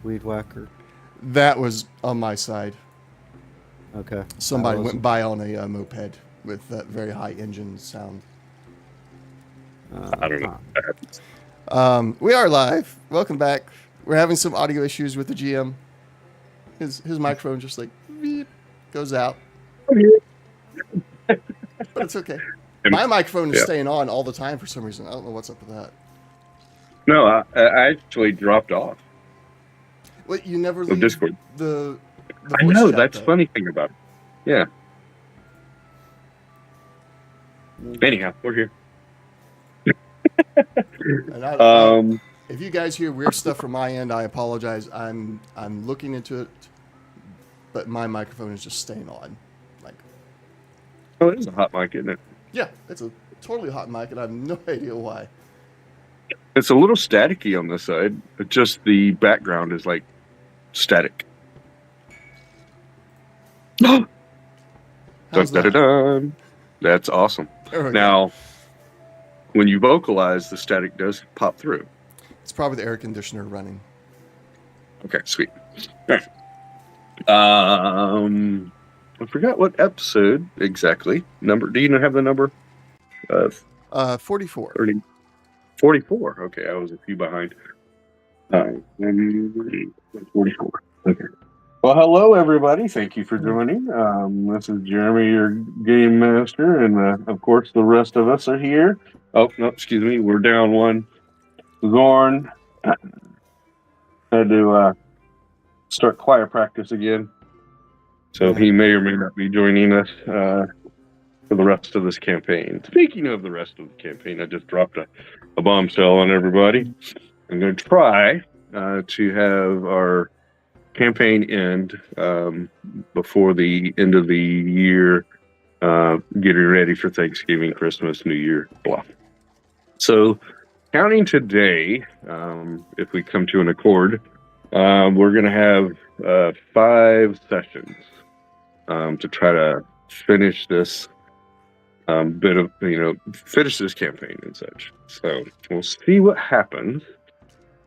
Weed whacker. That was on my side. Okay. Somebody went by on a moped with that very high engine sound. I don't know. We are live. Welcome back. We're having some audio issues with the GM. His microphone just like beep, goes out. But it's okay. My microphone is staying on all the time for some reason. I don't know what's up with that. No, I actually dropped off. Wait, you never leave Discord. The I know, that's the funny thing about it. Yeah. Anyhow, we're here. And if you guys hear weird stuff from my end, I apologize. I'm looking into it, but my microphone is just staying on. Like, oh, it is a hot mic, isn't it? Yeah, it's a totally hot mic, and I have no idea why. It's a little staticky on this side. Just the background is like static. Dun, dun, dun, dun. That's awesome. Now, when you vocalize, the static does pop through. It's probably the air conditioner running. Okay, sweet. All right. I forgot what episode exactly. Number? Do you have the number? 44. 44. Okay, I was a few behind. 44. Okay. Well, hello everybody. Thank you for joining. This is Jeremy, your game master, and of course the rest of us are here. Oh no, excuse me, we're down one. Zorn had to start choir practice again, so he may or may not be joining us for the rest of this campaign. Speaking of the rest of the campaign, I just dropped a bombshell on everybody. I'm going to try to have our campaign end before the end of the year, getting ready for Thanksgiving, Christmas, New Year, blah. So, counting today, if we come to an accord, we're going to have 5 sessions to try to finish this finish this campaign and such. So we'll see what happens.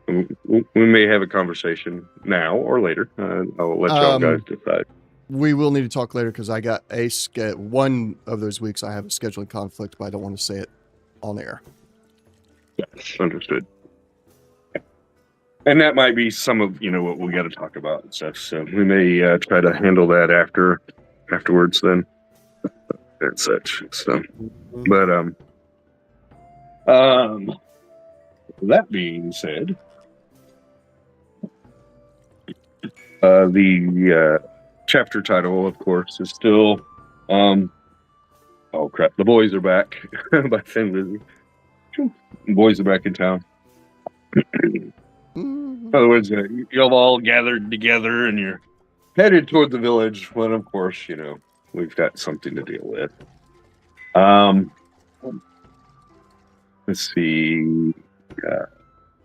We may have a conversation now or later. I'll let y'all guys decide. We will need to talk later because I got one of those weeks I have a scheduling conflict, but I don't want to say it on air. Yes, understood. And that might be some of what we got to talk about and stuff. So we may try to handle that afterwards then. And such. So, but that being said, the chapter title, of course, is still oh crap, the boys are back by Thin Lizzy. Boys are back in town. In other words, you've all gathered together and you're headed toward the village, but of course, we've got something to deal with. Let's see.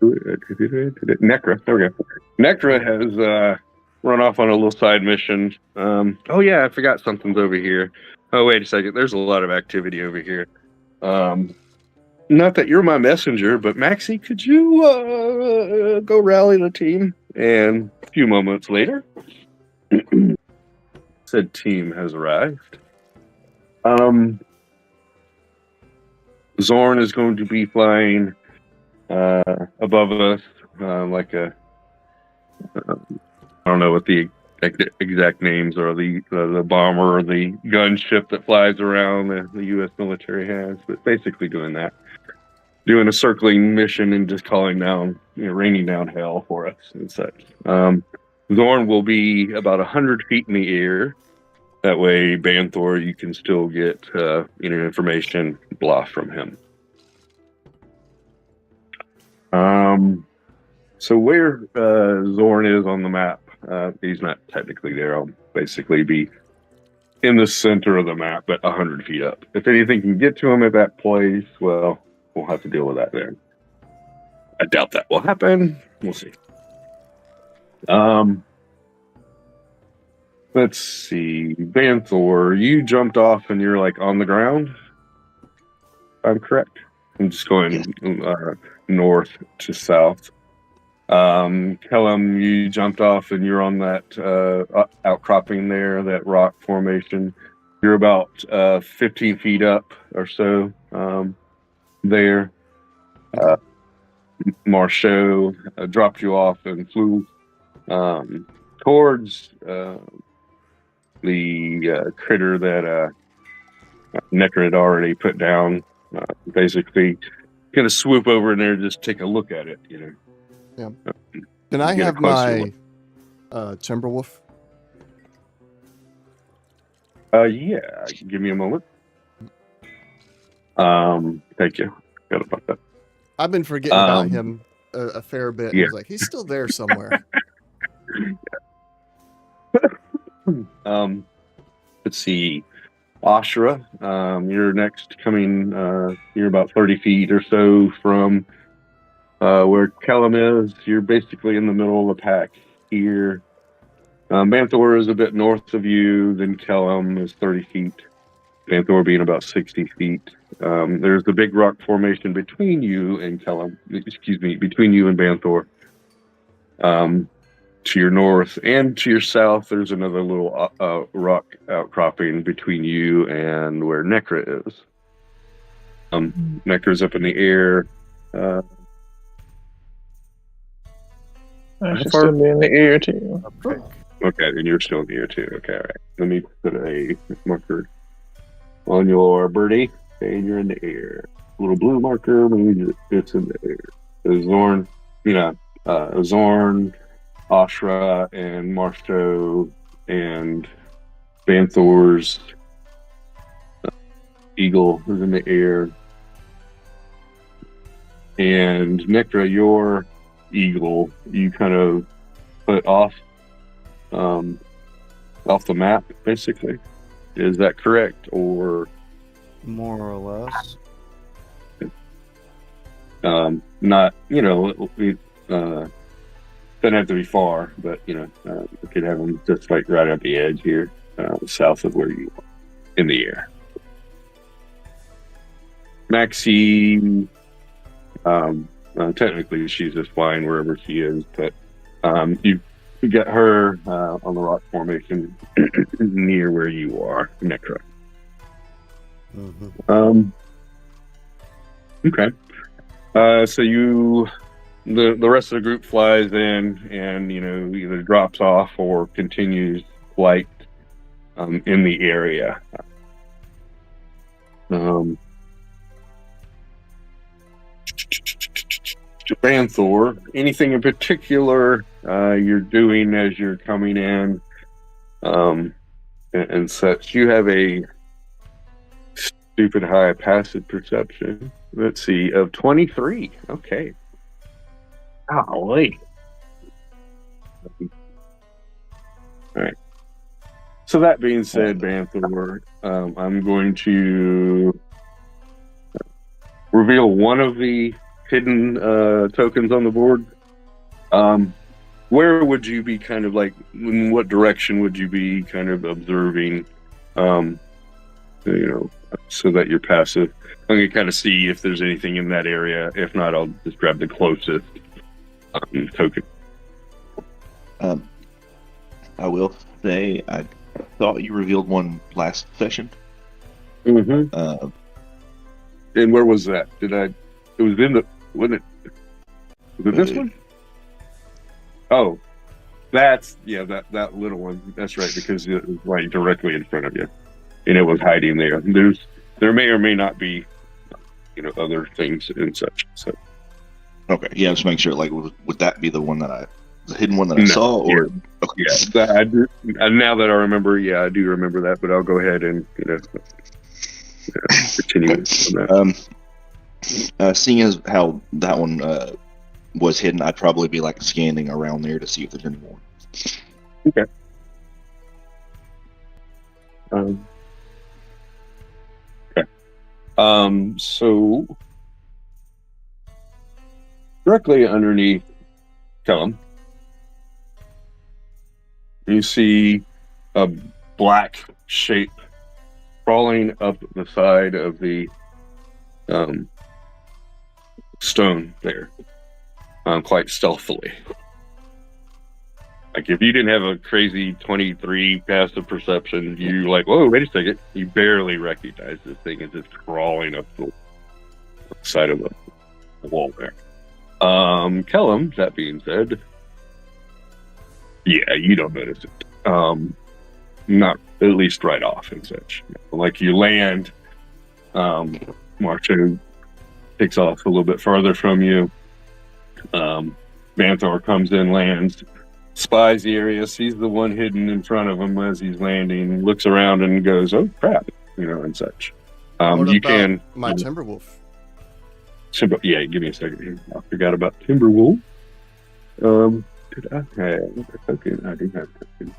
Necra. There we go. Necra has run off on a little side mission. Oh yeah, I forgot something's over here. Oh wait a second. There's a lot of activity over here. Not that you're my messenger, but Maxie, could you go rally the team? And a few moments later, said team has arrived. Zorn is going to be flying above us like a I don't know what the exact names are, the bomber or the gunship that flies around the U.S. military has, but basically doing a circling mission and just calling down, raining down hell for us and such. Zorn will be about 100 feet in the air. That way, Banthor, you can still get information, blah, from him. So where Zorn is on the map, he's not technically there. I'll basically be in the center of the map, but 100 feet up. If anything can get to him at that place, well, we'll have to deal with that there. I doubt that will happen. We'll see. Let's see. Banthor, you jumped off and you're like on the ground? I'm correct. I'm just going north to south. Kellum, you jumped off and you're on that outcropping there, that rock formation. You're about 15 feet up or so there. Marceau dropped you off and flew towards the critter that Necker had already put down. Basically, gonna swoop over in there and just take a look at it. Yeah. Can I Get a have closer my Timberwolf? Yeah, give me a moment. Thank you. Forgot about that. I've been forgetting about him a fair bit. Yeah. I was like, he's still there somewhere. Let's see. Ashra, you're next coming. You're about 30 feet or so from where Kellum is. You're basically in the middle of the pack here. Banthor is a bit north of you, then Kellum is 30 feet. Banthor being about 60 feet. There's the big rock formation between you and between you and Banthor. To your north and to your south, there's another little rock outcropping between you and where Necra is. Necra's up in the air. I should still be in the air too. Okay, and you're still in the air too. Okay, all right. Let me put a marker on your birdie, and you're in the air. A little blue marker means it's in the air. Zorn, Ashra, and Marceau, and Banthor's eagle is in the air. And Necra, your eagle, you kind of put off the map, basically. Is that correct, or more or less? Not, doesn't have to be far, but we could have them just like right at the edge here, south of where you are, in the air. Maxie, technically she's just flying wherever she is, but you get her on the rock formation near where you are, Necra. Mm-hmm. Okay. So the rest of the group flies in and either drops off or continues flight in the area. Banthor, anything in particular you're doing as you're coming in and such? You have a stupid high passive perception. Let's see, of 23. Okay. Golly. All right. So that being said, Banthor, I'm going to reveal one of the hidden tokens on the board. Where would you be kind of like, in what direction would you be kind of observing, so that you're passive? I'm going to kind of see if there's anything in that area. If not, I'll just grab the closest token. I will say, I thought you revealed one last session. Mm-hmm. And where was that? It was in the, wasn't it? Was it this one? Oh, that little one. That's right, because it was right directly in front of you, and it was hiding there. There may or may not be, other things and such. So, okay, yeah, just make sure. Like, would that be the one the hidden one that I saw? Or okay. Yeah, I do. Now that I remember, I do remember that. But I'll go ahead and continue on that. Seeing as how that one was hidden, I'd probably be like scanning around there to see if there's any more. Okay. So directly underneath Kellum, you see a black shape crawling up the side of the stone there. quite stealthily. Like if you didn't have a crazy 23 passive perception, you like, whoa, wait a second. You barely recognize this thing as it's crawling up the side of the wall there. Kellum, that being said, yeah, you don't notice it. Not at least right off and such. Like you land, Marcho takes off a little bit farther from you. Vanthor comes in, lands, spies the area, sees the one hidden in front of him as he's landing, looks around and goes, "Oh crap," and such. What you about can my Timberwolf? Yeah, give me a second here. I forgot about Timberwolf. Did I have a token? I do have a token.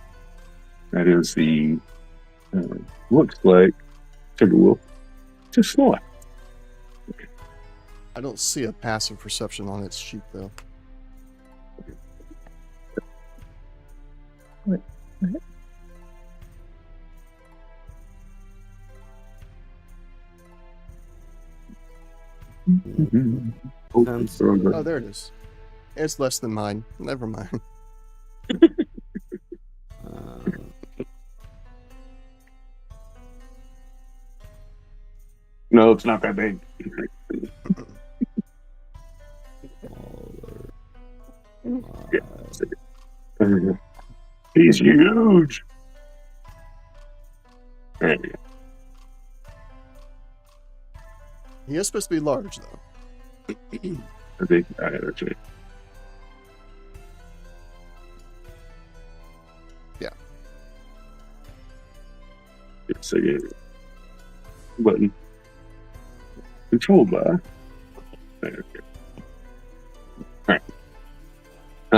That is the looks like Timberwolf. Just small. I don't see a passive perception on its sheet though. What? Oh, there it is. It's less than mine. Never mind. No, it's not that big. He's huge. There you go. He is supposed to be large though. I think that's it. Yeah. It's a button controlled by. There we go. All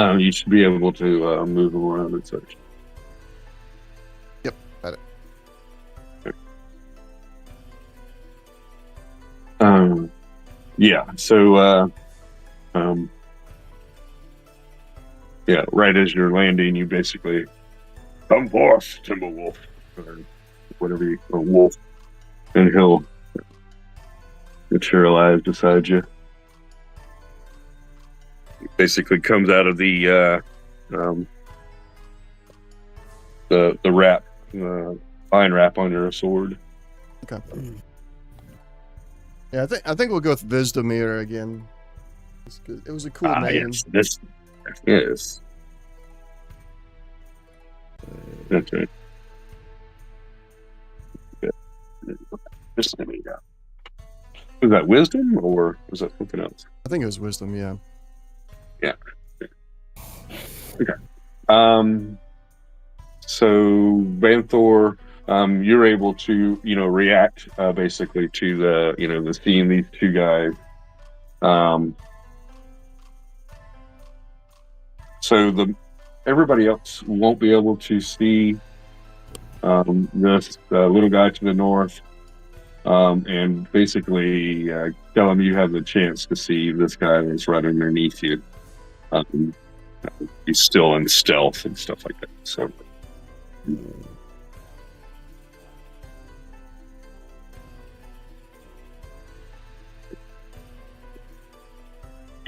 right. You should be able to move them around and such. Yep, got it. Yeah. So, yeah. Right as you're landing, you basically come forth, Timberwolf, or whatever or wolf, and he'll materialize beside you. He basically comes out of the wrap, vine wrap under a sword. Okay. Yeah, I think we'll go with Vizdamir again. It was a cool name. Yes, this is. That's right. Vizdamir. Was that wisdom or was that something else? I think it was wisdom. Yeah. Yeah. Okay. So Vanthor, you're able to, react basically to the seeing these two guys. So everybody else won't be able to see this little guy to the north. And basically, tell him you have the chance to see this guy that's right underneath you. He's still in stealth and stuff like that. So,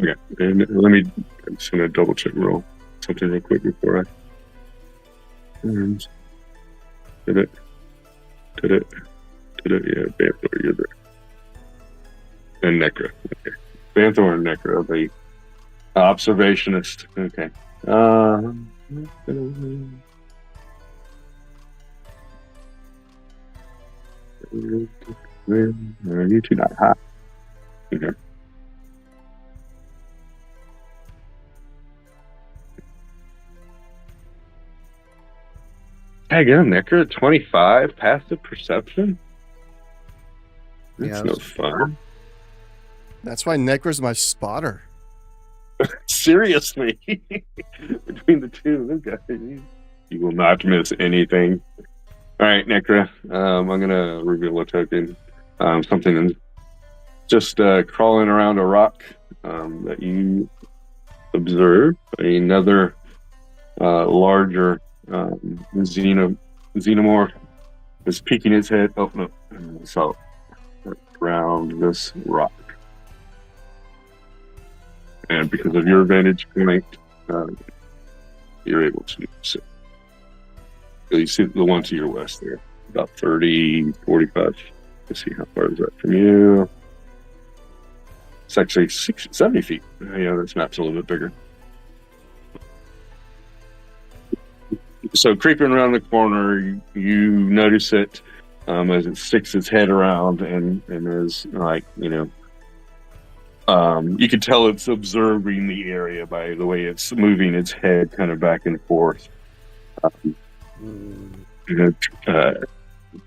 okay. And I'm just gonna double check and roll something real quick before I. Did it? Yeah, Vanthor, you're there. And Necro. Okay. Vanthor and Necro, the observationist. Okay. You two not hot. Okay. Again, Necro, 25 passive perception. That's no fun. That's why Necro's my spotter. Seriously, between the two of them guys, you will not miss anything. All right, Necra, I'm gonna reveal a token. Something just crawling around a rock that you observe. Another larger xenomorph is peeking its head. Oh no! So around this rock. And because of your vantage point, you're able to see. So you see the one to your west there, about 30, 45. Let's see, how far is that from you? It's actually 70 feet. Yeah, this map's a little bit bigger. So creeping around the corner, you notice it as it sticks its head around and is like, you can tell it's observing the area by the way it's moving its head kind of back and forth.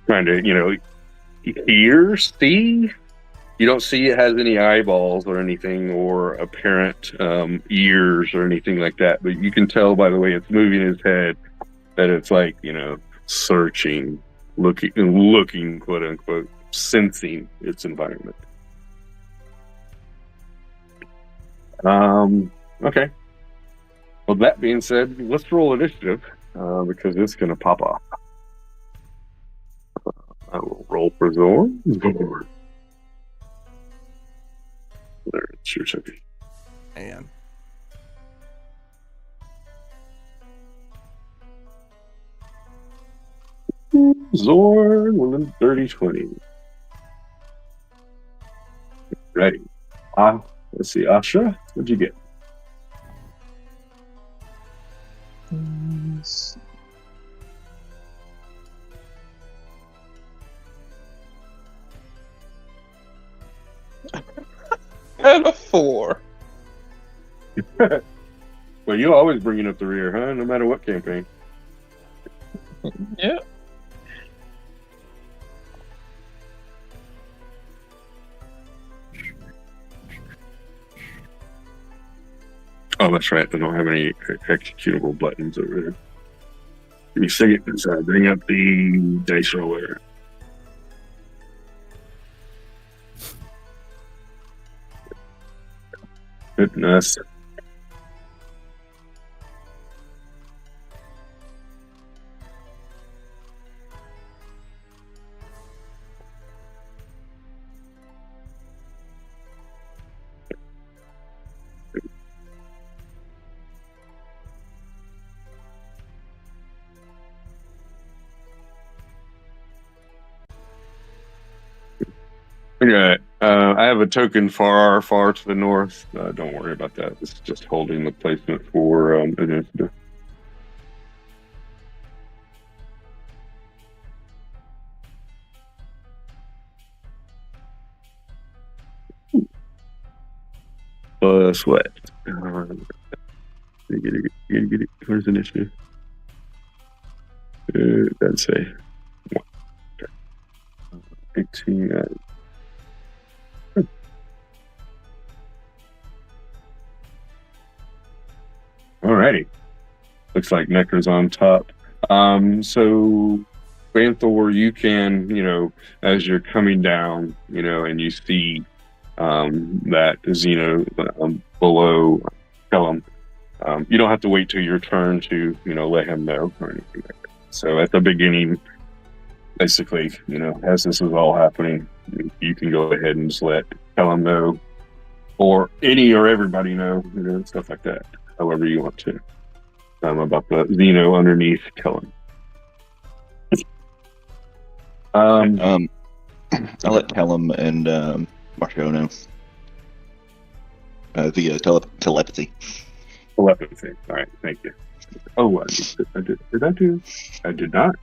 Trying to, hear, see. You don't see it has any eyeballs or anything or apparent ears or anything like that, but you can tell by the way it's moving its head that it's like, searching, looking, quote unquote, sensing its environment. Okay. Well, that being said, let's roll initiative because it's going to pop off. I will roll for Zor. There, it's your turn. And Zor, with a dirty 20. Ready. Let's see, Asha, what'd you get? And a 4. Well, you always bringing up the rear, huh? No matter what campaign. Yeah. Oh, that's right. They don't have any executable buttons over there. Give me a second. Bring up the dice roller. Goodness. Okay, I have a token far to the north. Don't worry about that. It's just holding the placement for initiative. Plus what? Get it. Where's the initiative? Doesn't say. 18. Alrighty. Looks like Neckar's on top. So Banthor, you can, as you're coming down, and you see that Zeno below Kellum, you don't have to wait till your turn to, let him know or anything like that. So at the beginning, basically, as this is all happening, you can go ahead and just let Kellum know, or any or everybody know, stuff like that, however you want to, about the Zeno underneath Kellum. I'll let Kellum and Marco know via telepathy. Telepathy. All right, thank you. Oh, I did not.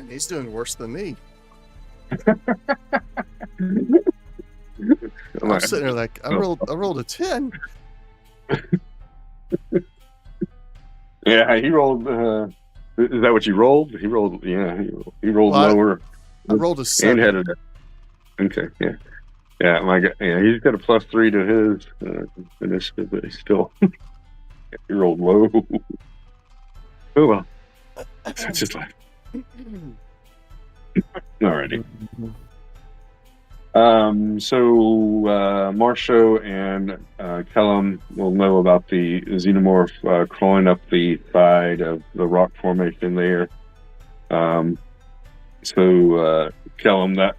man, he's doing worse than me. I'm sitting there like I rolled a 10. Yeah, he rolled. Is that what you rolled? He rolled. Yeah, he rolled lower. I rolled a 7. And headed it. Okay, yeah. Yeah, my God. Yeah, he's got a +3 to his initiative, but he's still he rolled low. Oh well, that's just life. Alrighty. Marshall and Kellum will know about the xenomorph crawling up the side of the rock formation there. Kellum, that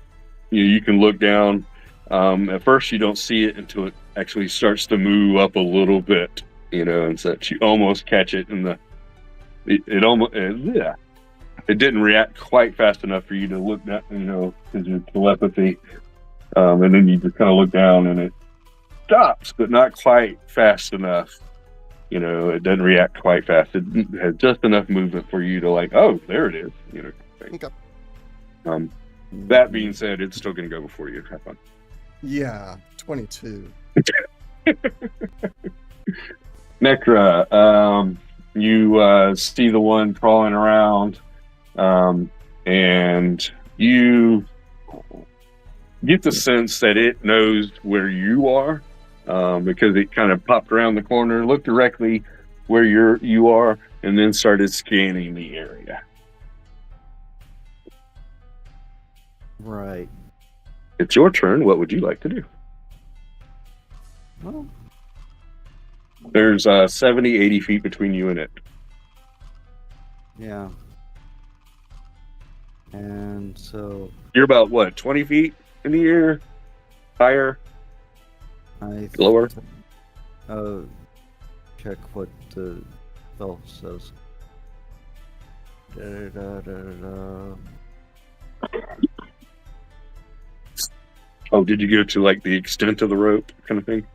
you can look down. At first, you don't see it until it actually starts to move up a little bit, and such. You almost catch it, and it didn't react quite fast enough for you to look down, because your telepathy. And then you just kind of look down, and it stops, but not quite fast enough. It doesn't react quite fast. It has just enough movement for you to oh, there it is. Okay. That being said, it's still going to go before you. Have fun. Yeah, 22. Necra, you see the one crawling around, and you get the sense that it knows where you are, because it kind of popped around the corner, looked directly where you are, and then started scanning the area. Right. It's your turn. What would you like to do? Well, There's 70, 80 feet between you and it. yeah. And so You're about, 20 feet in the air? Higher? I Lower? check what the spell says. Da-da-da-da-da. Oh, did you go to, the extent of the rope kind of thing?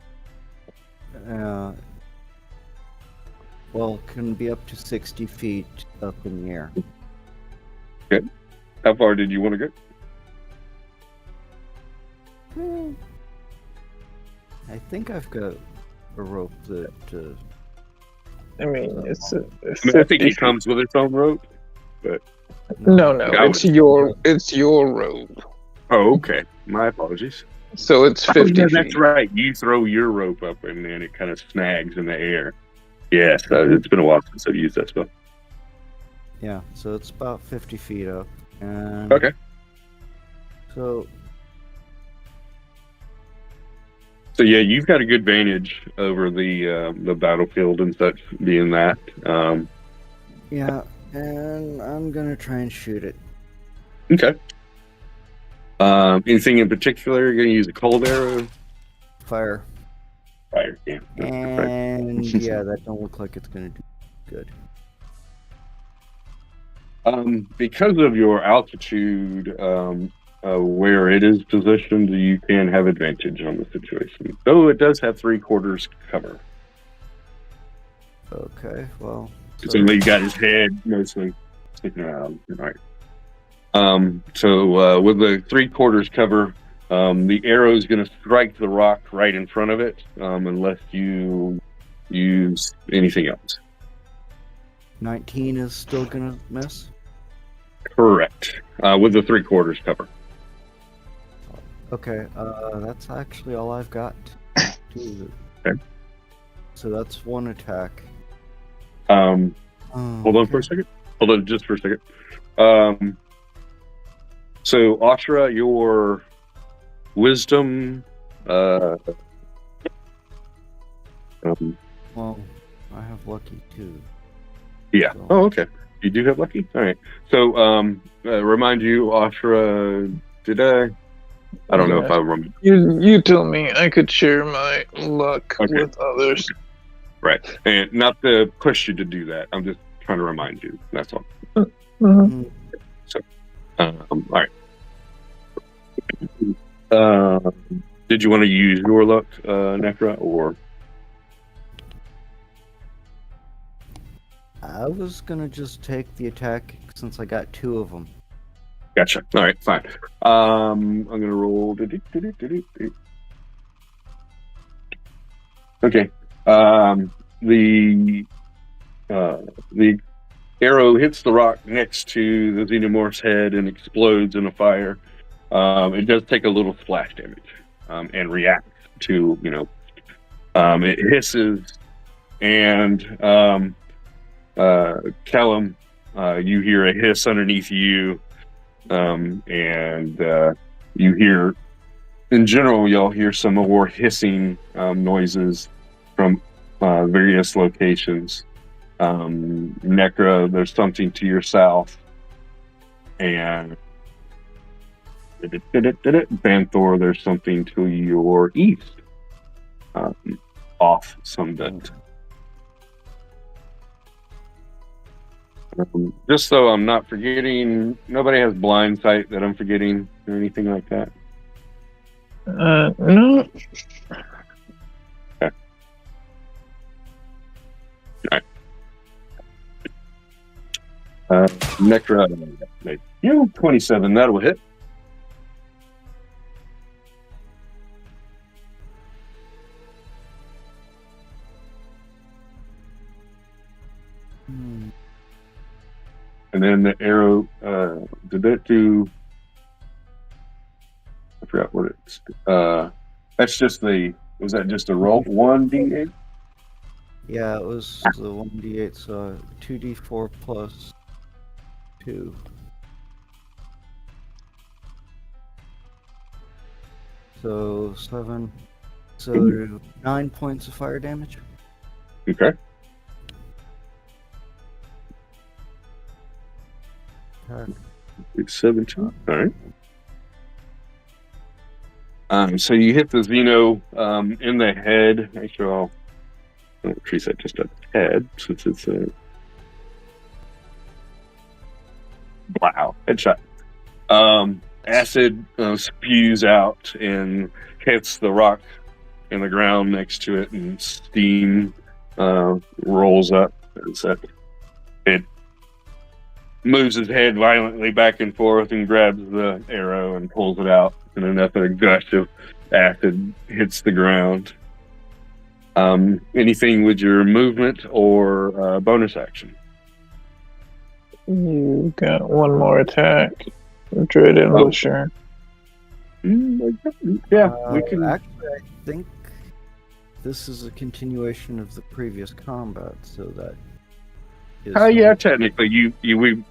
Well, can be up to 60 feet up in the air. Okay. How far did you want to go? I think I've got a rope that. I mean, it's I think it comes with its own rope. No, I it's your rope. Oh, okay. My apologies. So it's 50 yeah, feet. that's right. You throw your rope up and then it kind of snags in the air. Yes, it's been a while since I've used that spell. Yeah, so it's about 50 feet up. And Okay. So yeah, you've got a good vantage over the battlefield and such, being that. yeah, and I'm gonna try and shoot it. Okay. Anything in particular? You're gonna use a cold arrow? Fire. Fire. Yeah. And yeah, that don't look like it's gonna do good. Because of your altitude, where it is positioned, you can have advantage on the situation. Though it does have 3/4 cover. Okay, well. So you got his head mostly sticking around. All right. With the 3/4 cover, the arrow is going to strike the rock right in front of it, unless you use anything else. 19 is still gonna miss? Correct. With the 3/4 cover. Okay, that's actually all I've got. Okay. So that's one attack. Hold on for a second. Hold on just for a second. So, Ashra, your wisdom. Well, I have lucky too. Yeah. So. Oh, okay. You do have lucky? All right. So, remind you, Ashra, did I don't know if I remember. You told me I could share my luck with others. Right. And not to push you to do that. I'm just trying to remind you. That's all. Mm-hmm. So, all right. Did you want to use your luck, Necra, or? I was gonna just take the attack since I got 2 of them. Gotcha. All right, fine. I'm gonna roll. Okay. The arrow hits the rock next to the xenomorph's head and explodes in a fire. It does take a little splash damage, and reacts to, it hisses, and Callum, you hear a hiss underneath you, and you hear in general, y'all hear some more hissing noises from various locations. Necra, there's something to your south, and Banthor, there's something to your east, off some bit. Just so I'm not forgetting, nobody has blind sight that I'm forgetting or anything like that. No. Okay. All right. Necra, 27, that'll hit. And then the arrow, did that do? I forgot what it's. That's just was that just a roll? 1d8? Yeah, it was the 1d8, so 2d4 plus 2. So 7. So 9 points of fire damage. Okay. It's 17. All right. So you hit the Xeno in the head. Actually, I'll increase that just a head since it's a wow headshot. Acid spews out and hits the rock in the ground next to it, and steam rolls up. It moves his head violently back and forth and grabs the arrow and pulls it out, and another gush of acid hits the ground. Anything with your movement or bonus action? You got one more attack. Dread Ambusher. Yeah, we can. Actually, I think this is a continuation of the previous combat, so that. Yeah, technically, you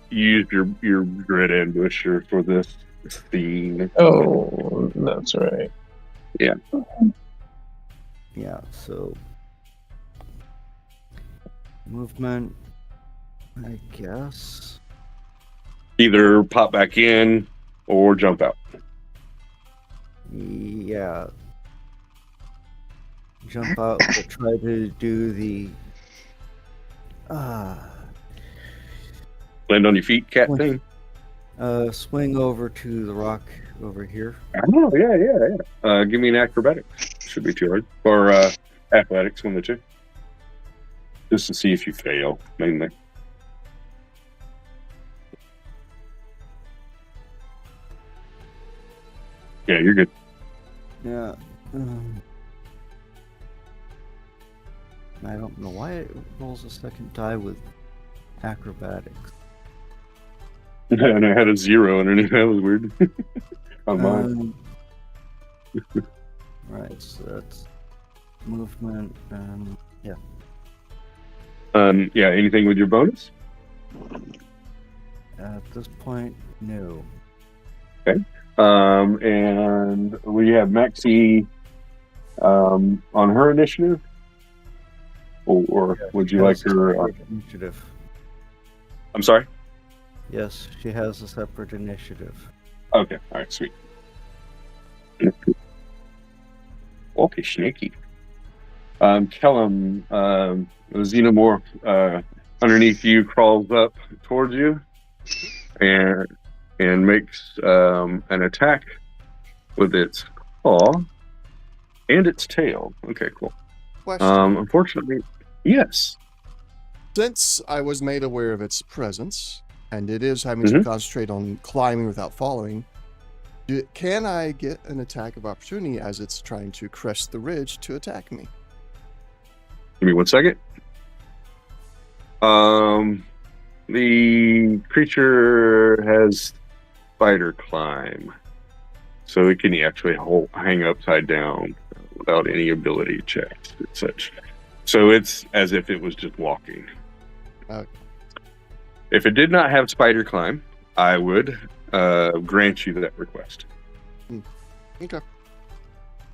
used your Dread Ambusher for this theme. Oh, that's right. Yeah. Yeah. So movement, I guess. Either pop back in or jump out. Yeah. Jump out, but try to do the. Land on your feet, cat thing. Swing over to the rock over here. Oh, yeah. Give me an acrobatics. Should be too hard. Or athletics, one of the two. Just to see if you fail, mainly. Yeah, you're good. Yeah. I don't know why it rolls a second die with acrobatics. And I had a 0 underneath. That was weird. On mine. Right, so that's movement. Yeah. Yeah. Anything with your bonus? At this point, no. Okay. And we have Maxie on her initiative. Or would you like her initiative? I'm sorry? Yes, she has a separate initiative. Okay, alright, sweet. Okay, snaky. Kellum, the xenomorph underneath you crawls up towards you and makes an attack with its claw and its tail. Okay, cool. Question. Unfortunately, yes. Since I was made aware of its presence, and it is having to concentrate on climbing without following, can I get an attack of opportunity as it's trying to crest the ridge to attack me? Give me 1 second. The creature has spider climb, so it can actually hang upside down without any ability checks and such. So it's as if it was just walking. Okay. If it did not have spider climb, I would grant you that request. Okay.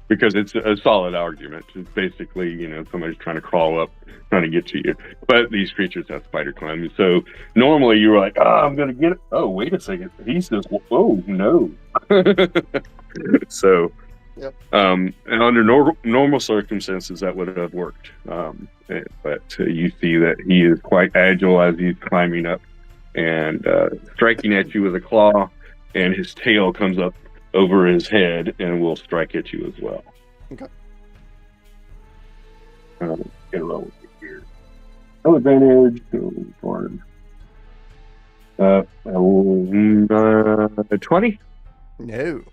because it's a solid argument. It's basically, somebody's trying to crawl up, trying to get to you. But these creatures have spider climbing. So normally you were like, I'm going to get it. Oh, wait a second. He's just, oh, no. So, Yep. And under normal circumstances, that would have worked. But you see that he is quite agile as he's climbing up and striking at you with a claw, and his tail comes up over his head and will strike at you as well. Okay. Get a roll with it here. No advantage. 20? No.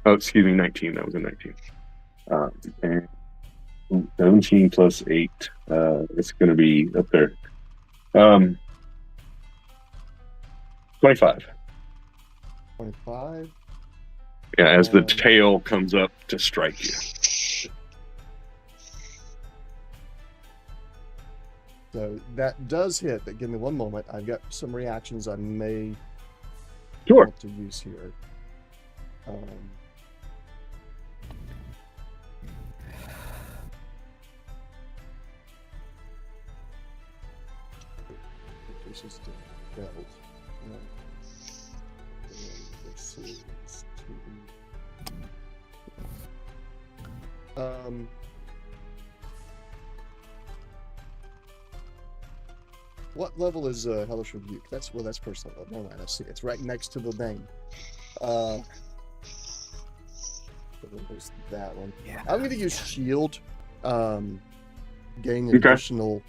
Oh, excuse me, 19. That was a 19. And 17 plus 8. It's going to be up there. 25. 25. Yeah, as the tail comes up to strike you. So that does hit, but give me one moment. I've got some reactions I may Sure. want to use here. This is the devils. This is what level is Hellish Rebuke? That's first level. Never mind, I see. It's right next to the name. There's that one. Yeah. I'm going to use Shield. Gain an Okay. additional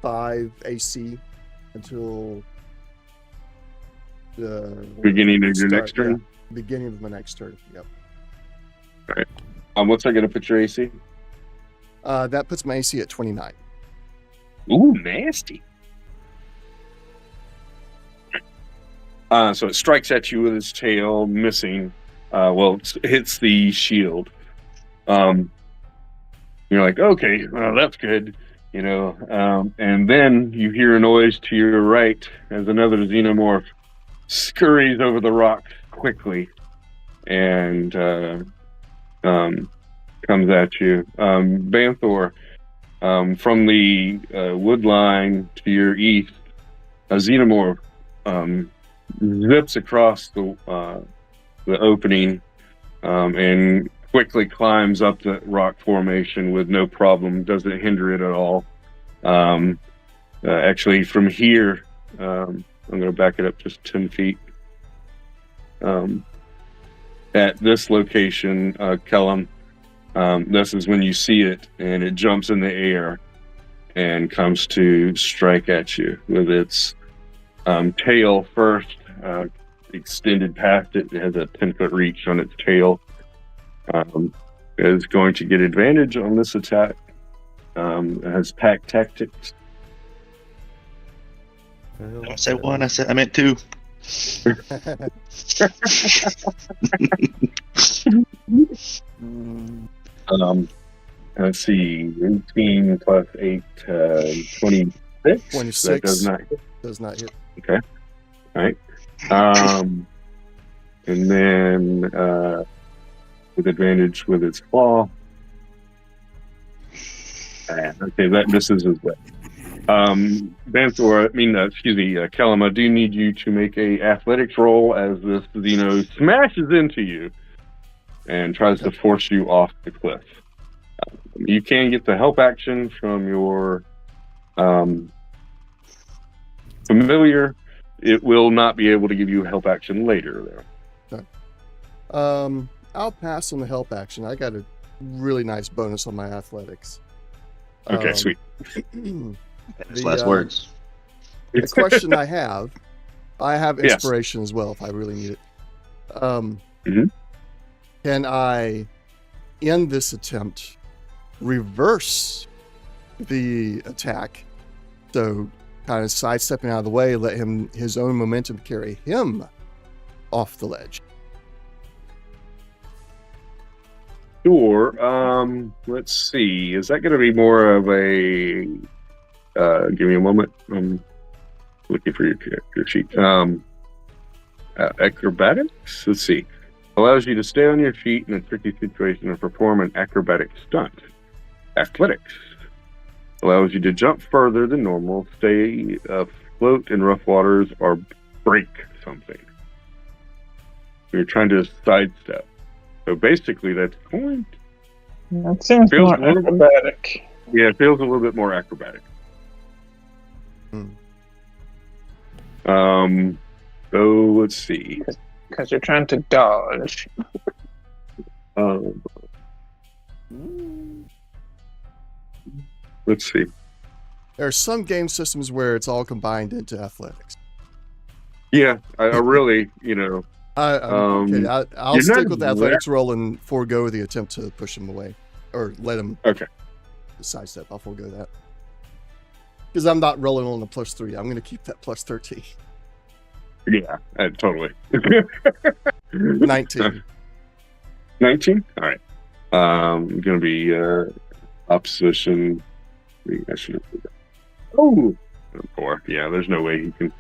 5 AC until the Beginning of your next yeah, turn. beginning of my next turn. Yep. What's that going to put your AC? That puts my AC at 29. Ooh, nasty. So it strikes at you with its tail, missing. It hits the shield. You're like, okay, well, that's good, and then you hear a noise to your right as another xenomorph scurries over the rock quickly and comes at you. Banthor, from the wood line to your east, a xenomorph zips across the opening and quickly climbs up the rock formation with no problem, doesn't hinder it at all. Actually, from here, I'm going to back it up just 10 feet. At this location, Kellum, this is when you see it, and it jumps in the air and comes to strike at you with its tail first, extended past it. It has a 10-foot reach on its tail. Is going to get advantage on this attack. It has pack tactics. I said one. I meant two. Let's see. 18 plus 8, 26. 26. That does not hit. Does not hit. Okay. All right. And then with advantage with its claw. Okay, that misses as well. Banthor, Kellum, I do need you to make a athletics roll as this Xeno smashes into you and tries to force you off the cliff. You can get the help action from your familiar. It will not be able to give you help action later, though. I'll pass on the help action. I got a really nice bonus on my athletics. Okay, sweet. That's last words. The question I have Yes. inspiration as well if I really need it. Mhm. Can I, in this attempt, reverse the attack? So kind of sidestepping out of the way, let his own momentum carry him off the ledge. Sure. Let's see. Is that going to be more of a? Give me a moment. I'm looking for your character sheet. Acrobatics. Let's see. Allows you to stay on your feet in a tricky situation and perform an acrobatic stunt. Athletics. Allows you to jump further than normal, stay afloat in rough waters, or break something. You're trying to sidestep. So basically, that's point. That seems Feels more a little- acrobatic. Yeah, it feels a little bit more acrobatic. So let's see. Because you're trying to dodge. Let's see. There are some game systems where it's all combined into athletics. Yeah, I really, I'll you're stick not with the athletics roll and forego the attempt to push him away or let him sidestep. I'll forego that because I'm not rolling on a +3. I'm going to keep that +13. Yeah, totally. 19. 19? All right. Going to be opposition. I should have put that. Oh, 4. Yeah, there's no way he can.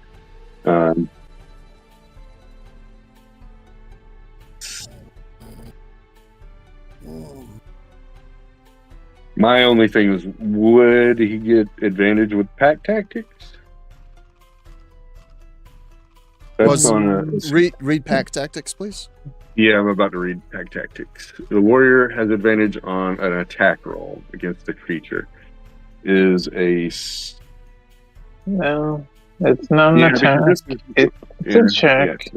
My only thing is, would he get advantage with pack tactics? That's on a Read pack tactics, please. Yeah, I'm about to read pack tactics. The warrior has advantage on an attack roll against the creature. Is a No, it's not an attack. It's a check.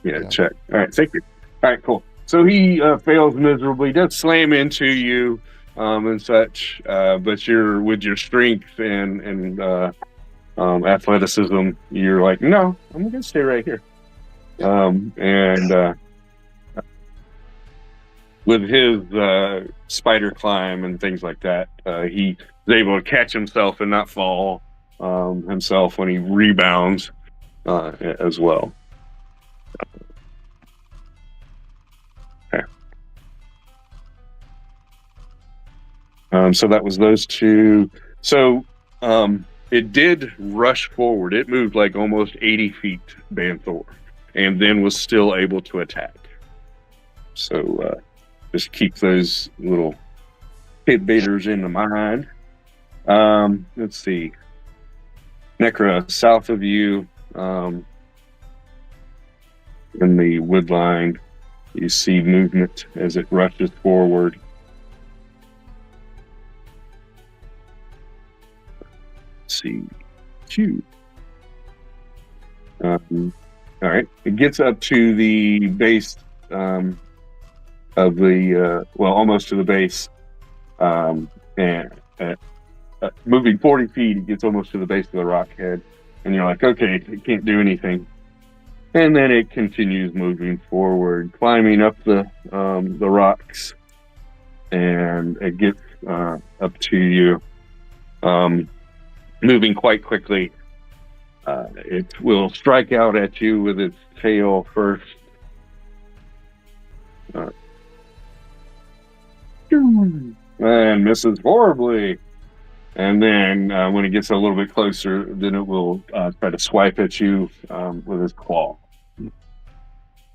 Yeah, check. All right, thank you. All right, cool. So he fails miserably. Does slam into you and such, but you're with your strength and athleticism. You're like, no, I'm gonna stay right here. With his spider climb and things like that, he is able to catch himself and not fall himself when he rebounds as well. Okay. So that was those two. So it did rush forward. It moved like almost 80 feet, Banthor, and then was still able to attack. So just keep those little tidbaiters in the mind. Let's see. Necra, south of you, in the wood line, you see movement as it rushes forward. Let's see. Q. All right. It gets up to the base of the, almost to the base. And moving 40 feet, it gets almost to the base of the rock head. And you're like, okay, it can't do anything. And then it continues moving forward, climbing up the rocks. And it gets up to you, moving quite quickly. It will strike out at you with its tail first. And misses horribly. And then when it gets a little bit closer, then it will try to swipe at you with its claw.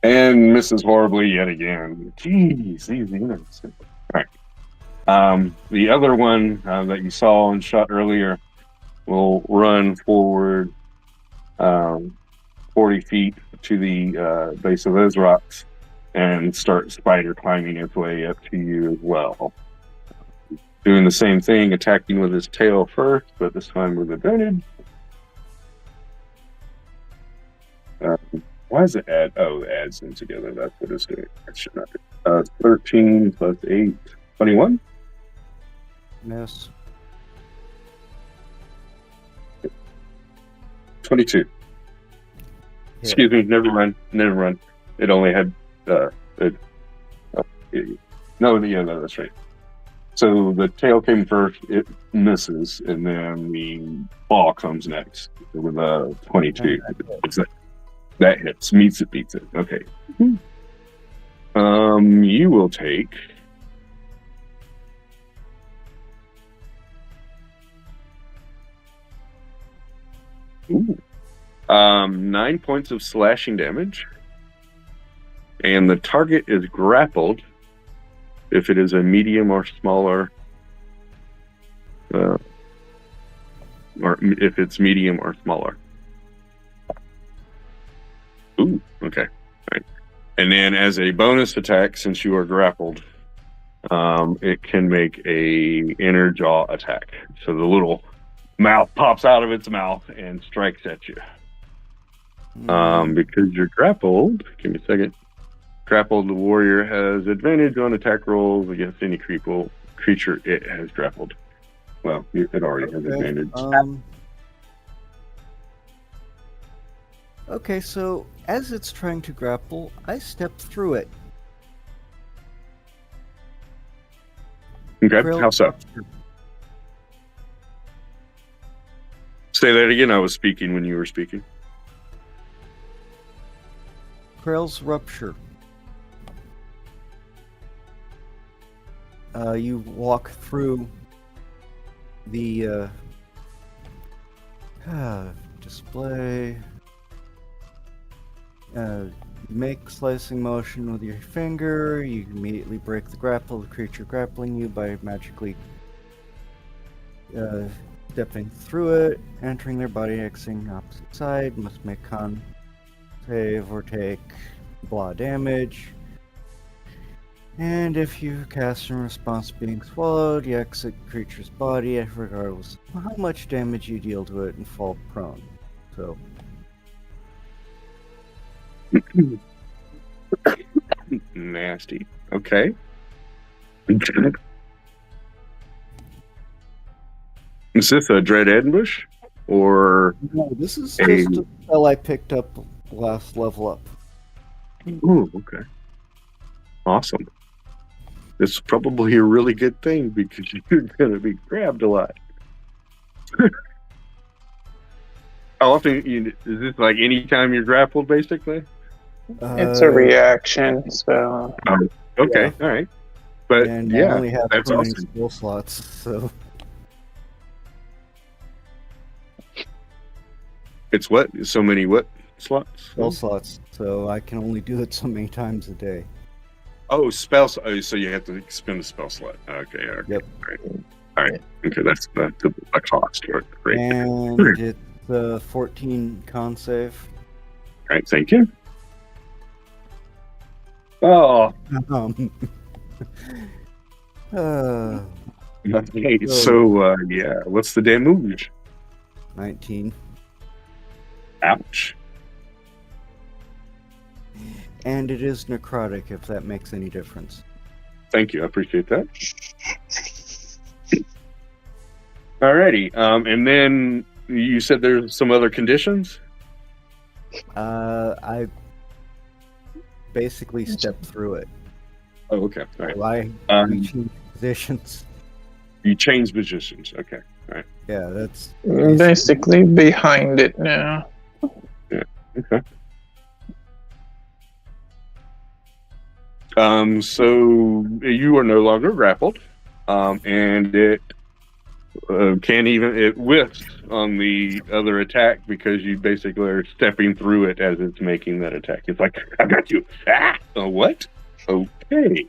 And misses horribly yet again. Jeez, these units. All right. The other one that you saw and shot earlier will run forward 40 feet to the base of those rocks and start spider climbing its way up to you as well. Doing the same thing, attacking with his tail first, but this time with advantage. Why does it add? Oh, it adds them together. That's what it's doing. That should not be. 13 plus 8, 21? Miss. 22. Hit. Excuse me, never mind. It only had, no, that's right. So the tail came first, it misses, and then the ball comes next with a 22. That hits, beats it. Okay. You will take Ooh. 9 points of slashing damage. and the target is grappled if it is a medium or smaller, or if it's medium or smaller. Ooh, okay. All right. And then as a bonus attack, since you are grappled, it can make a inner jaw attack. So the little mouth pops out of its mouth and strikes at you. Because you're grappled, give me a second. Grappled, the warrior has advantage on attack rolls against any creature it has grappled. Well, it already has advantage. Okay, so as it's trying to grapple, I step through it. Okay, how so? Say that again. I was speaking when you were speaking. Krell's Rupture. You walk through the display. Make slicing motion with your finger. You immediately break the grapple of the creature grappling you by magically stepping through it, entering their body, exiting opposite side. Must make con save or take blah damage. And if you cast in response to being swallowed, you exit creature's body regardless of how much damage you deal to it and fall prone. So Nasty. Okay. Is this a Dread Ambush? Or no, this is just a spell I picked up last level up. Ooh, okay. Awesome. This is probably a really good thing because you're going to be grabbed a lot. How often is this like any time you're grappled, basically? It's a reaction, so. Okay, all right. But and yeah, I only have that's 20 awesome. skill slots, so It's what? So many what slots? spell slots. So I can only do it so many times a day. Oh, spells. Oh, so you have to spend a spell slot. Okay. Yep. All right. Okay, that's a cost. Great. And it's 14 con save. All right, thank you. Oh. Okay, so yeah, what's the damage? 19. Ouch. And it is necrotic, if that makes any difference. Thank you, I appreciate that. Alrighty, and then you said there's some other conditions? I basically stepped through it. Oh, okay. All right. So I changed positions. You change positions. Okay. All right. Yeah, that's Basically behind it now. Yeah. Okay. So you are no longer grappled, and it it whiffs on the other attack because you basically are stepping through it as it's making that attack. It's like, I got you. Ah, what? Okay.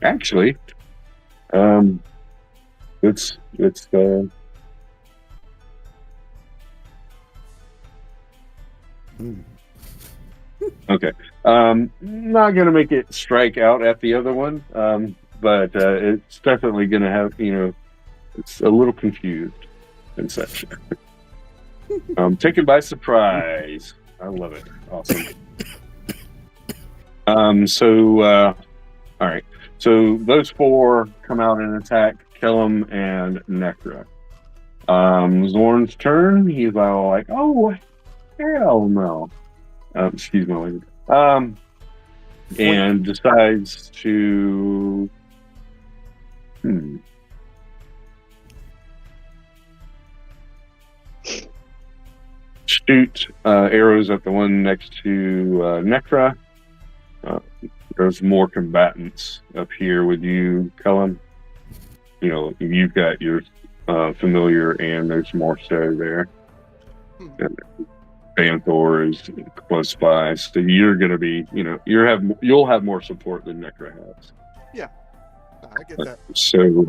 Actually, it's okay. Not gonna make it strike out at the other one, but it's definitely gonna have, it's a little confused and such. Taken by surprise. I love it. Awesome. All right. So those four come out and attack Kellum and Necra. Zorn's turn. He's all like, "Oh, hell no!" Excuse my language. And decides to. Shoot arrows at the one next to Necra. There's more combatants up here with you, Cullen. You've got your familiar, and there's more so there. Banthor is close by, so you're going to be, you'll have more support than Necra has. Yeah, I get that. So,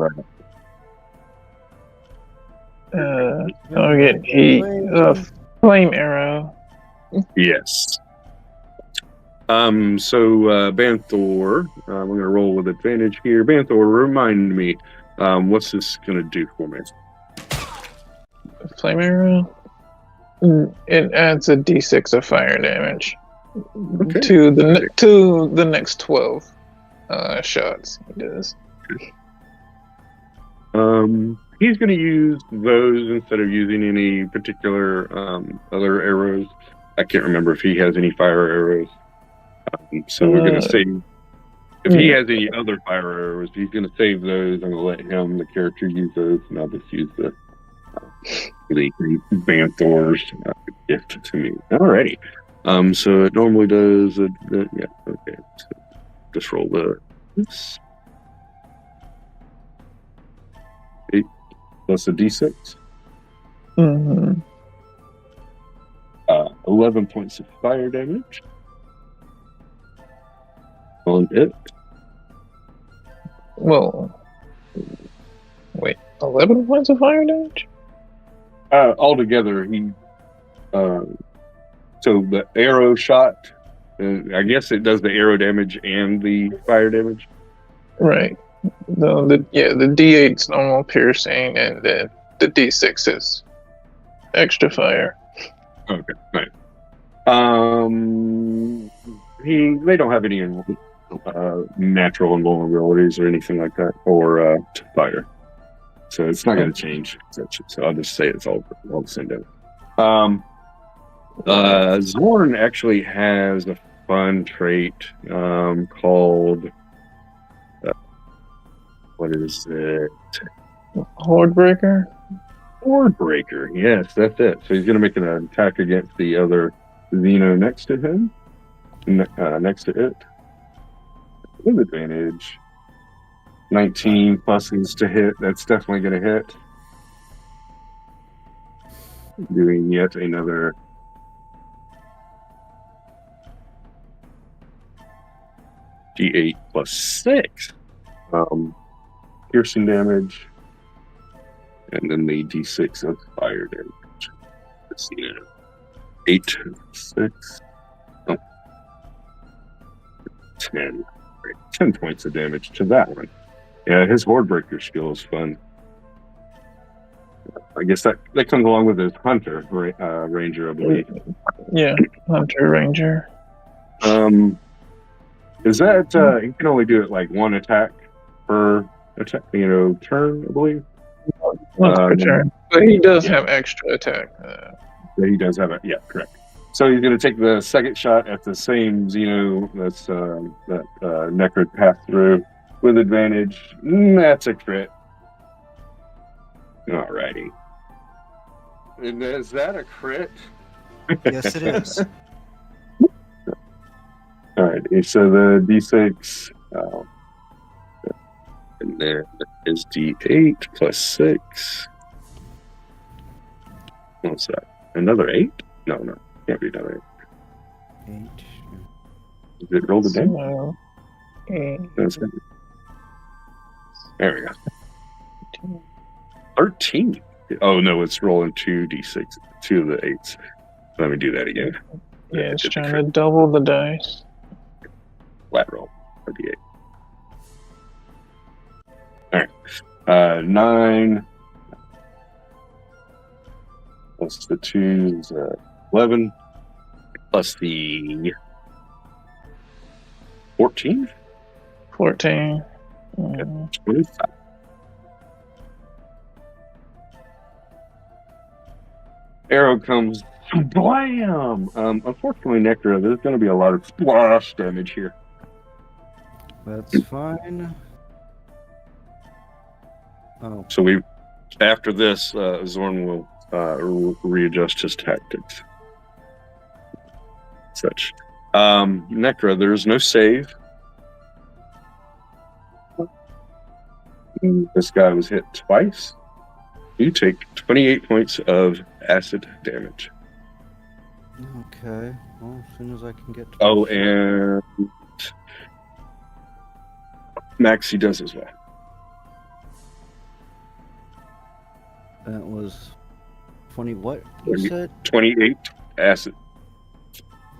I'll get a flame arrow. yes. Banthor, I'm going to roll with advantage here. Banthor, remind me, what's this going to do for me? Flame arrow. It adds a d6 of fire damage to the next 12 shots. It does. He's going to use those instead of using any particular other arrows. I can't remember if he has any fire arrows. So we're going to save. If he has any other fire arrows, he's going to save those. I'm going to let him, the character, use those, and I'll just use the Banthor's gift to me. Alrighty. So it normally does. Yeah. Okay. So just roll this. 8 plus a d6. 11 points of fire damage on it. Well, wait, 11 points of fire damage? Altogether, he. So the arrow shot, I guess it does the arrow damage and the fire damage. Right. The D8's normal piercing, and the D6 is extra fire. Okay, right. They don't have any natural invulnerabilities or anything like that, or fire. So it's not going to change. So I'll just say it's all the same damage. Zorn actually has a fun trait called what is it? Horde Breaker? Horde Breaker, yes, that's it. So he's going to make an attack against the other Xeno next to him, next to it. With advantage. 19 pluses to hit. That's definitely going to hit. Doing yet another D8 plus 6. Piercing damage. And then the D6 of fire damage. Let's see now. 8, 6. Oh. 10. 10 points of damage to that one. Yeah, his Horde Breaker skill is fun. I guess that comes along with his Hunter Ranger, I believe. Yeah, Hunter Ranger. Is that you can only do it like one attack per attack, turn, I believe. Once per turn, but he does have extra attack. Yeah, he does have it. Yeah, correct. So he's going to take the second shot at the same Xeno that Necro passed through with advantage. That's a crit. Alrighty. And is that a crit? Yes, it is. Alright, so the D6, and then is D8 plus 6. What's that? Another 8? No, can't be another 8. 8. Is it rolled again? So, there we go. 13. Oh no, it's rolling 2d6, 2 of the 8s. Let me do that again. yeah, it's trying to double the dice. Flat roll, a d8. All right, 9 plus the 2 is 11 plus the 14. 14. 25. Arrow comes, blam! Unfortunately, Necro, there's going to be a lot of splash damage here. That's fine. Oh, So after this, Zorn will readjust his tactics. Such. Necro, there's no save. This guy was hit twice. You take 28 points of acid damage. Okay. Well, as soon as I can get to Oh, the ship. and Maxie does as well. That was 20 what you said? 28 acid.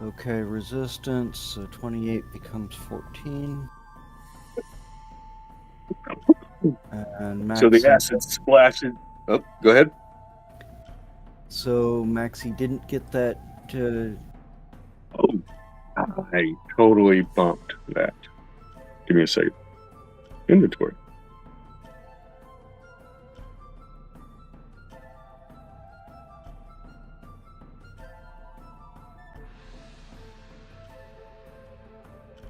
Okay, resistance, so 28 becomes 14. And Maxie, So the acid splashes. Oh, go ahead. so Maxie didn't get that. Oh, I totally bumped that. Give me a second. Inventory.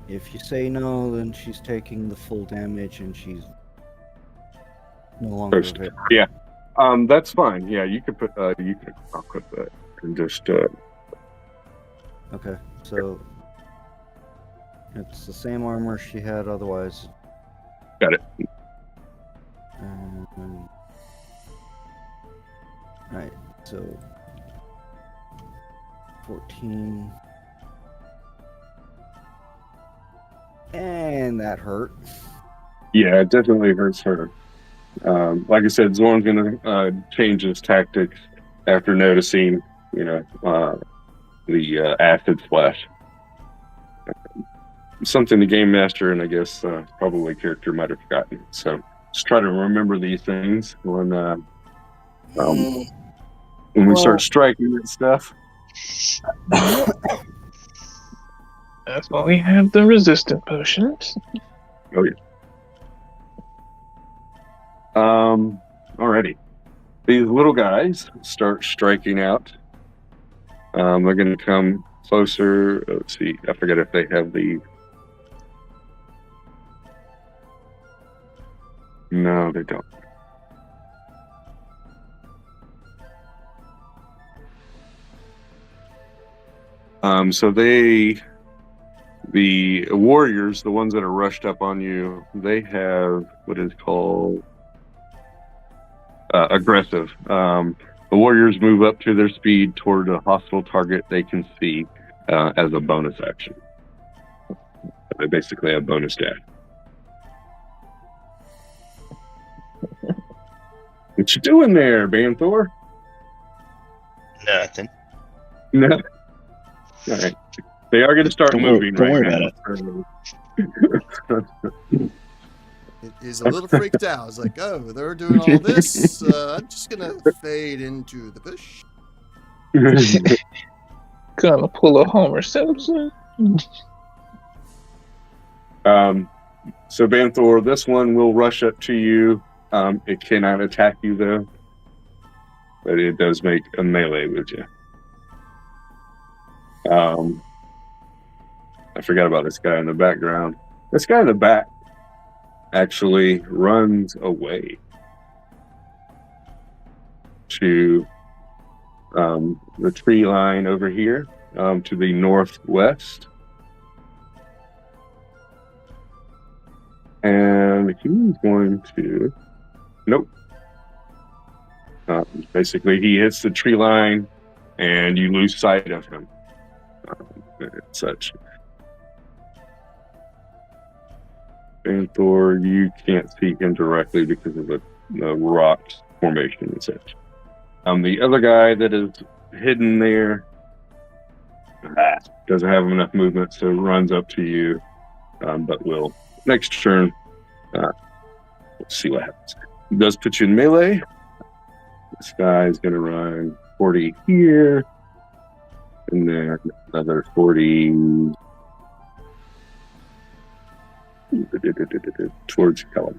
If you say no, then she's taking the full damage and she's no longer First. available. Yeah. That's fine. Yeah, you could put. You could. I'll put that and just. Okay, so it's the same armor she had otherwise. Got it. Right, so 14. And that hurt. Yeah, it definitely hurts her. Like I said, Zorn's gonna change his tactics after noticing, the acid splash. Something the game master and I guess probably character might have forgotten. So just try to remember these things when we start striking and stuff. That's why we have the resistant potions. Oh yeah. Alrighty. These little guys start striking out. They're going to come closer. Let's see. I forget if they have the. No, they don't. So the warriors, the ones that are rushed up on you, they have what is called aggressive. The warriors move up to their speed toward a hostile target they can see as a bonus action. They basically have bonus dash. What you doing there, Banthor? Nothing. No. All right. They are going to start moving don't right worry now. about He's a little freaked out. He's like, oh, they're doing all this. I'm just going to fade into the bush. Gonna pull a Homer Simpson. So Banthor, this one will rush up to you. It cannot attack you though, but it does make a melee with you. I forgot about this guy in the background. This guy in the back actually runs away to the tree line over here, to the northwest. And he's going to... Nope. Basically, he hits the tree line, and you lose sight of him. And such. Banthor, you can't see him directly because of the rock formation and such. The other guy that is hidden there doesn't have enough movement, so runs up to you, but will next turn. Let's see what happens. It does put you in melee. This guy is going to run 40 here, and then another 40 towards Kelly.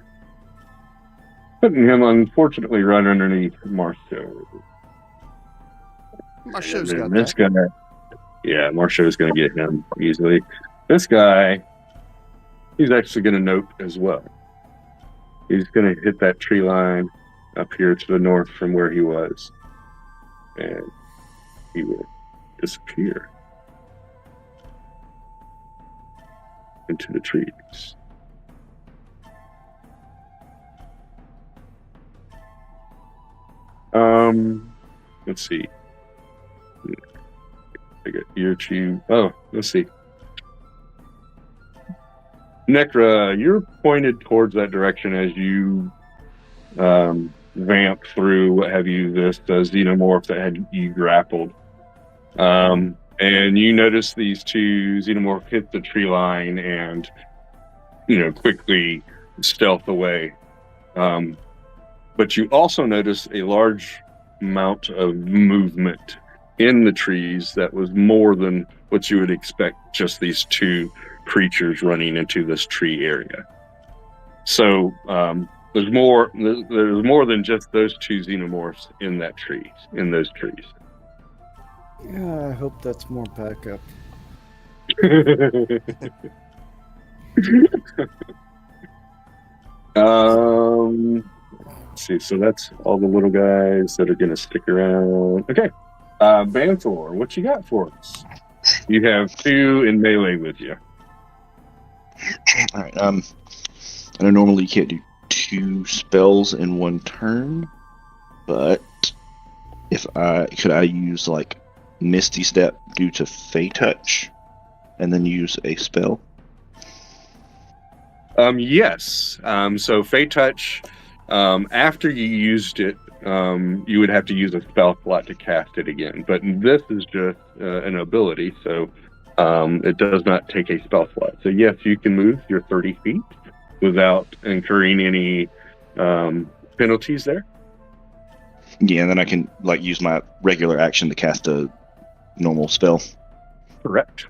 Putting him, unfortunately, right underneath Marceau. Marceau's got this that. guy, yeah, Marceau's going to get him easily. This guy, he's actually going to note as well. He's going to hit that tree line up here to the north from where he was, and he will disappear into the trees. Let's see. I get your two. Oh, let's see. Necra, you're pointed towards that direction as you vamp through, what have you, this xenomorph that had you grappled. And you notice these two xenomorphs hit the tree line and, quickly stealth away. But you also notice a large amount of movement in the trees that was more than what you would expect, just these two creatures running into this tree area. So there's more than just those two xenomorphs in those trees. Yeah, I hope that's more backup. Let's see, so that's all the little guys that are going to stick around. Okay. Banthor, what you got for us? You have 2 in melee with you. All right. I know normally you can't do 2 spells in one turn, but could I use like Misty Step due to Fey Touch, and then use a spell? Yes. So Fey Touch, after you used it, you would have to use a spell slot to cast it again. But this is just an ability, so it does not take a spell slot. So yes, you can move your 30 feet without incurring any penalties there. Yeah, and then I can like use my regular action to cast a normal spell. Correct.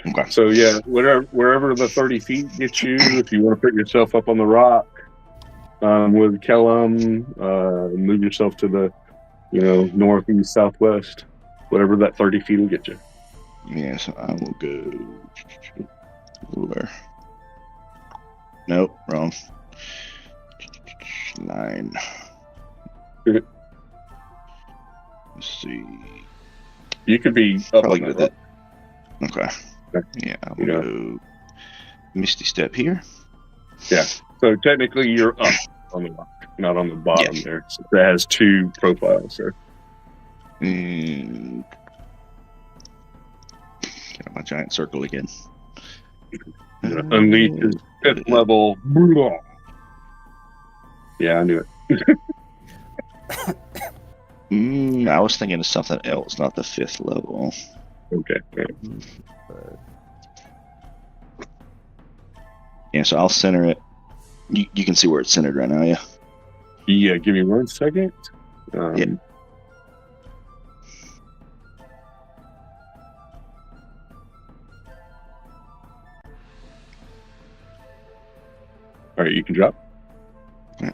Okay. So yeah, wherever the 30 feet gets you, if you want to put yourself up on the rock with Kellum, move yourself to the northeast, southwest, whatever that 30 feet will get you. Yeah, so I will go where? Nope, wrong. 9. Let's see. You could be up Probably on good that. Okay. Yeah, I'll go Misty Step here. Yeah. So technically you're up on the rock, not on the bottom there. So that has 2 profiles there. And got my giant circle again. Unleash his 5th level. Yeah, I knew it. I was thinking of something else, not the 5th level. Okay. Yeah, so I'll center it. You can see where it's centered right now, yeah? Yeah, give me 1 second. Yeah. All right, you can drop. Yeah.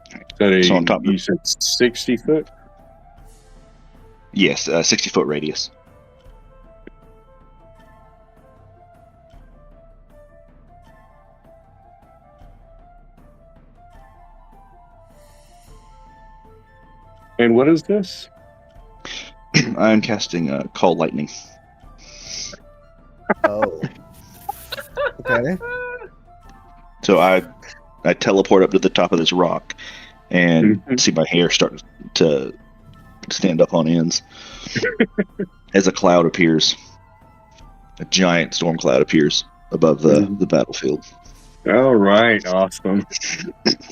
Is that So on top of you said 60 foot? Yes, 60-foot radius. And what is this? I'm casting Call Lightning. Oh. Okay. So I teleport up to the top of this rock and see my hair start to stand up on ends as a cloud appears. A giant storm cloud appears above the battlefield. All right, awesome.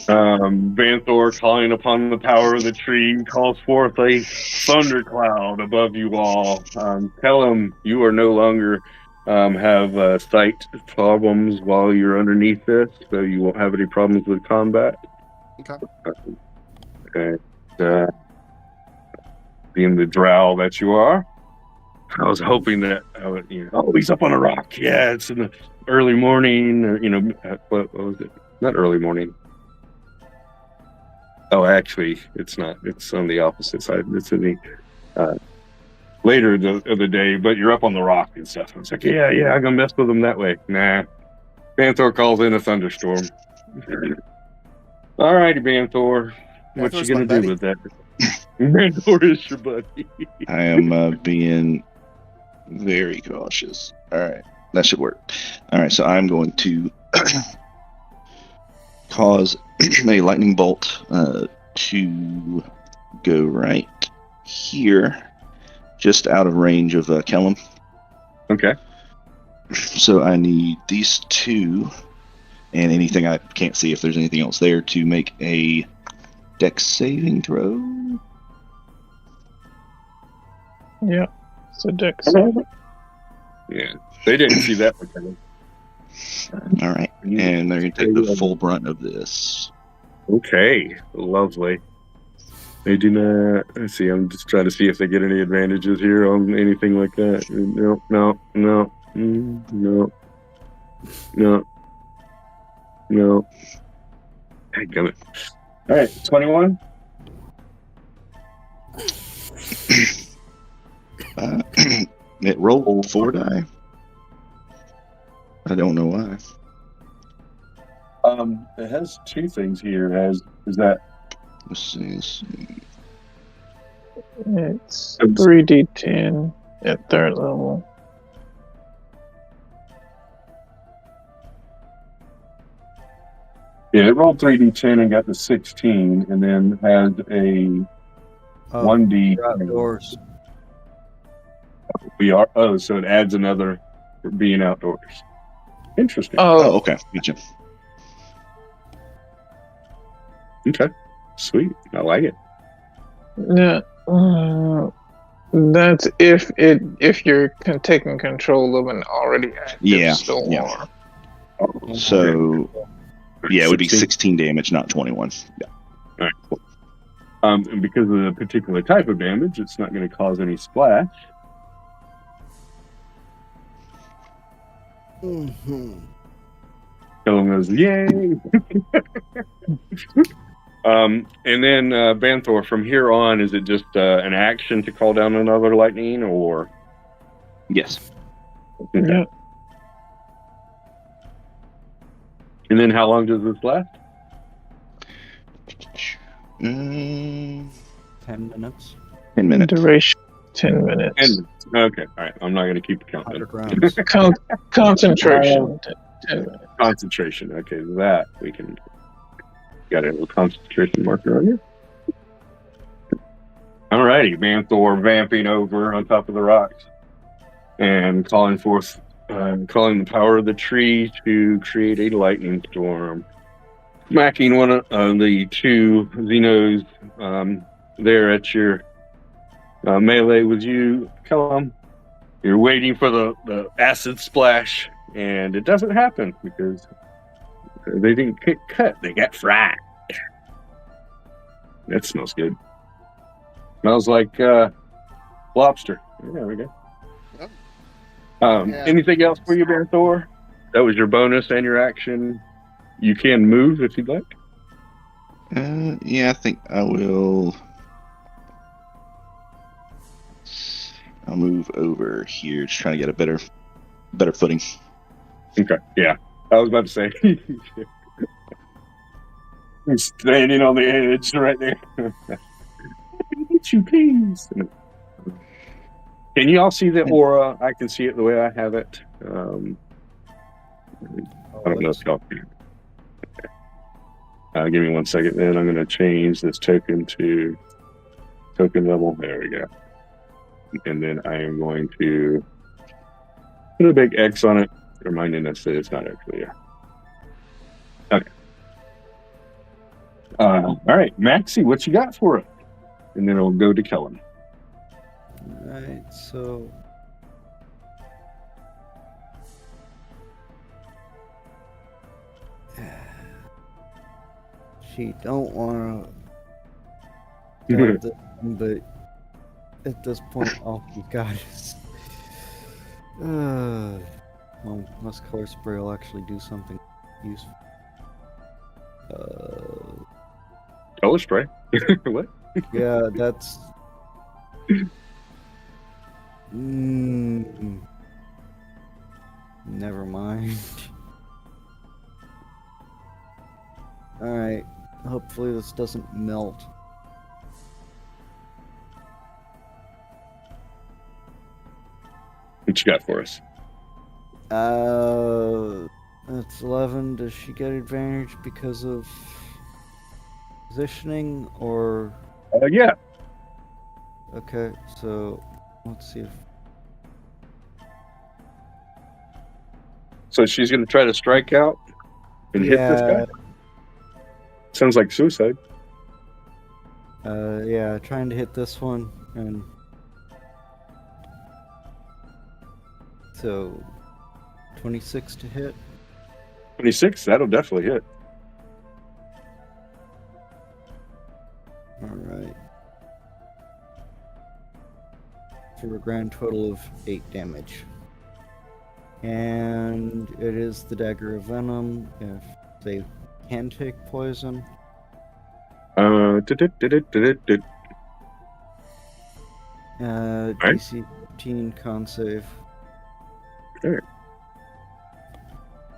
Banthor, calling upon the power of the tree, calls forth a thundercloud above you all. Tell him you are no longer have sight problems while you're underneath this, so you won't have any problems with combat. Okay. Being the drow that you are, I was hoping that I would, he's up on a rock. Yeah, it's in the early morning. What was it? Not early morning. Oh, actually, it's not. It's on the opposite side. It's in the later of the day, but you're up on the rock and stuff. It's like, yeah, I'm gonna mess with them that way. Nah. Banthor calls in a thunderstorm. All righty, Banthor. What you gonna do with that? Banthor is your buddy. I am being very cautious. All right, that should work. All right, so I'm going to cause a lightning bolt to go right here, just out of range of Kellum. Okay. So I need these two, and anything I can't see if there's anything else there, to make a dex saving throw. Yeah. So Dex. Yeah. They didn't see that one coming. All right, and they're going to take the full brunt of this. Okay. Lovely. They do not. Let's see. I'm just trying to see if they get any advantages here on anything like that. No. Dadgummit. All right. 21. It rolled 4 die. I don't know why. It has two things here. Is that Let's see. It's 3d10 at third level. yeah? It rolled 3d10 and got the 16, and then has a 1d. You're outdoors. We are. Oh, so it adds another for being outdoors. Interesting. Oh, okay. Gotcha. Okay. Sweet. I like it. Yeah. That's if you're taking control of an already active storm. Yeah. Oh, So, yeah, it would be 16. 16 damage, not 21. Yeah. All right. Cool. And because of the particular type of damage, it's not going to cause any splash. Mm-hmm. Kellen goes, yay! And then Banthor, from here on, is it just an action to call down another lightning, or? Yes. Okay. Yeah. And then how long does this last? 10 minutes. 10 minutes. Duration 10 minutes. 10 minutes. Okay, all right. I'm not going to keep count. 100 rounds. Concentration 10 minutes. Concentration. Okay, that we can. Got a little concentration marker on you. Alrighty, Banthor vamping over on top of the rocks and calling the power of the tree to create a lightning storm, smacking one of the two Xenos there at your melee with you, Kellum. You're waiting for the acid splash, and it doesn't happen because they didn't get cut. They got fried. That smells good. Smells like lobster. There we go. Yeah. Anything else for you, Banthor? That was your bonus and your action. You can move if you'd like. Yeah, I think I will. I'll move over here, just trying to get a better footing. Okay. Yeah. I was about to say. He's standing on the edge right there. Get you, please. Can you all see the aura? I can see it the way I have it. I don't know if y'all can. Give me 1 second, then I'm going to change this token to token level. There we go. And then I am going to put a big X on it, reminding us that it's not actually there. Okay. All right, Maxie, what you got for it? And then it'll go to Kellen. Alright, so she don't want to but at this point all you got is well, unless color spray will actually do something useful. Color spray? What? Yeah, that's never mind. Alright, hopefully this doesn't melt. What you got for us? That's 11. Does she get advantage because of positioning, or? Yeah. Okay, so let's see if So she's going to try to strike out and hit this guy? Sounds like suicide. yeah, trying to hit this one, and so 26 to hit. 26, that'll definitely hit. All right. For a grand total of 8 damage. And it is the Dagger of Venom. If they can take poison. Right. DC 15 con save. Okay.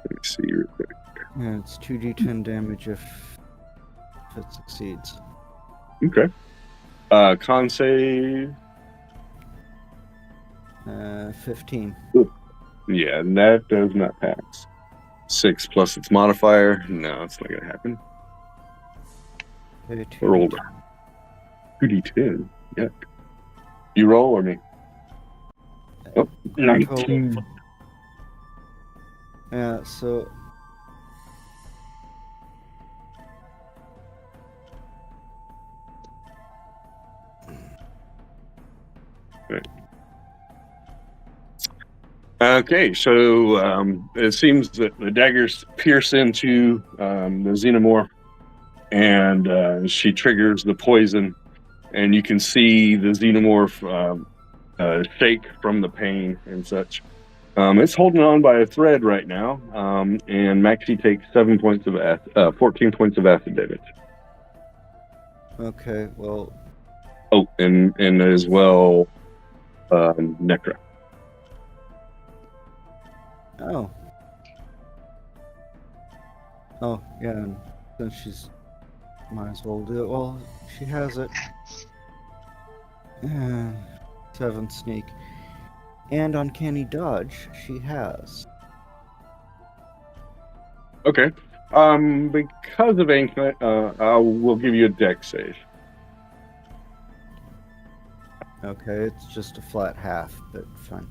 Let me see real quick. And it's 2d10 damage if it succeeds. Okay. Con save. 15. Yeah, and that does not pass. 6 plus its modifier. No, it's not going to happen. Okay, Rolled 2d10. Yuck. You roll or me? Oh, 19. Yeah, so Okay, so it seems that the daggers pierce into the xenomorph, and she triggers the poison, and you can see the xenomorph shake from the pain and such. It's holding on by a thread right now, and Maxie takes 14 points of acid damage. okay, well, Oh, and as well, Necra. oh, yeah, and since she's might as well do it. Well, she has it. 7 sneak. And uncanny dodge, she has. Okay. Because of anklet, we'll give you a dex save. Okay, it's just a flat half, but fine.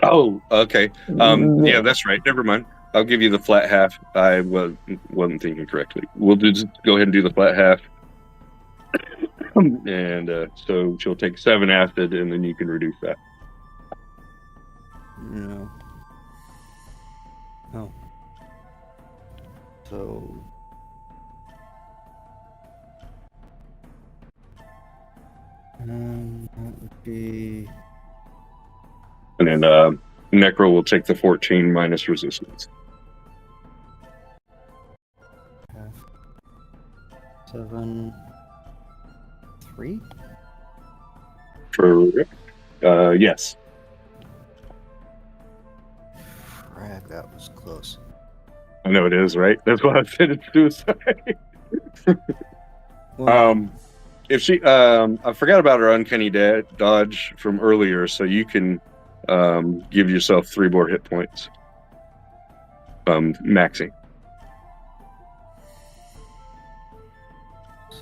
Oh, okay. Yeah, that's right. Never mind. I'll give you the flat half. I wasn't thinking correctly. We'll just go ahead and do the flat half. And so she'll take 7 acid, and then you can reduce that. No. Oh. So. That would be. And then Necro will take the 14 minus resistance. 7. 3? Correct. Yes. Frag, that was close. I know it is, right? That's why I said it's suicide. Well, If she, I forgot about her uncanny dodge from earlier, so you can give yourself 3 more hit points. Maxing.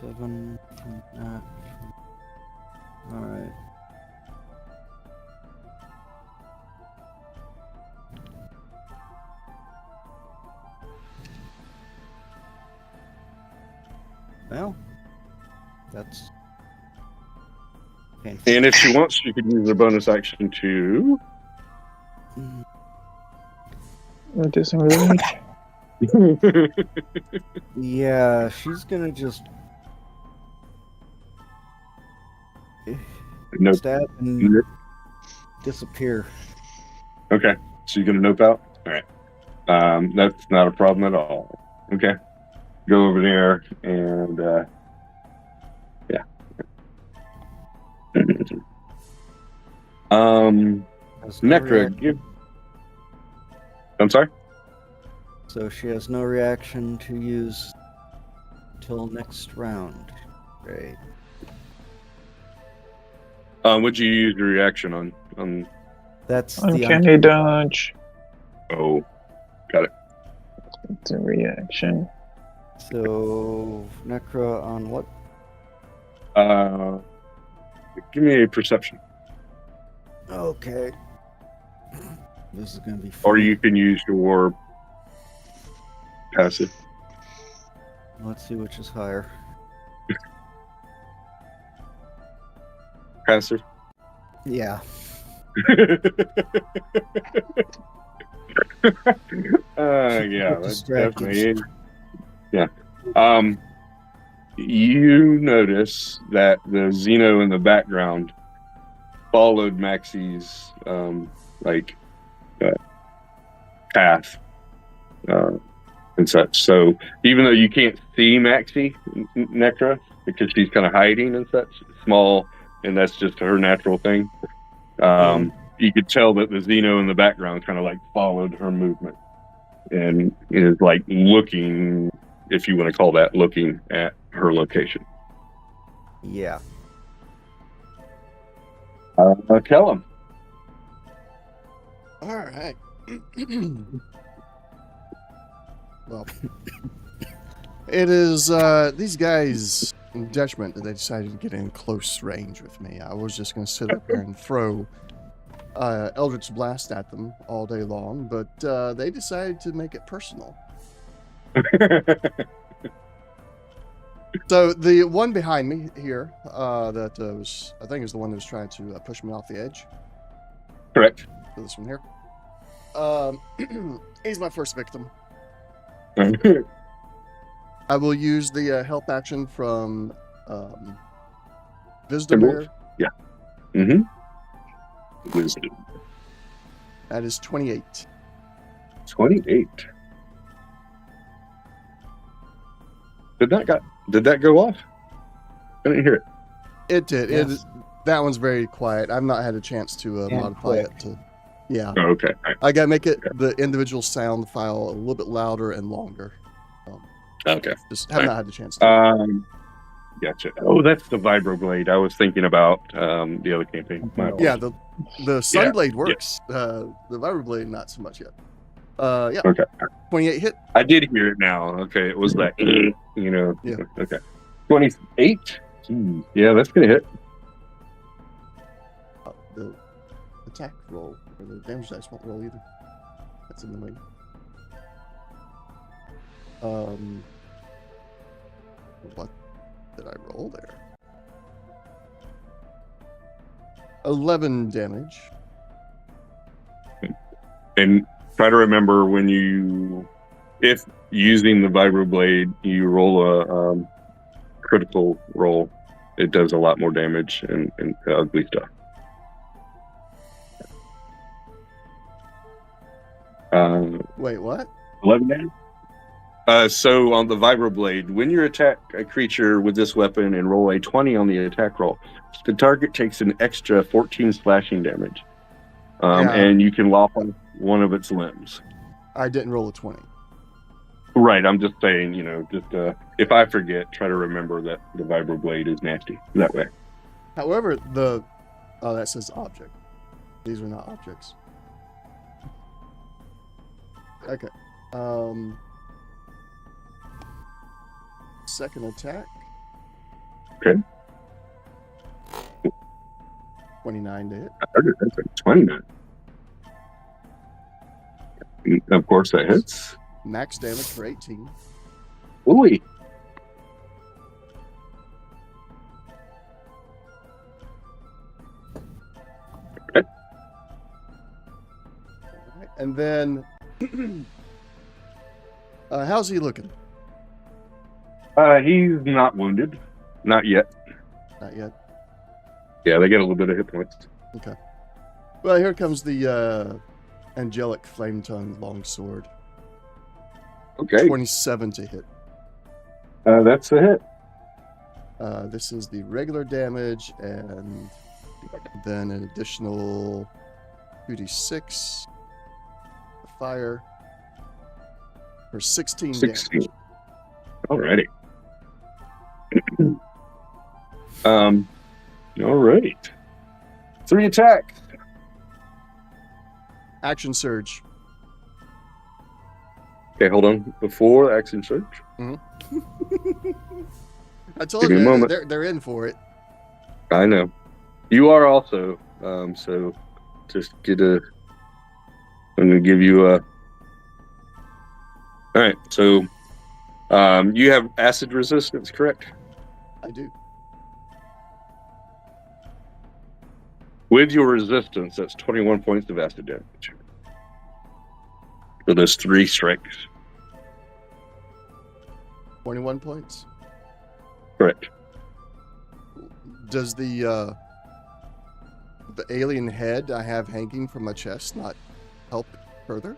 7 from that. Alright. Well, that's painful. And if she wants, she could use her bonus action to. Disengage. Yeah, she's gonna just Nope. stab and Nope. disappear. Okay, so you're gonna nope out. All right, that's not a problem at all. Okay, go over there and yeah. Has no Necra, reac- give. I'm sorry. So she has no reaction to use till next round. Great. Would you use your reaction on? That's the Uncanny dodge. Oh, got it. It's a reaction. So Necra on what? Give me a perception. Okay. This is gonna be fun. Or you can use your passive. Let's see which is higher. Passive. Yeah. Yeah, that's Distracting. definitely. Yeah. You notice that the Xeno in the background followed Maxie's path and such. So even though you can't see Maxie Necra because she's kind of hiding and such, small, and that's just her natural thing. You could tell that the Xeno in the background kind of like followed her movement and is like looking, if you want to call that looking, at her location. Yeah. Tell him. All right. Well, it is these guys' judgment that they decided to get in close range with me. I was just going to sit up here and throw Eldritch Blast at them all day long, but they decided to make it personal. So the one behind me here, that was, I think, is the one that was trying to push me off the edge. Correct. So this one here. He's my first victim. I will use the help action from Wisdom. Yeah. Mm-hmm. Wisdom. That is 28. 28. Did that go off? I didn't hear it. It did. Yes. That one's very quiet. I've not had a chance to And modify quick. it to. Yeah. Oh, okay. I gotta make it the individual sound file a little bit louder and longer. Okay. Just have not had the chance to. Gotcha. Oh, that's the Vibroblade. I was thinking about the other campaign. Yeah, the Sunblade works. The Vibroblade, not so much yet. Yeah. Okay. 28 hit. I did hear it now. Okay, it was that. Yeah. Okay. 28. Yeah, that's gonna hit. The attack roll or the damage dice won't roll either. That's in the way. What did I roll there? 11 damage. And try to remember if using the Vibroblade, you roll a critical roll, it does a lot more damage and ugly stuff. Wait, what? 11 damage? So on the Vibroblade, when you attack a creature with this weapon and roll a 20 on the attack roll, the target takes an extra 14 slashing damage. And you can lop on one of its limbs. I didn't roll a 20. Right, I'm just saying, if I forget, try to remember that the Vibroblade is nasty that way. However, that says object. These are not objects. Okay. Second attack. Okay. 29 to hit. That's like 29. Of course, that hits. Max damage for 18. Ooh. Okay. Alright, and then, how's he looking? He's not wounded. Not yet. Not yet. Yeah, they get a little bit of hit points. Okay. Well, here comes the angelic flame tongue longsword. Okay. 27 to hit. That's a hit. This is the regular damage, and then an additional 2d6 fire for 16 16. damage. Alrighty. All right. 3 attacks. Action surge. Okay, hold on. Before action surge. I told Give me a you moment. they're in for it. I know. You are also. So just get a. I'm going to give you a. All right. So you have acid resistance, correct? I do. With your resistance, that's 21 points of acid damage. So there's 3 strikes. 21 points. Correct. Does the alien head I have hanging from my chest not help further?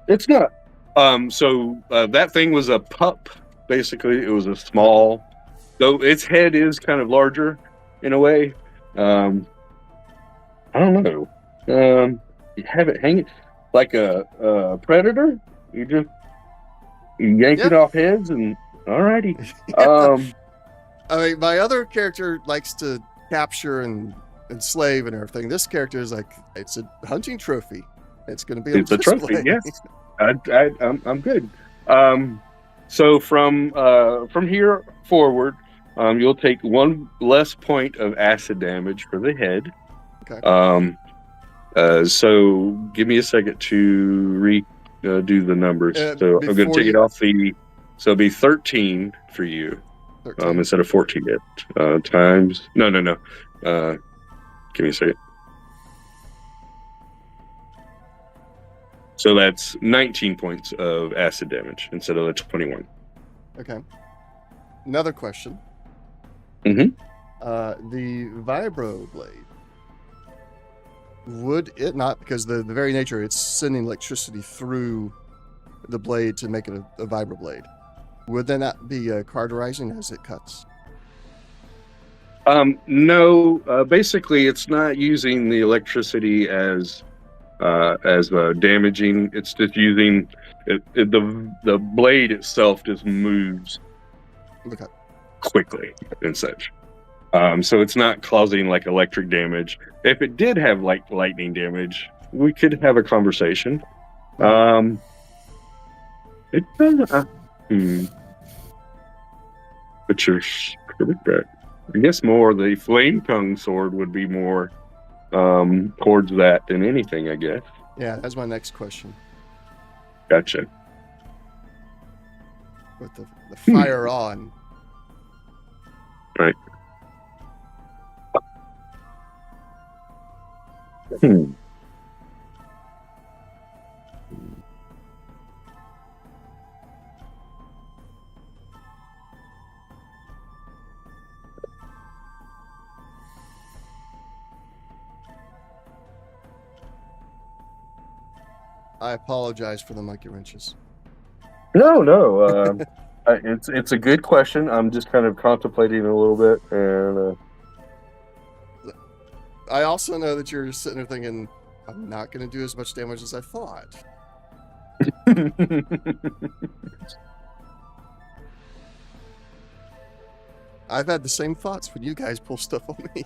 It's not. So that thing was a pup. Basically, it was a small. Though its head is kind of larger, in a way. I don't know. You have it hanging like a predator. You yank it off heads, and alrighty. Yeah. I mean, my other character likes to capture and enslave and everything. This character is like, it's a hunting trophy. It's going to be It's a trophy. Yes, I'm good. So from here forward, you'll take 1 less point of acid damage for the head. Okay. So give me a second to do the numbers. So I'm going to take it off the. So it'll be 13 for you. 13. Instead of 14 yet. Times. No. Give me a second. So that's 19 points of acid damage instead of the 21. Okay. Another question. Mm-hmm. The vibro blade. Would it not, because the very nature, it's sending electricity through the blade to make it a vibro blade. Would that not be cauterizing as it cuts? No. Basically, it's not using the electricity as damaging. It's just using the blade itself just moves quickly and such. So it's not causing like electric damage. If it did have like lightning damage, we could have a conversation. It doesn't. But you're correct. I guess more the flame tongue sword would be more towards that than anything, I guess. Yeah, that's my next question. Gotcha. With the fire on. Right. I apologize for the monkey wrenches. No. It's a good question. I'm just kind of contemplating a little bit, and I also know that you're sitting there thinking, I'm not going to do as much damage as I thought. I've had the same thoughts when you guys pull stuff on me.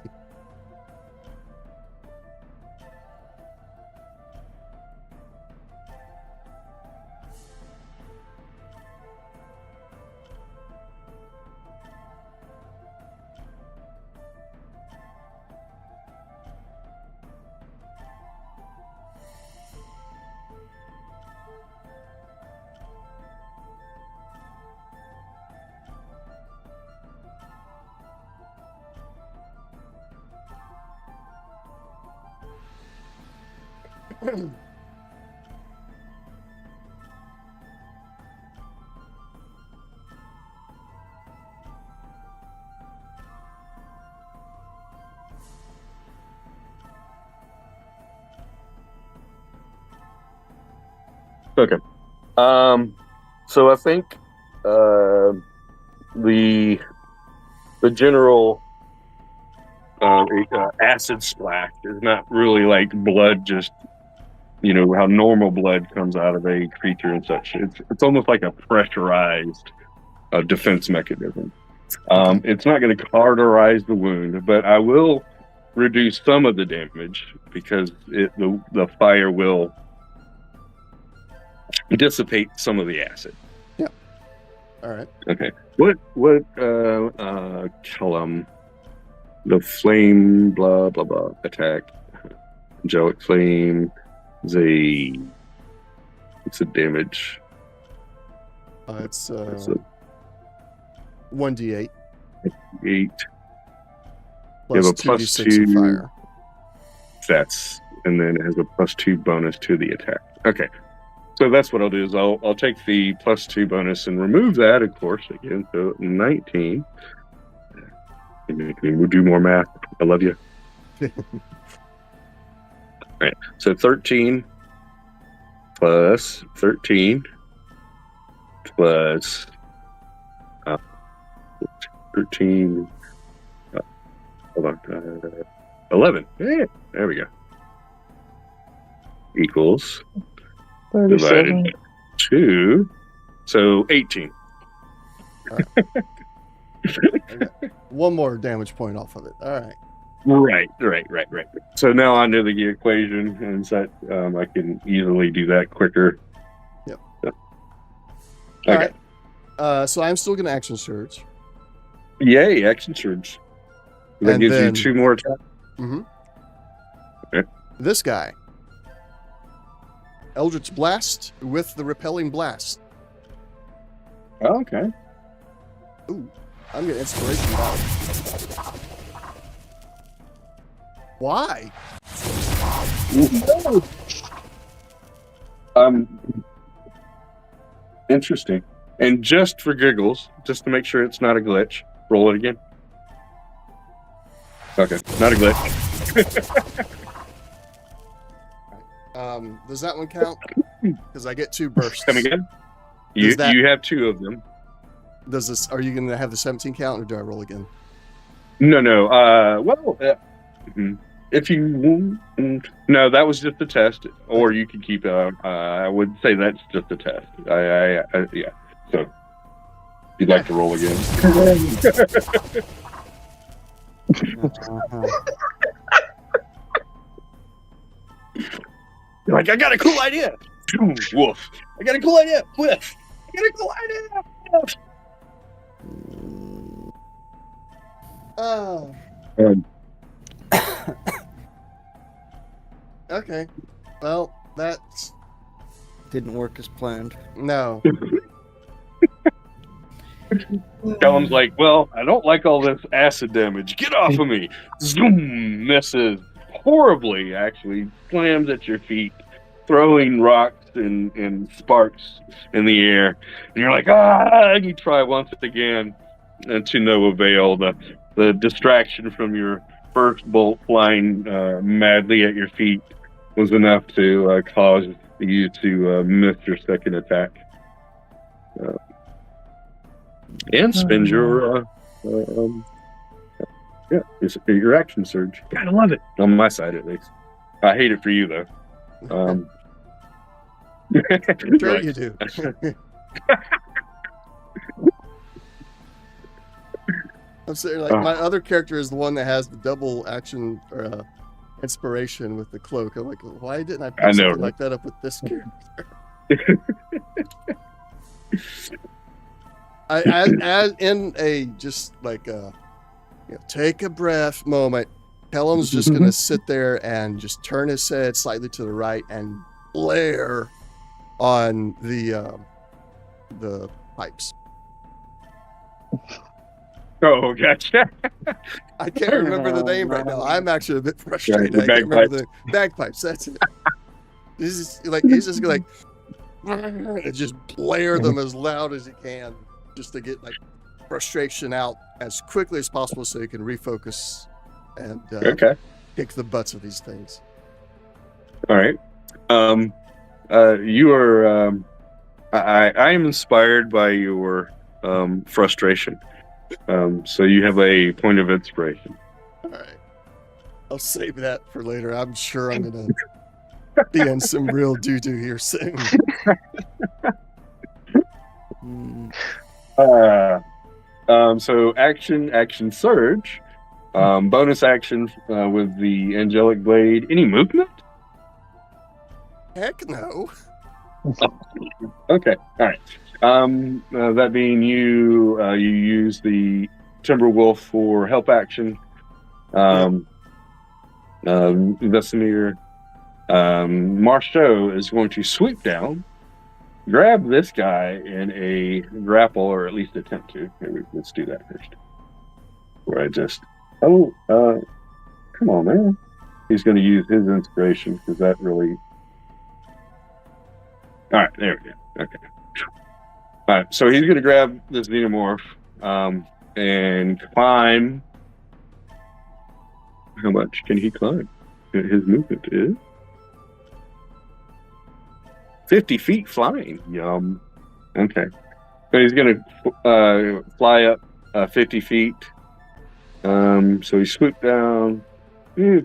Okay. So I think the general acid splash is not really like blood, just how normal blood comes out of a creature and such. It's almost like a pressurized defense mechanism. It's not going to cauterize the wound, but I will reduce some of the damage because the fire will dissipate some of the acid. Yeah. All right. Okay. What Kellum, the flame, blah, blah, blah, attack. Angelic flame, what's the damage? It's 1d8. 8. Plus have a 2d6 +2. of fire. That's, and then it has a +2 bonus to the attack. Okay. So that's what I'll do is I'll take the +2 bonus and remove that, of course, again. So 19. We'll do more math. I love you. All right. So 13 plus 13 plus 13. Hold on. 11. Yeah, there we go. Equals 37. divided 2. So 18. One more damage point off of it. All right. Right. So now I know the equation, and so I can easily do that quicker. Yep. So. All Okay. right. So I'm still going to action surge. Yay, action surge. That And gives then- you 2 more attacks. Mm-hmm. Okay. This guy. Eldritch Blast with the repelling blast. Oh, okay. Ooh, I'm getting inspiration back. Why? Interesting. And just for giggles, just to make sure it's not a glitch, roll it again. Okay, not a glitch. Does that one count? Because I get 2 bursts. Come again? Does that- You have 2 of them. Does this? Are you going to have the 17 count, or do I roll again? No. If you no, that was just a test, or you could keep it. I would say that's just a test. Yeah. So, if you'd like to roll again. You're like, I got a cool idea. Woof. I got a cool idea. Whiff. I got a cool idea. Woof. Oh. Um, Okay. Well, that's Didn't work as planned. no. Callum's like, well, I don't like all this acid damage. Get off of me. Zoom. Misses horribly, actually. Slams at your feet, throwing rocks and sparks in the air. And you're like, you try once again, and to no avail. The distraction from your first bolt flying madly at your feet was enough to cause you to miss your second attack. And spend your action surge. Gotta love it. On my side, at least. I hate it for you, though. Sure you do. I'm saying, like, my other character is the one that has the double action inspiration with the cloak. I'm like, why didn't I pick something like that up with this character? As in a just like a take a breath moment, Callum's just gonna sit there and just turn his head slightly to the right and glare on the pipes. Oh, gotcha. I can't remember the name right now. I'm actually a bit frustrated. Yeah, I can't remember the bagpipes. That's it. This is like he's just like and just blare them as loud as he can, just to get like frustration out as quickly as possible, so he can refocus and kick the butts of these things. All right. You are. I am inspired by your frustration. So you have a point of inspiration. All right. I'll save that for later. I'm sure I'm gonna be in some real doo-doo here soon. So action surge, bonus action with the angelic blade. Any movement? Heck no. Okay, all right. That being you, you use the Timberwolf for help action. Vesemir, Marceau is going to sweep down, grab this guy in a grapple, or at least attempt to. Maybe let's do that first. Where I just, come on, man. He's going to use his inspiration because that really. All right, there we go. Okay. All right, so he's going to grab this xenomorph and climb. How much can he climb? His movement is 50 feet flying. Yum. Okay. So he's going to fly up 50 feet. So he swooped down,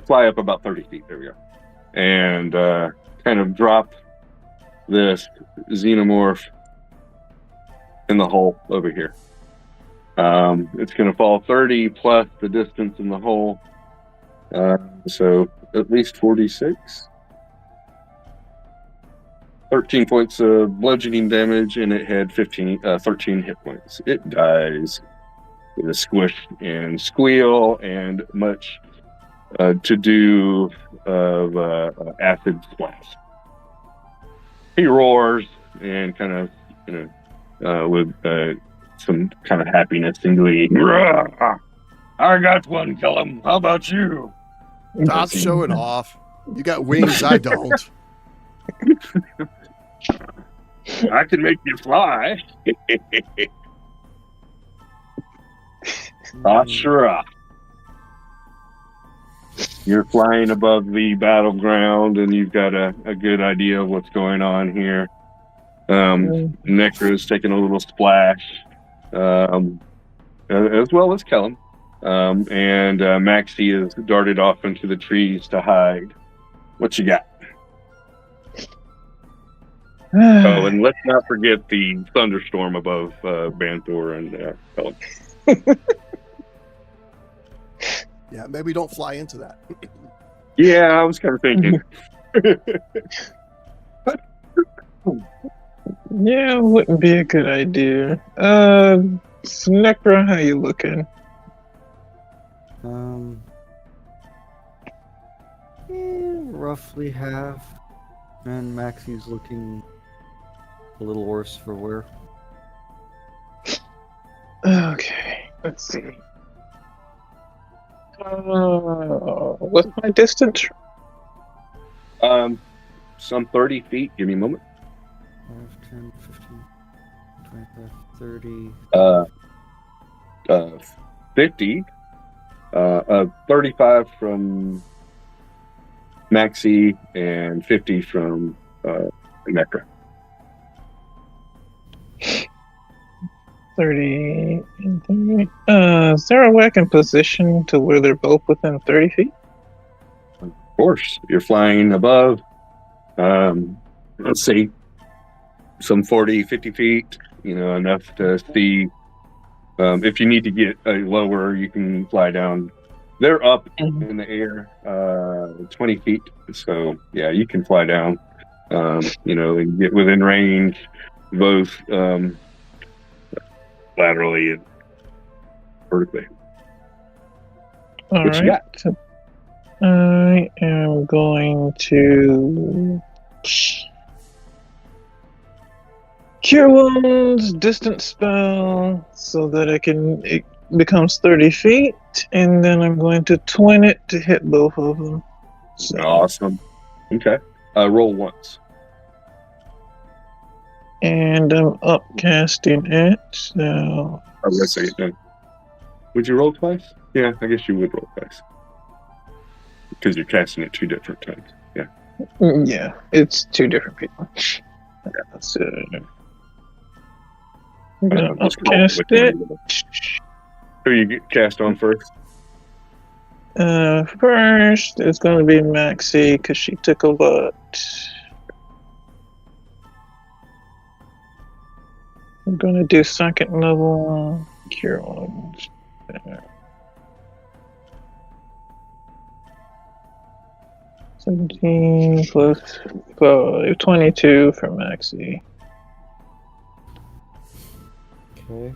fly up about 30 feet. There we go. And kind of drop this xenomorph in the hole over here. It's going to fall 30 plus the distance in the hole. So at least 46. 13 points of bludgeoning damage, and it had 13 hit points. It dies with a squish and squeal and much to do of acid splash. He roars and kind of, with some kind of happiness and glee. I got one, kill him. How about you? Stop showing off. You got wings, I don't. I can make you fly. Ashura. You're flying above the battleground, and you've got a good idea of what's going on here. Necro's taking a little splash, as well as Kellum. And Maxie is darted off into the trees to hide. What you got? Oh, and let's not forget the thunderstorm above Banthor and Kellum. Yeah, maybe don't fly into that. Yeah, I was kind of thinking. Yeah, wouldn't be a good idea. Necro, how you looking? Roughly half. And Maxie's looking a little worse for wear. Okay, let's see. What's my distance? Some 30 feet. Give me a moment. 5, 10, 15, 25, 30. 50. 35 from Maxie and 50 from Necro. 30 and 30. Is there a way I can position to where they're both within 30 feet? Of course, you're flying above. Let's see, some 40, 50 feet. Enough to see. If you need to get lower, you can fly down. They're up in the air, 20 feet. So yeah, you can fly down. And get within range, both laterally and vertically. All What you right. got? I am going to Cure Wounds, distance spell, so that it becomes 30 feet, and then I'm going to twin it to hit both of them. So, Awesome. Okay. Roll once. and I'm upcasting it, so I was gonna say it then. Would you roll twice? Yeah, I guess you would roll twice. Because you're casting it 2 different times. Yeah. yeah, it's 2 different people. So I'm gonna upcast it. Who you get cast on first? First, it's going to be Maxie because she took a lot. I'm going to do second level Cure Wounds. 17 plus 5, 22 for Maxie. Okay.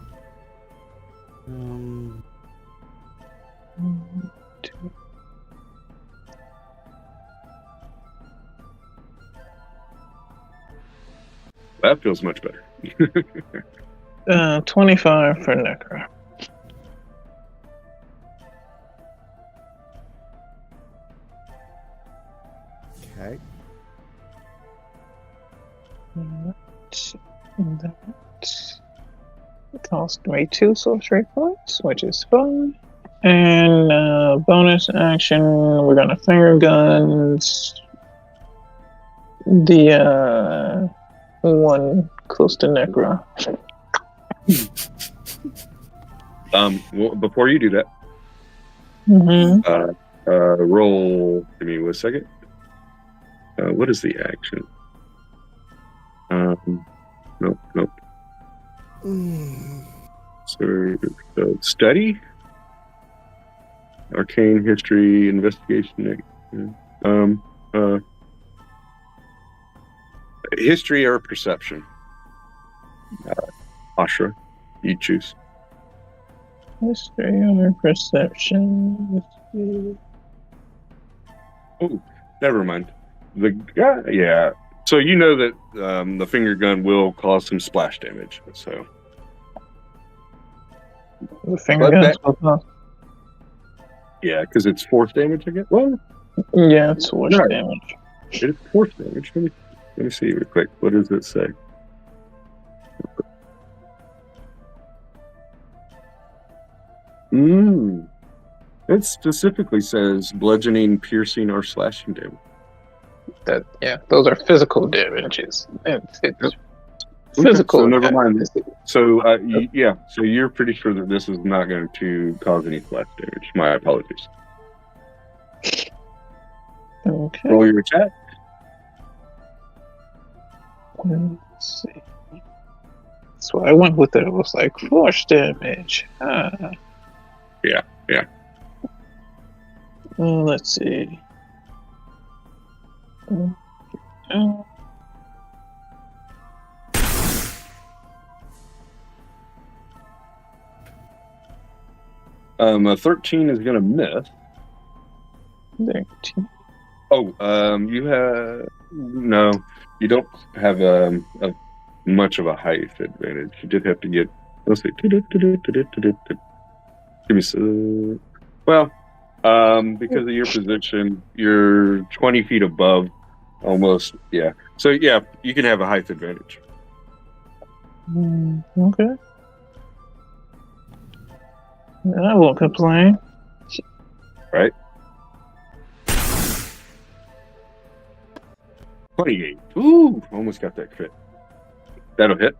That feels much better. 25 for Necro. Okay. That cost me 2 sorcery points, which is fine. And bonus action, we're gonna finger guns the one close to Necro. Well, before you do that, Mm-hmm. roll. Give me 1 second. What is the action? Nope. So, study, arcane history, investigation. History or perception. Ashra, you choose. History or perception? Oh, never mind. The guy, yeah. So you know that the finger gun will cause some splash damage. So The finger guns will cost. Yeah, because it's force damage again. Well, Yeah, it's force damage. It is force damage. Let me see real quick. What does it say? It specifically says bludgeoning, piercing, or slashing damage. Those are physical damages. It's physical. So never mind. So so you're pretty sure that this is not going to cause any splash damage. My apologies. Okay. Roll your attack. Let's see. So I went with it. It was like force damage. Yeah. Let's see. A 13 is going to miss. 13. Oh, you don't have a much of a height advantage. You did have to get. Let's see. Give me some. Well, because of your position, you're 20 feet above, almost. Yeah. So yeah, you can have a height advantage. Okay. I won't complain. Right. 28. Ooh, almost got that crit. That'll hit.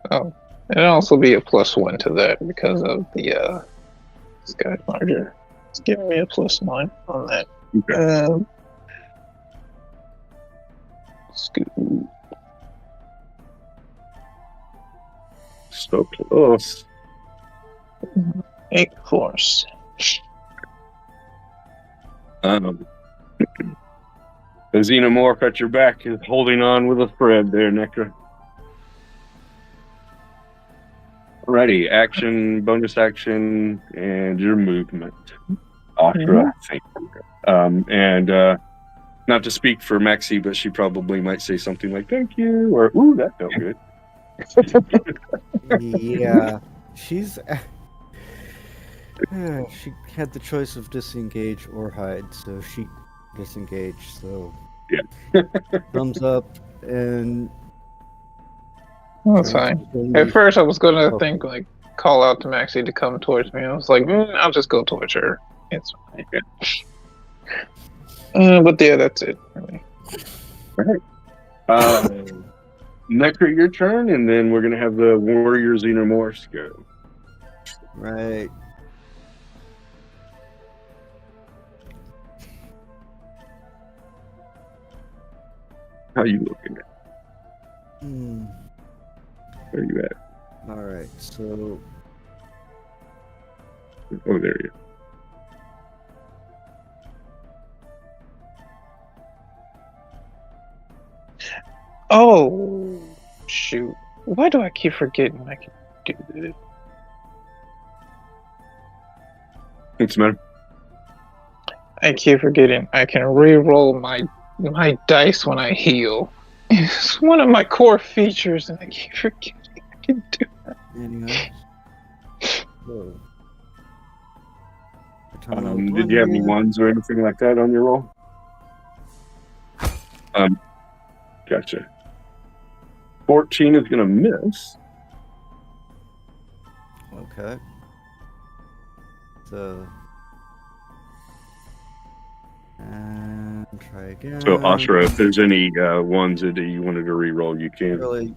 Oh, it'll also be a +1 to that because of the sky margin. It's giving me a +9 on that. Okay. Scoot. So close. 8 force. The xenomorph at your back is holding on with a thread there, Nectar. Alrighty, action, bonus action, and your movement. Ashra, thank you. And not to speak for Maxie, but she probably might say something like, thank you, or, ooh, that felt good. Yeah, she's. She had the choice of disengage or hide, so she disengaged. So yeah, thumbs up and. Oh, that's fine. At first, I was gonna think like call out to Maxie to come towards me. I was like, I'll just go towards her. It's fine. Yeah. But yeah, that's it for me. All right. Nectar, your turn, and then we're gonna have the warrior xenomorphs go. Right. How are you looking at? Where are you at? All right. So. Oh, there you are. Oh, shoot. Why do I keep forgetting I can do this? What's the matter? I keep forgetting I can re-roll my dice when I heal. It's one of my core features, and I keep forgetting I can do. Anyway. Whoa. Did you have any ones or anything like that on your roll? Gotcha. 14 is gonna miss. Okay. So. And try again. So, Ashra, if there's any ones that you wanted to re-roll, you can. Really?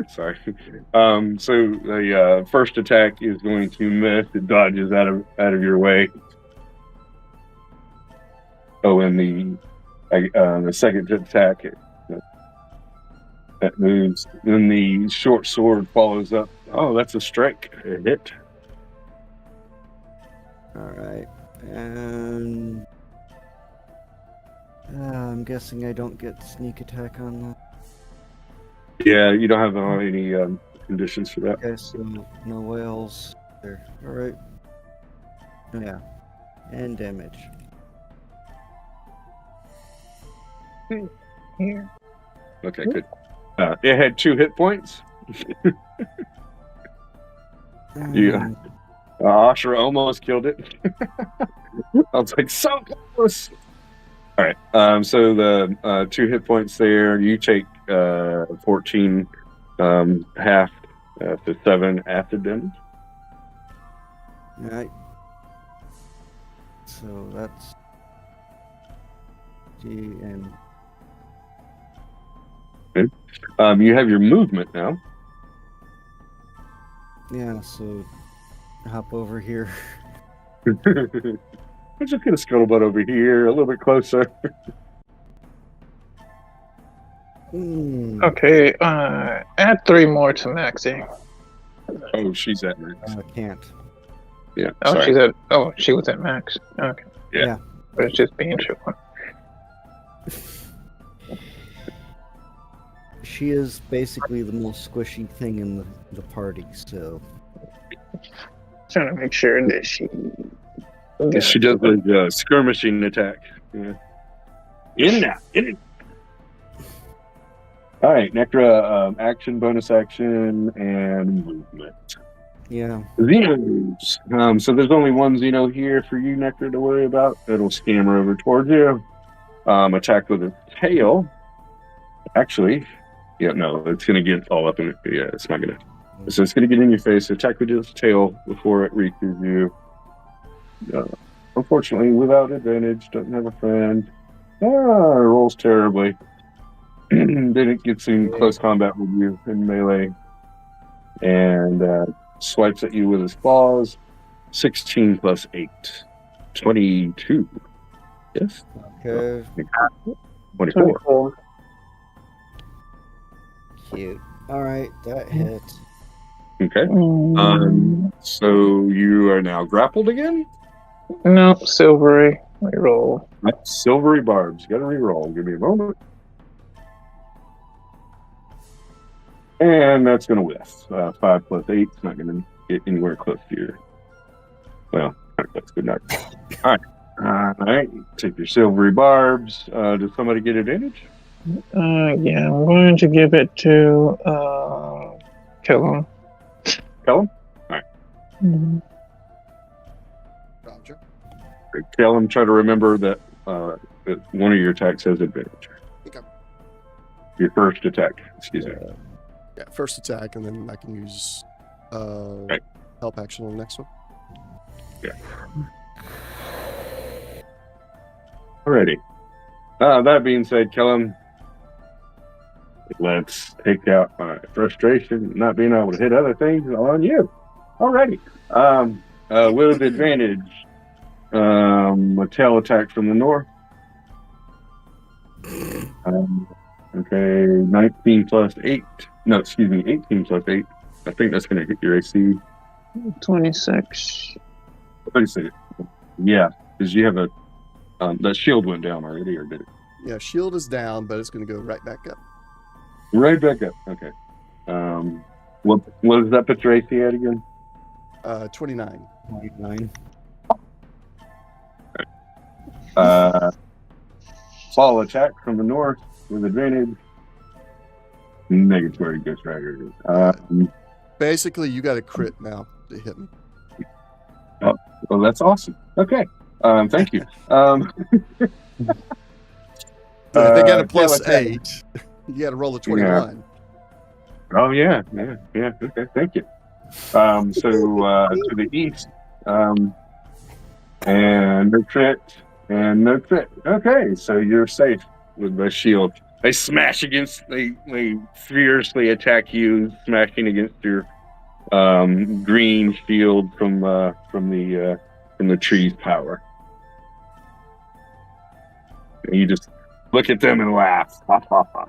Sorry. So the first attack is going to miss. It dodges out of your way. Oh, and the second attack that moves. Then the short sword follows up. Oh, that's a strike. A hit. All right. And I'm guessing I don't get sneak attack on that. Yeah, you don't have any conditions for that. Okay, so no whales there. All right. Yeah. And damage. Here. Okay, good. It had 2 hit points. Yeah. Ashra almost killed it. I was like, so close. All right. So the 2 hit points there. You take 14 half to 7 acid damage. All right. So that's D and you have your movement now. yeah. So hop over here. I'm just gonna scuttlebutt over here a little bit closer. Okay, add 3 more to maxing. Oh, she's at max. Can't. Yeah. Oh, Sorry. she was at max. Okay. Yeah. But it's just being sure. She is basically the most squishy thing in the party, so. Trying to make sure that she. She does the skirmishing attack. Yeah. In now. In. All right, Necra, action, bonus action, and movement. Yeah. Xenos. So there's only one Xeno here for you, Necra, to worry about. It'll scamper over towards you. Attack with its tail. Actually, yeah, no, it's going to get all up in it. Yeah, it's not going to. So it's going to get in your face. Attack with its tail before it reaches you. Unfortunately, without advantage, doesn't have a friend. Rolls terribly. Then it gets in close combat with you in melee. And swipes at you with his claws. 16 plus 8. 22. Yes? Okay. 24. Cute. Alright, that hit. Okay. So you are now grappled again? No, silvery. Reroll. Silvery barbs. You gotta reroll. Give me a moment. And that's gonna whiff. 5 plus 8 is not gonna get anywhere close to your. Well, that's good night. Alright. Take your silvery barbs. Does somebody get advantage? Yeah, I'm going to give it to Kellum. Kellum? Alright. Roger. Kellum, try to remember that one of your attacks has advantage. Okay. Your first attack, excuse me. Yeah, first attack, and then I can use help action on the next one. Yeah. Alrighty. That being said, Kellum, let's take out my frustration not being able to hit other things on you. Alrighty. With advantage, a tail attack from the north. Okay, 19 plus 8. No, excuse me, 18 plus 8. I think that's going to hit your AC. 26. 26. Yeah, because you have a... that shield went down already, or did it? Yeah, shield is down, but it's going to go right back up. Right back up. Okay. What does that put your AC at again? 29. 29. Follow attack from the north with advantage. Negatory Ghost Rider. Basically, you got a crit now to hit me. Well, that's awesome. Okay. Thank you. They got a plus tail attack. 8. You got to roll a 21. Oh yeah. Okay, thank you. So to the east, and no crit, and no crit. Okay, so you're safe with the shield. They smash against. They fiercely attack you, smashing against your green shield from the tree's power. And you just look at them and laugh. Ha ha ha.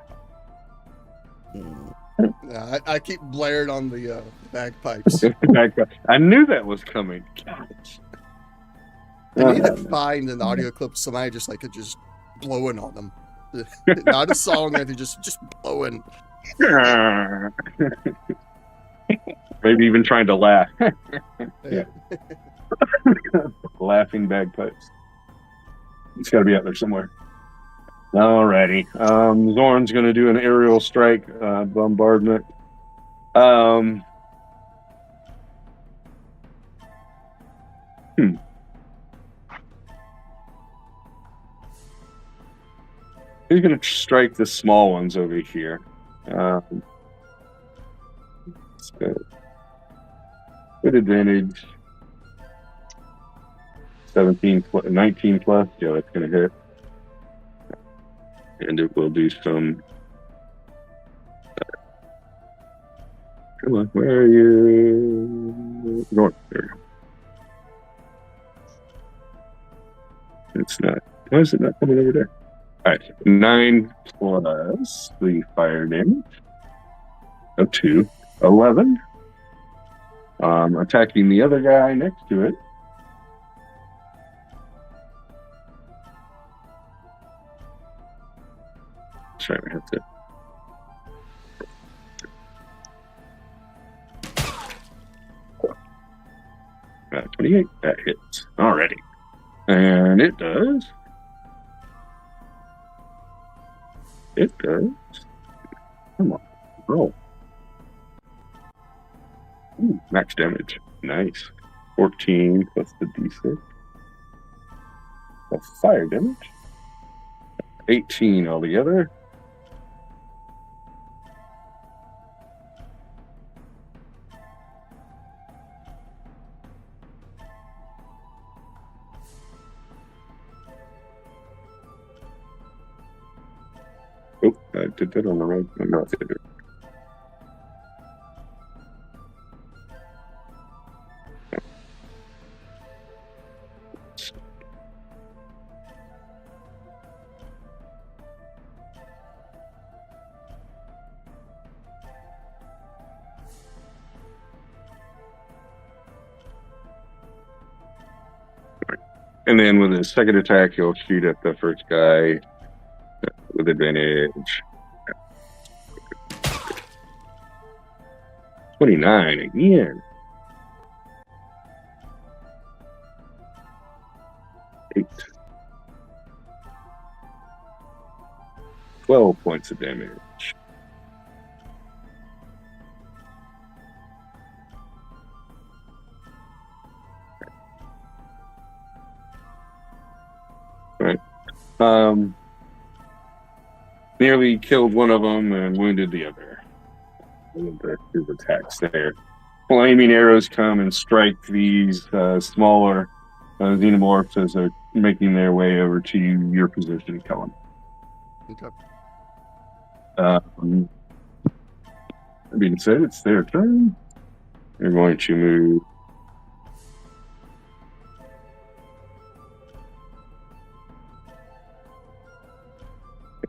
Yeah, I keep blared on the bagpipes. I knew that was coming. Gosh. I need to find an audio clip of somebody just blowing on them. Not a song, they're just blowing. Maybe even trying to laugh. Yeah. Laughing bagpipes. It's got to be out there somewhere. Alrighty. Zorn's going to do an aerial strike bombardment. He's going to strike the small ones over here. Good advantage. 19 plus. Yeah, that's going to hit. And it will do some. Come on, where are you? North. There you go. It's not. Why is it not coming over there? All right, 9 plus the fire damage of 2, 11. Attacking the other guy next to it. Sorry, we have to. 28. That hits. Alrighty. And it does. It does. Come on. Roll. Ooh, max damage. Nice. 14 plus the d6. That's fire damage. 18 altogether. Oh, I did that on the right. No, I did it. And then with his second attack, he'll shoot at the first guy with advantage. 29 again. 8. 12 points of damage. Right. Nearly killed one of them and wounded the other. His attacks there. Flaming arrows come and strike these smaller xenomorphs as they're making their way over to your position, Kellen. Okay. That being said, it's their turn. They're going to move.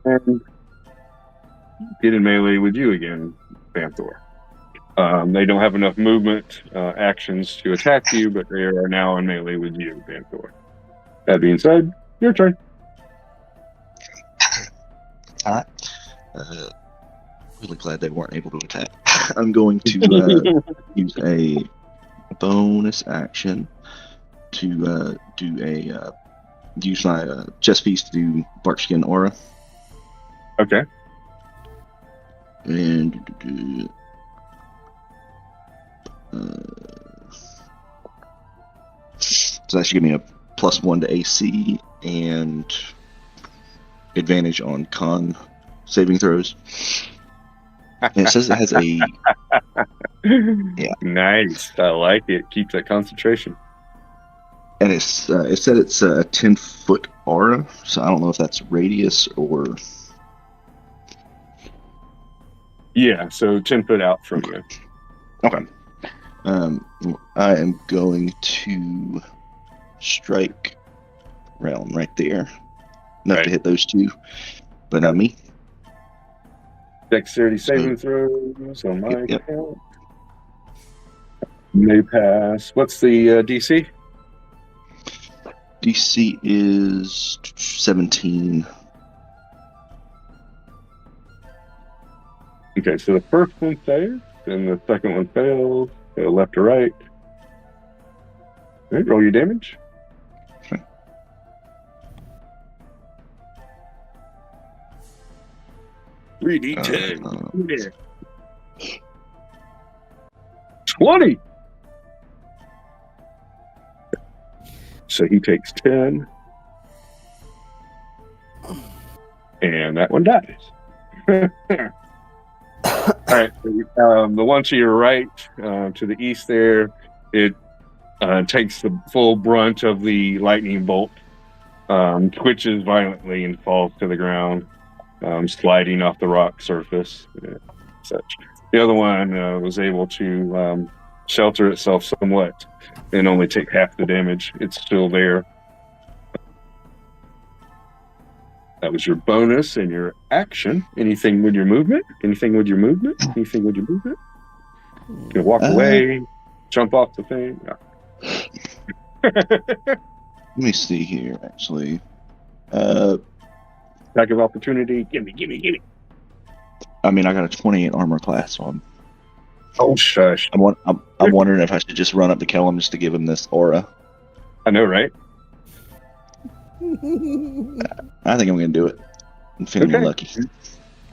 And get in melee with you again, Phantor. They don't have enough movement actions to attack you, but they are now in melee with you, Phantor. That being said, your turn. All right. Really glad they weren't able to attack. I'm going to use a bonus action to use my chest piece to do Barkskin Aura. Okay. And so that should give me a +1 to AC and advantage on con saving throws. And it says it has a Nice. I like it. Keeps that concentration. and it said it's a 10-foot aura, so I don't know if that's radius or Yeah, so 10 foot out from you. okay. I am going to strike realm right there, enough to hit those two, but not me. Dexterity saving throws on my Yep. account. May pass. What's the DC? DC is 17. Okay, so the first one saves, and the second one fails. So left or right. All right, roll your damage. Okay. 3d10. 20. So he takes 10. And that one dies. All right. The one to your right, to the east there, it takes the full brunt of the lightning bolt, twitches violently and falls to the ground, sliding off the rock surface. Such. The other one was able to shelter itself somewhat and only take half the damage. It's still there. That was your bonus and your action. Anything with your movement? Anything with your movement? Anything with your movement? You can walk away, jump off the thing. No. Let me see here, actually. Attack of opportunity. Gimme. I mean, I got a 28 armor class, so Oh, shush. I'm wondering if I should just run up to kill him just to give him this aura. I know, right? I think I'm going to do it. I'm feeling lucky.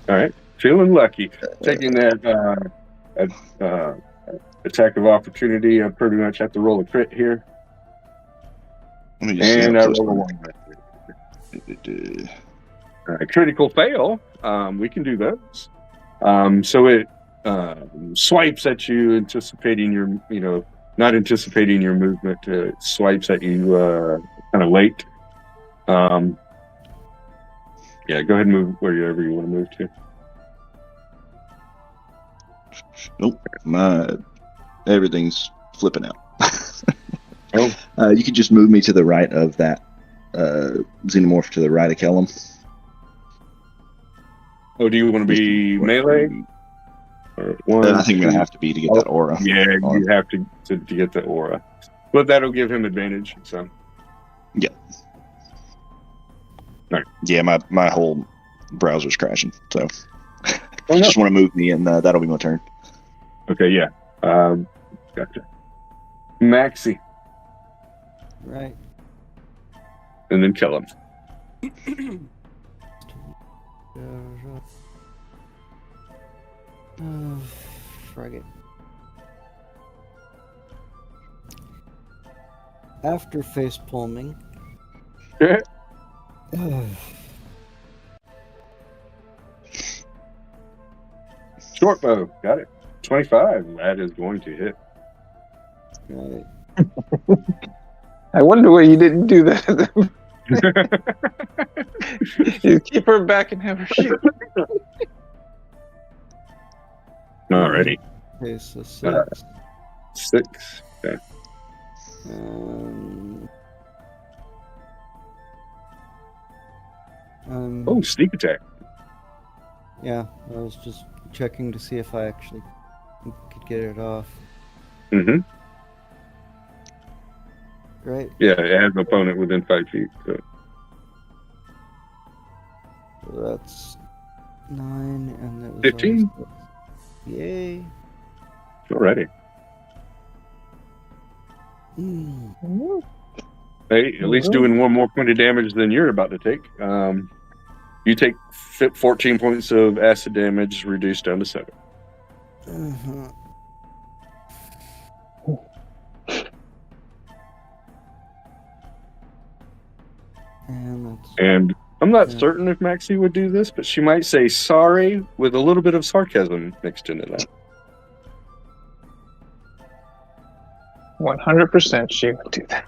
All right. Feeling lucky. Taking that attack of opportunity, I pretty much have to roll a crit here. Let me just see And how I close roll a 1. All right. Critical fail. We can do those. So it swipes at you, anticipating your, not anticipating your movement. It swipes at you kind of late. Yeah, go ahead and move wherever you want to move to. Nope, everything's flipping out. Oh. You could just move me to the right of that xenomorph, to the right of Kellum. Oh, do you want to be melee? Or I think I'm gonna have to be to get that aura. Yeah, you have to get the aura, but that'll give him advantage. So. Yeah. Right. Yeah, my whole browser's crashing, so just want to move me, and that'll be my turn. Okay, yeah. Gotcha. Maxie. Right. And then kill him. Frag it. After face palming. Short bow. Got it. 25. That is going to hit. Right. I wonder why you didn't do that. You keep her back and have her shoot. Alrighty. Okay, so 6. 6. Okay. Oh, sneak attack. Yeah, I was just checking to see if I actually could get it off. Mm-hmm. Great. Yeah, it has an opponent within 5 feet. So. So that's 9, and that was 15? always- Yay. Alrighty. Hey, at least doing one more point of damage than you're about to take. You take 14 points of acid damage, reduced down to 7. Uh-huh. And I'm not Yeah. certain if Maxie would do this, but she might say sorry with a little bit of sarcasm mixed into that. 100% she would do that.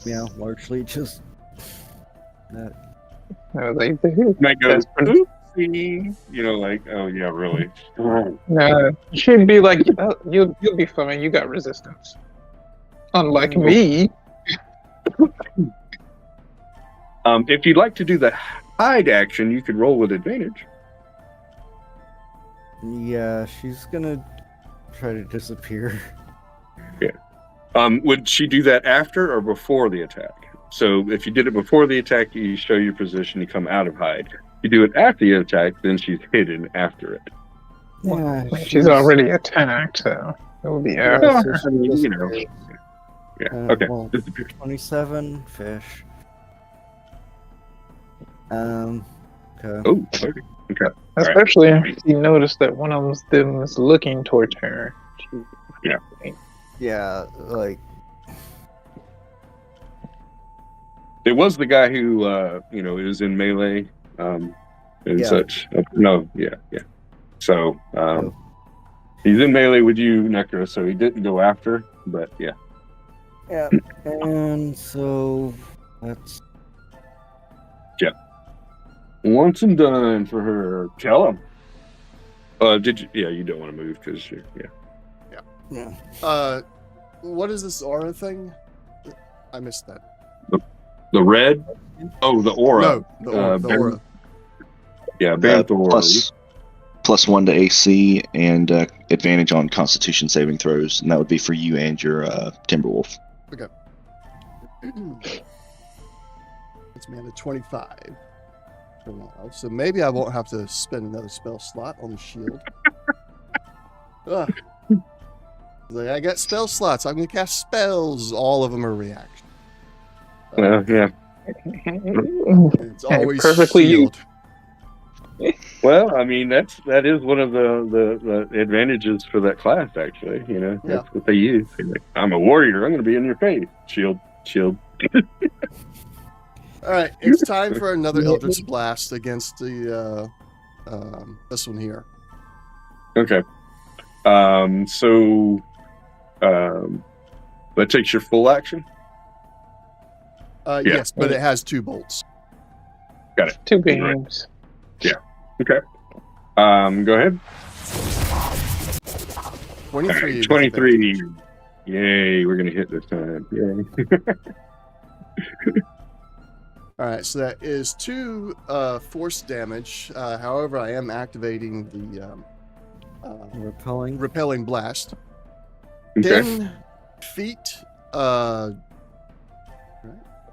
Yeah, largely just that. No, they Might go, That's pretty- oopsie, like, oh yeah, really. No, she'd be like, oh, you'll be fine. You got resistance. Unlike me. If you'd like to do the hide action, you could roll with advantage. Yeah, she's gonna try to disappear. Would she do that after or before the attack? So if you did it before the attack, you show your position, you come out of hide. If you do it after the attack, then she's hidden after it. Yeah, She's already attacked, so it will be after. Yeah, so she I mean, disappears. Yeah. Okay. Well, Disappear. 27 fish. Okay. Oh, okay. Especially if you notice that one of them is looking towards her. Yeah, like It was the guy who, is in melee, and Yeah. such. No, yeah. So, Oh. he's in melee with you, Necro, so he didn't go after, but yeah. yeah, and so that's Once and done for her. Tell him. Did you? Yeah, you don't want to move because you're, yeah. What is this aura thing? I missed that. The red? Oh, the aura. No, the aura. Yeah, Bantha aura. +1 to AC and advantage on Constitution saving throws, and that would be for you and your Timberwolf. It's me at a 25 for now, so maybe I won't have to spend another spell slot on the shield. Ugh. Like, I got spell slots. I'm gonna cast spells. All of them are reaction. Well, yeah. It's always perfectly shield. Well, I mean, that is one of the advantages for that class, actually. That's what they use. They're like, I'm a warrior. I'm going to be in your face. Shield. All right, it's time for another Eldritch Blast against the this one here. Okay. So that takes your full action. Yeah. Yes, but it has 2 bolts. Got it. 2 beams. Okay. Go ahead. 23. Right, 23. Yay, we're gonna hit this time. Yay. All right, so that is 2 force damage. However, I am activating the repelling blast. Okay. 10 feet.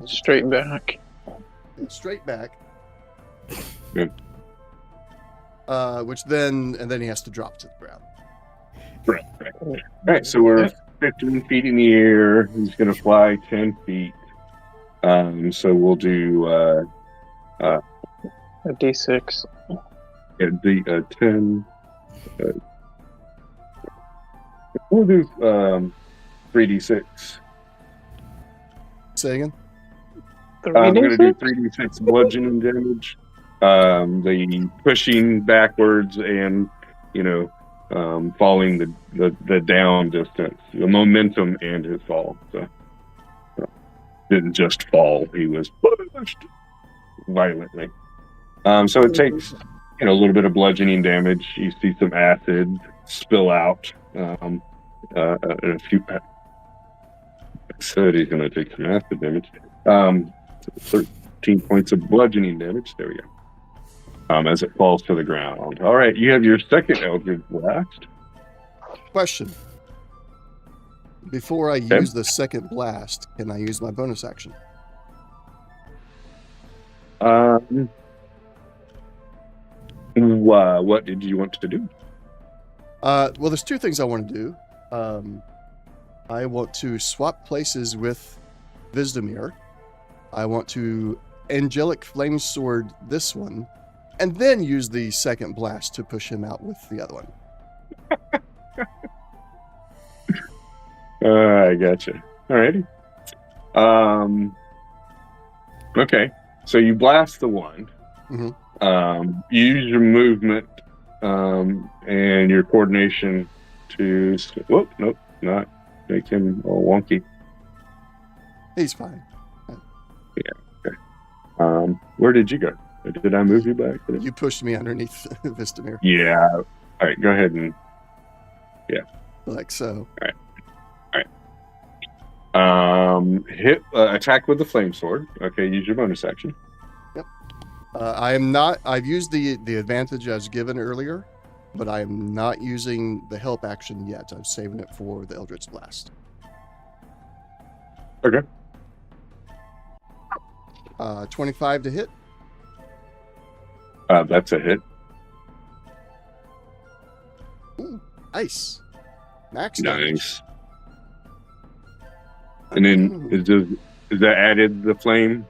Straight back. Straight back. Good. Which then he has to drop to the ground. Right. All right, so we're 15 feet in the air. He's gonna fly 10 feet. So we'll do A D6. the 10. We'll do 3d6. Say again? I'm going to do 3D6? 3d6 bludgeoning damage. The pushing backwards and falling the down distance, the momentum and his fall. So didn't just fall; he was pushed violently. So it takes a little bit of bludgeoning damage. You see some acid spill out, and a few. Said he's going to take some acid damage. 13 points of bludgeoning damage. There we go. As it falls to the ground. All right, you have your second Eldritch Blast. Question. Before I use the second blast, can I use my bonus action? What did you want to do? Well, there's two things I want to do. I want to swap places with Vizdemir. I want to Angelic Flame Sword this one, and then use the second blast to push him out with the other one. I gotcha. Alrighty. Okay. So you blast the one. Mhm. You use your movement and your coordination to. Whoop! Nope, not make him all wonky. He's fine. Where did you go? Did I move you back? You pushed me underneath Vizdemir. Yeah. All right. Go ahead and. Like so. Hit attack with the flame sword. Okay, use your bonus action. I am not. I've used the advantage I was given earlier, but I am not using the help action yet. I'm saving it for the Eldritch Blast. Okay. 25 to hit. That's a hit. Ooh, nice. Max damage. Nice. And then is that added the flame?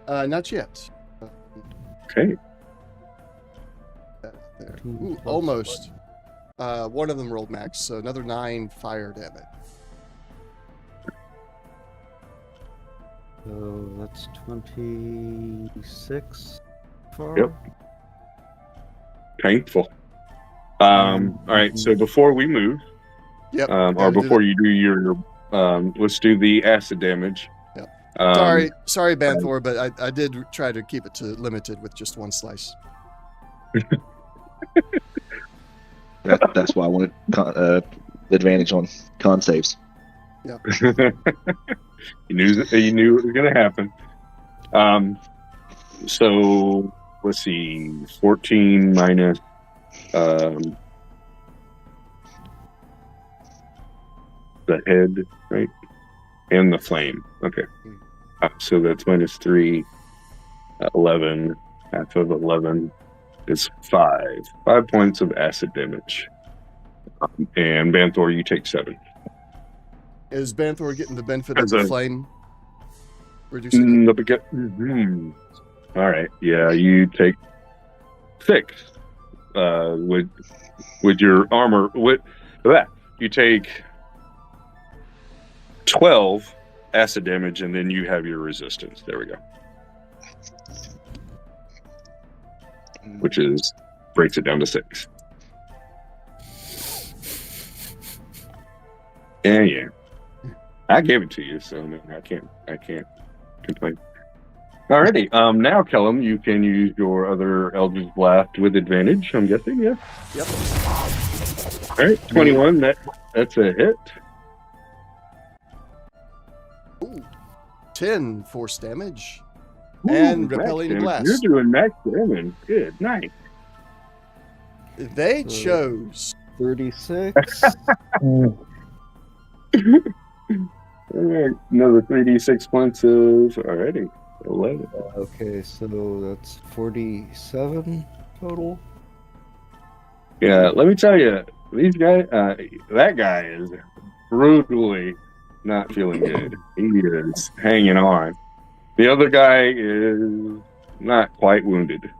Not yet. Okay. There. Ooh, almost. One of them rolled max, so another 9 fire damage. So that's 26 far. Yep. Painful. All right. So before we move, Yep. or before you do your, let's do the acid damage. Yep. Um, Sorry, Banthor, but I did try to keep it to limited with just one slice. That's why I wanted advantage on con saves. Yep. you knew it was going to happen. So let's see, 14 minus the head, right, and the flame. Okay, so that's minus 3. 11. Half of 11 is 5. 5 points of acid damage. And Banthor, you take 7. Is Banthor getting the benefit of As the a- flame? Reducing it? All right. Yeah, you take 6. With your armor, with that, you take 12 acid damage, and then you have your resistance. There we go. Which breaks it down to 6. Yeah. I gave it to you, so no, I can't complain. Alrighty, now Kellum, you can use your other Eldritch Blast with advantage, I'm guessing, yeah? Yep. Alright, 21, that's a hit. Ooh, 10 force damage. Ooh, And max repelling damage. blast. You're doing max damage. Good, nice. They chose. 36. Alright, another 3d6 points of, alrighty, 11. Okay, so that's 47 total. Yeah, let me tell you, these guys, that guy is brutally not feeling good. He is hanging on. The other guy is not quite wounded.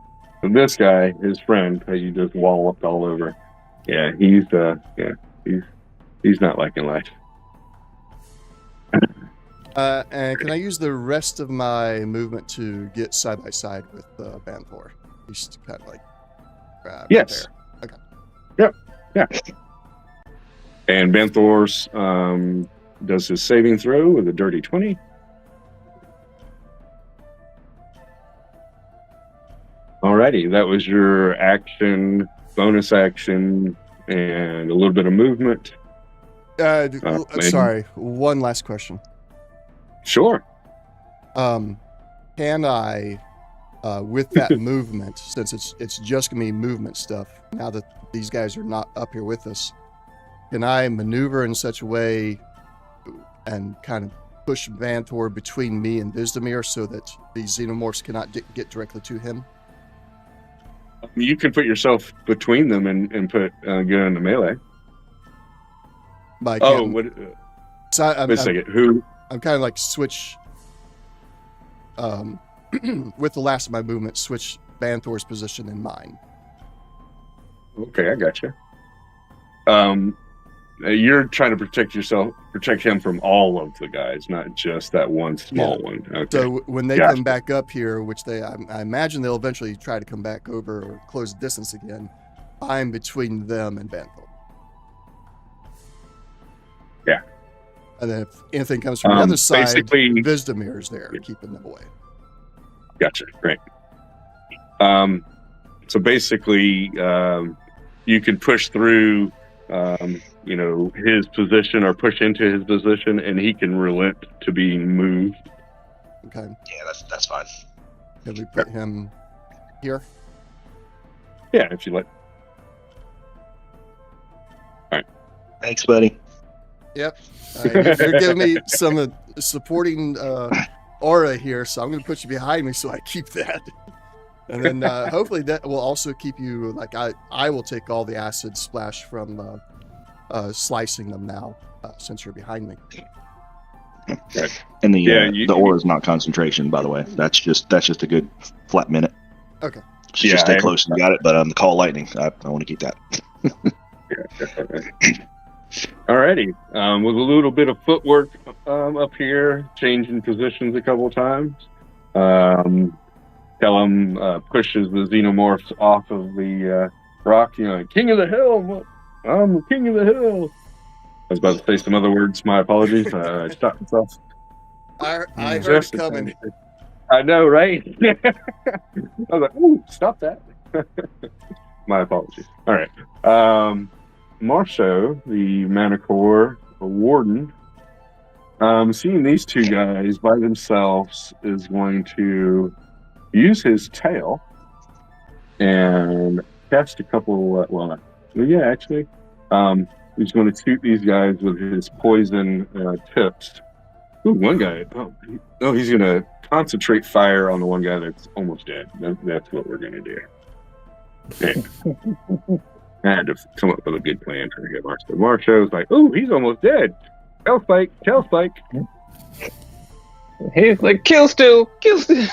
But this guy, his friend, that you just walloped all over, yeah, he's not liking life. And can I use the rest of my movement to get side by side with Banthor? He's kind of like Yes. Right there. Yep. Yeah. And Banthor's does his saving throw with a dirty 20. Alrighty, that was your action, bonus action, and a little bit of movement. I'm sorry. One last question. Sure. Can I, with that movement, since it's just gonna be movement stuff, now that these guys are not up here with us, can I maneuver in such a way and kind of push Vantor between me and Vizdemir so that these xenomorphs cannot get directly to him. You can put yourself between them and put go into melee. But Oh, what? so Wait a second. Who? I'm kind of like switch, with the last of my movement, switch Vanthor's position and mine. Okay, I got you. You're trying to protect him from all of the guys, not just that one small one. Okay. So when they Gotcha. come back up here, which I imagine they'll eventually try to come back over or close the distance again, I'm between them and Vanthor. Yeah. And then if anything comes from the other side, basically- Vizdemir is there, keeping them away. Gotcha. Great. So basically, you can push through, his position or push into his position, and he can relent to being moved. Okay. Yeah, that's fine. Can we put him here? Yeah, if you like. Thanks, buddy. Yep. You're giving me some supporting aura here, so I'm going to put you behind me so I keep that. And then hopefully that will also keep you, like, I will take all the acid splash from slicing them now, since you're behind me. And the Yeah, the aura is not concentration, by the way. That's just a good flat minute. Okay. So just stay close and got it, but the call lightning, I want to keep that. Alrighty. With a little bit of footwork up here, changing positions a couple times. Kellum pushes the xenomorphs off of the rock. King of the hill. I'm the king of the hill. I was about to say some other words. My apologies. I stopped myself. I heard it coming. I know, right? I was like, "Ooh, stop that!" My apologies. All right. Marceau, the Manicore warden, seeing these two guys by themselves, is going to use his tail and cast a couple. He's going to shoot these guys with his poison tips. Ooh, one guy. He's going to concentrate fire on the one guy that's almost dead. That's what we're going to do. Yeah. I had to come up with a good plan for get Marceau. Marceau's like, "Ooh, he's almost dead. Tail spike." He's like, kill still. That's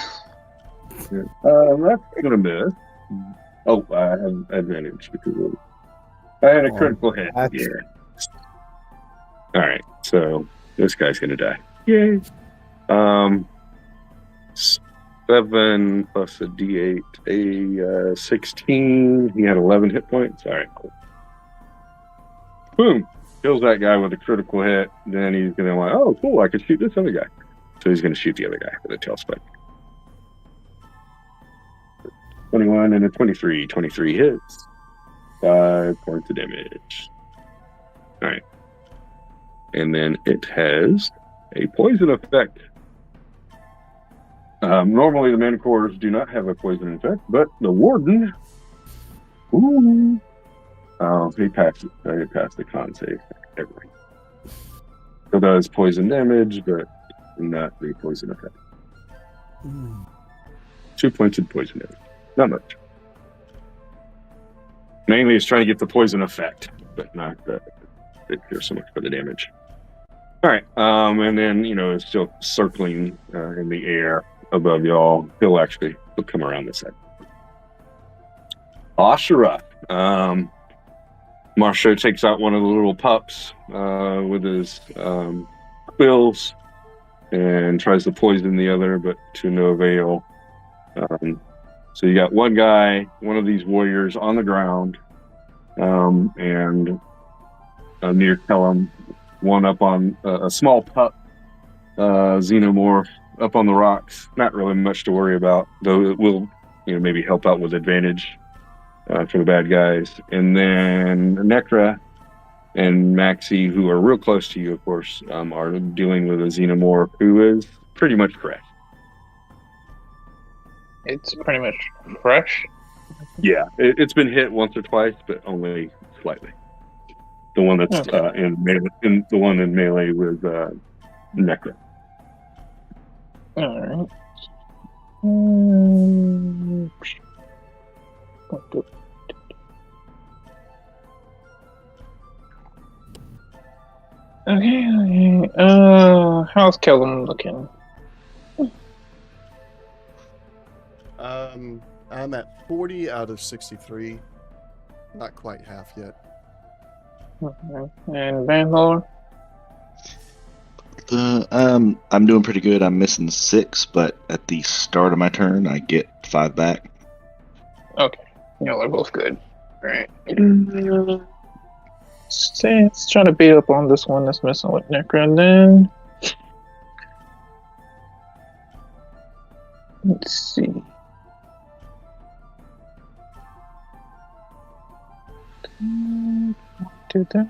gonna miss. Oh, I have advantage because I had a critical hit. Yeah. All right, so this guy's gonna die. Yay! 7 plus a D8, a 16. He had 11 hit points. All right, cool. Boom! Kills that guy with a critical hit. Then he's gonna like, oh, cool! I can shoot this other guy. So he's gonna shoot the other guy with a tail spike. 21 and a 23. 23 hits. 5 points of damage. All right, and then it has a poison effect. Normally the Manicores do not have a poison effect, but the Warden, he passed the con save. Everything. So does poison damage, but not the poison effect. 2 points of poison damage. Not much. Mainly it's trying to get the poison effect, but not it cares so much for the damage. All right, and then, it's still circling in the air above y'all. He'll come around this side. Ashura. Marceau takes out one of the little pups with his quills and tries to poison the other, but to no avail. So you got one guy, one of these warriors on the ground, and near Kellum, one up on a small pup xenomorph up on the rocks. Not really much to worry about, though it will, maybe help out with advantage for the bad guys. And then Necra and Maxie, who are real close to you, of course, are dealing with a xenomorph who is pretty much fresh. It's pretty much fresh. Yeah, it's been hit once or twice, but only slightly. The one that's in the one in melee with Necro. Alright. Okay. How's Kellum looking? I'm at 40 out of 63. Not quite half yet. Okay. And Bangalore? I'm doing pretty good. I'm missing 6, but at the start of my turn, I get 5 back. Okay. Y'all are both good. Alright. Let's try to beat up on this one that's messing with Necron then. Let's see. Do that.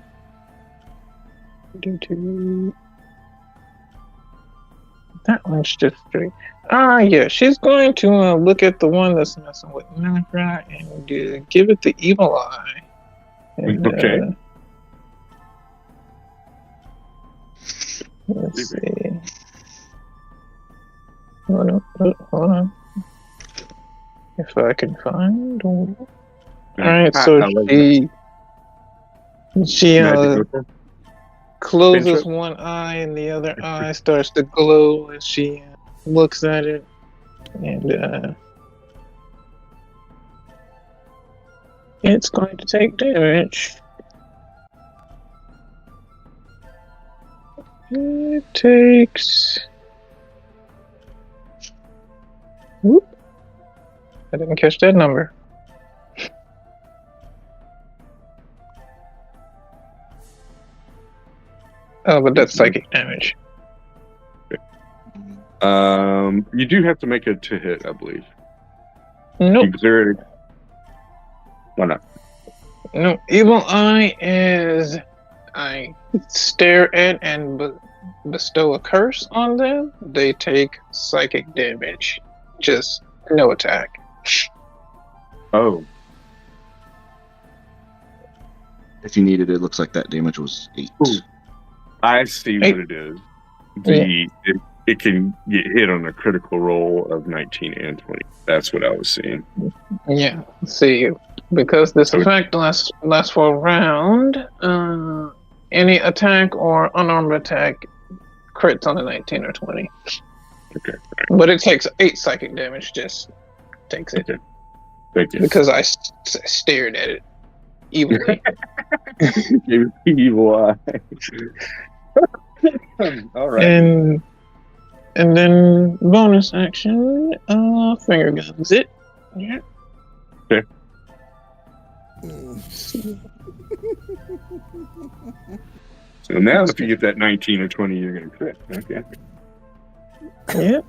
That one's just straight. Yeah, she's going to look at the one that's messing with Necron and give it the evil eye. And, Okay. Let's see. Hold on. If I can find. Alright, so she closes one eye and the other eye starts to glow as she looks at it. And it's going to take damage. It takes. Whoop. I didn't catch that number. Oh, but that's psychic damage. You do have to make it to hit, I believe. Nope. Why not? No. Evil Eye is I stare at and bestow a curse on them. They take psychic damage. Just no attack. Oh. If you needed it, looks like that damage was 8. Ooh. I see what it is. It can get hit on a critical roll of 19 and 20. That's what I was seeing. Yeah. See, because this effect lasts for a round, any attack or unarmed attack crits on a 19 or 20. Okay. But it takes 8 psychic damage, just takes it. Okay. Thank you. Because I stared at it evilly. Evil eye. All right. And then bonus action, finger guns it. Yeah. Okay. So now if you get that 19 or 20, you're going to crit. Okay. Yeah.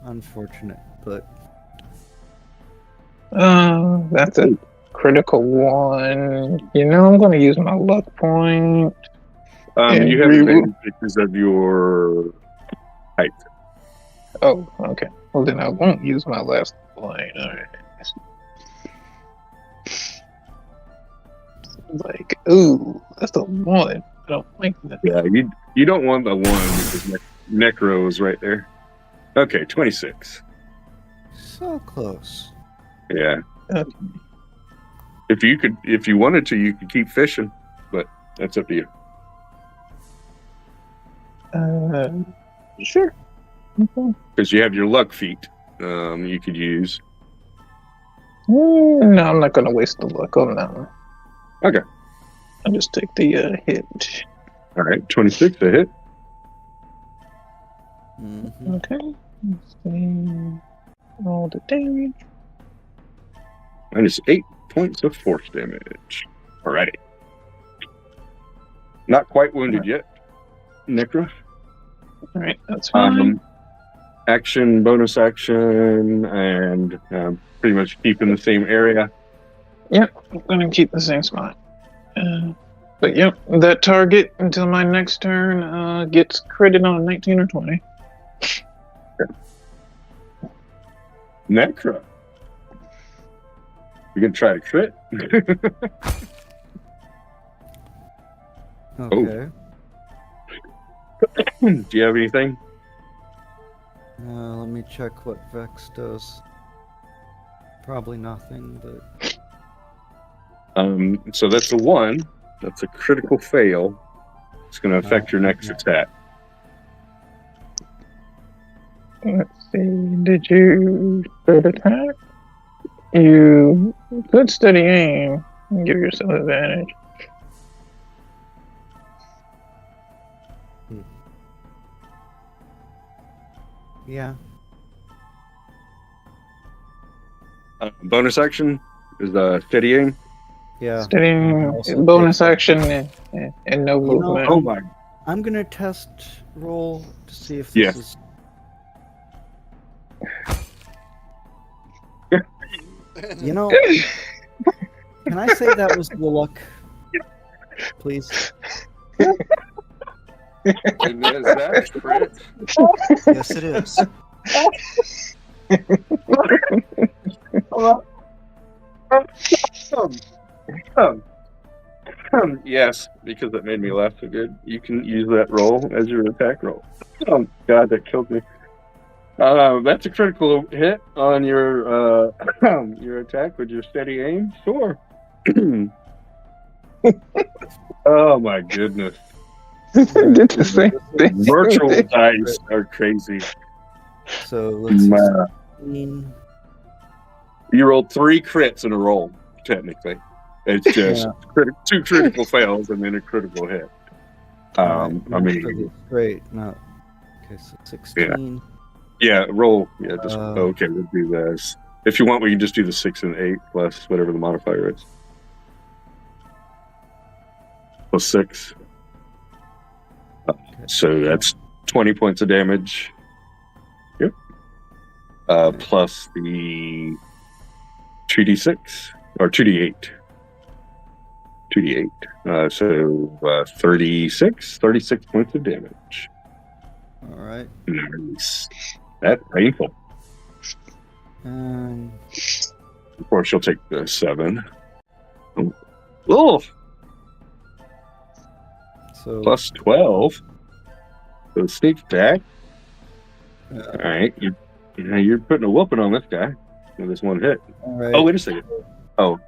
Unfortunate, but that's a critical one. You know, I'm going to use my luck point. You have advantage because of your height. Oh, okay. Well, then I won't use my last point. All right. Like, ooh, that's a 1. I don't like that. Yeah, you don't want the 1 because Necro is right there. Okay, 26. so close. Yeah. Okay. If you wanted to, you could keep fishing, but that's up to you. Sure. Okay. Because you have your luck feat, you could use. No, I'm not going to waste the luck on that one. Okay. I'll just take the hit. All right, 26 to hit. Mm-hmm. Okay. Let's see. Roll the damage. Minus 8 points of force damage. Alrighty. Not quite wounded yet, Necro. Alright, that's fine. Action, bonus action, and pretty much keep in the same area. Yep, I'm going to keep the same spot. But yep, that target until my next turn gets critted on a 19 or 20. Necro. You're going to try to crit? Okay. Do you have anything? Let me check what Vex does. Probably nothing, but So that's a 1. That's a critical fail. It's going to affect your next attack. Let's see. Did you third attack? You could steady aim and give yourself advantage. yeah. Bonus action is steady aim. Yeah. Steady aim, Also bonus take- action, and no You know, movement. Oh my! I'm gonna test roll to see if Yeah. this is. You know, can I say that was the luck? Please. Is that a crit? Yes, it is. Yes, because it made me laugh so good. You can use that roll as your attack roll. Oh God, that killed me. That's a critical hit on your your attack with your steady aim. Sure. Oh my goodness! Did the same thing. Virtual dice are crazy. So let's see. Man. 16. You rolled 3 crits in a roll. Technically, it's just two critical fails and then a critical hit. Alright, I mean, great. No. Okay, so 16. yeah, roll. Yeah, just Uh, okay. We'll do this. If you want, we can just do the 6 and 8 plus whatever the modifier is. Plus 6. Okay. So that's 20 points of damage. Yep. Plus the 2d6 or 2d8. 2d8. So 36 points of damage. All right. Nice. That's painful. And Of course, you'll take the 7. Oh, so plus 12. So sneak attack. uh, All right, you're putting a whooping on this guy with this one hit. all right. Oh, wait a second. Oh,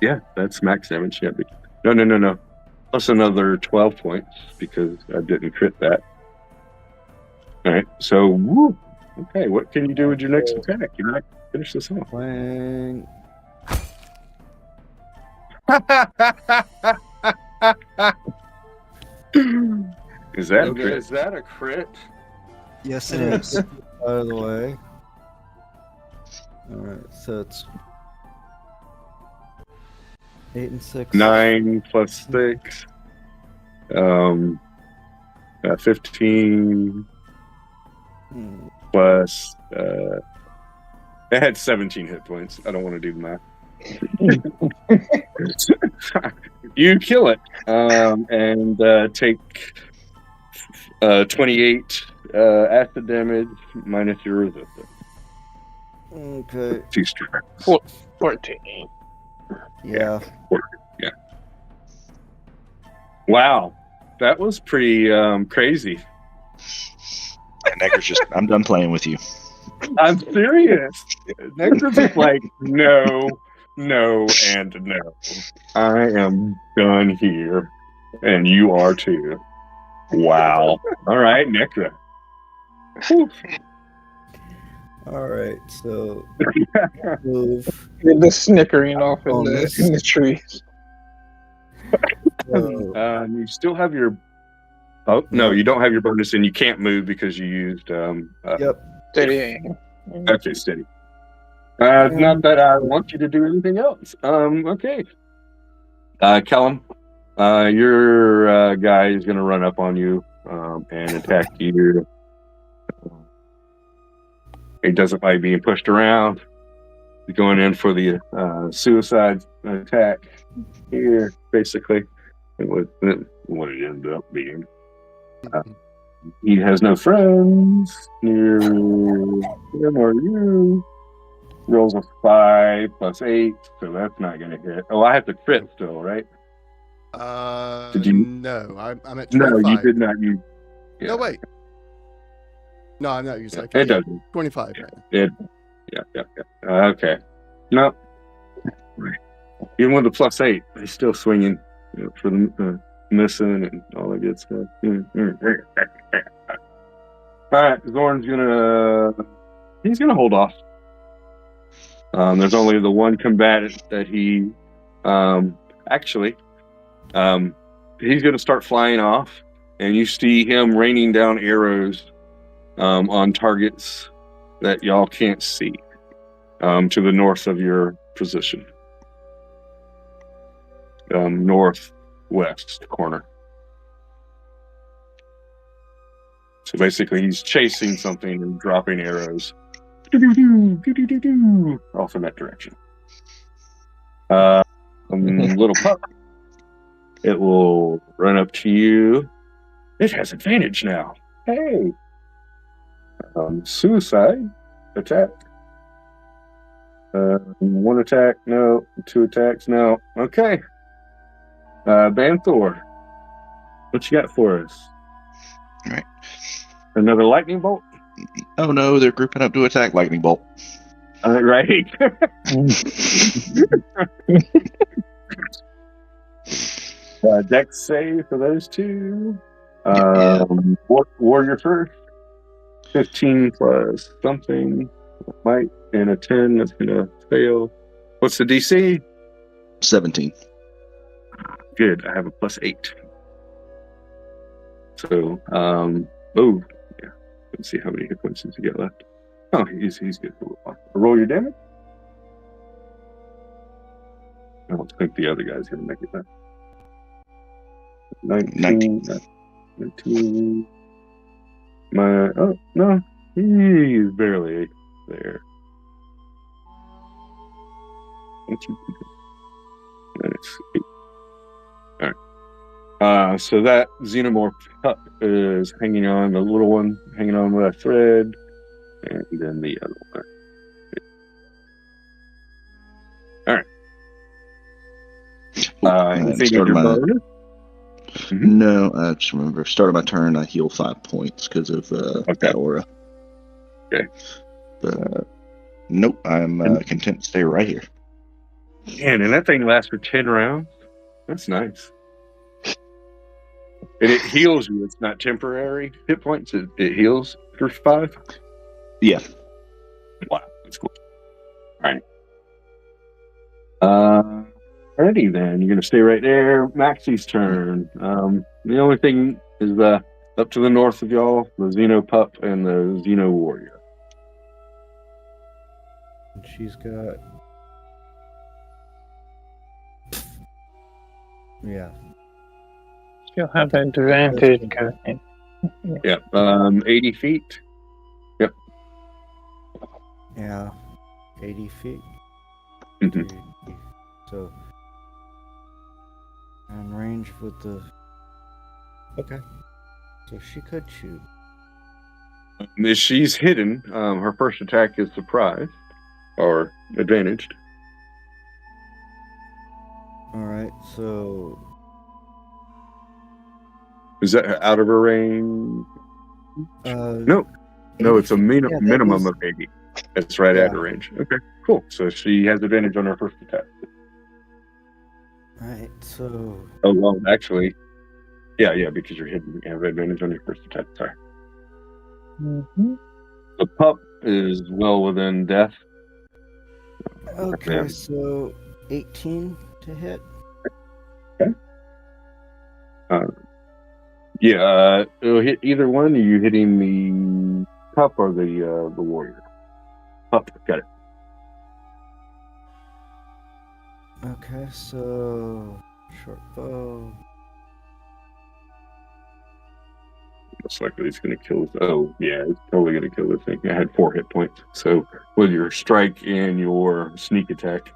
yeah, that's max damage. Yeah, no. Plus another 12 points because I didn't crit that. All right, so woo. Okay, what can you do with your next attack? You might finish this off. Playing. Is that a Okay. crit? Is that a crit? Yes, it is. Out of the way. All right, so it's 8 and 6. 9 plus 6. 15 Hmm. plus. It had 17 hit points. I don't want to do the math. You kill it and take 28 acid damage minus your resistance. Okay. 2 strikes. 14. Yeah. Yeah. Wow, that was pretty crazy. And Necker's just, I'm done playing with you. I'm serious. Nectar's is like, no, and no. I am done here. And you are too. Wow. All right, Nectar. All right, so move. The snickering off in Bonus. the trees. So, You still have your. Oh, no, you don't have your bonus, and you can't move because you used. yep. Steady aim. Okay, steady. Not that I want you to do anything else. Okay. Callum, your guy is going to run up on you and attack you. He doesn't like being pushed around. He's going in for the suicide attack here, basically. What it ended up being. He has no friends near him or you. Rolls a 5 plus 8, so that's not going to hit. Oh, I have to crit still, right? Did you? No, I'm at 25. No, you did not use. Yeah. No, wait. No, I'm not using Yeah, that. it doesn't. 25 right now. Yeah. Okay. No. Even with the +8, he's still swinging for the missing and all that good stuff. All right, Zorn's he's gonna hold off. There's only the one combatant that he actually he's gonna start flying off, and you see him raining down arrows on targets that y'all can't see to the north of your position. Northwest corner. So basically, he's chasing something and dropping arrows off in that direction. Little pup. It will run up to you. It has advantage now. Hey. Suicide attack. One attack, no. Two attacks, no. Okay. Banthor, what you got for us? All right. Another lightning bolt? Oh no, they're grouping up to attack lightning bolt. Right. Dex save for those two. Warrior first. 15 plus something. Might and a 10 that's gonna fail. What's the DC? 17. Good. I have a +8. So, yeah. Let's see how many hit points does he get left. Oh, he's good. Roll your damage. I don't think the other guy's gonna make it back. 19. 19. Oh no, he's barely there. All right. So that xenomorph pup is hanging on, the little one hanging on with a thread, and then the other one. All right. Anything in your bonus? Mm-hmm. No, I just remember. Start of my turn, I heal 5 points because of that aura. Okay. But nope, I'm content to stay right here. Man, and that thing lasts for 10 rounds. That's nice. And it heals you. It's not temporary hit points. It heals for 5. Yeah. Wow, that's cool. All right. Alrighty then. You're gonna stay right there. Maxie's turn. The only thing is up to the north of y'all, the Xeno pup and the Xeno warrior. And she's got. Yeah. She'll have advantage. Yeah. 80 feet. Yep. Yeah. 80 feet. Mm-hmm. So. And range with the. Okay. So she could shoot. If she's hidden, her first attack is surprised or advantaged. Alright, so. Is that out of her range? No, it's a minimum of 80. It's right at her range. Okay, cool. So she has advantage on her first attack. Alright, so. Oh, well, actually, yeah, because you're hidden. You have advantage on your first attack. Sorry. Mm-hmm. The pup is well within death. Okay, so 18 to hit. Okay. It'll hit either one. Are you hitting the pup or the warrior? Pup, got it. Okay, so short bow. Most likely it's going to kill this. Oh, yeah, it's totally going to kill this thing. I had 4 hit points. So with your strike and your sneak attack,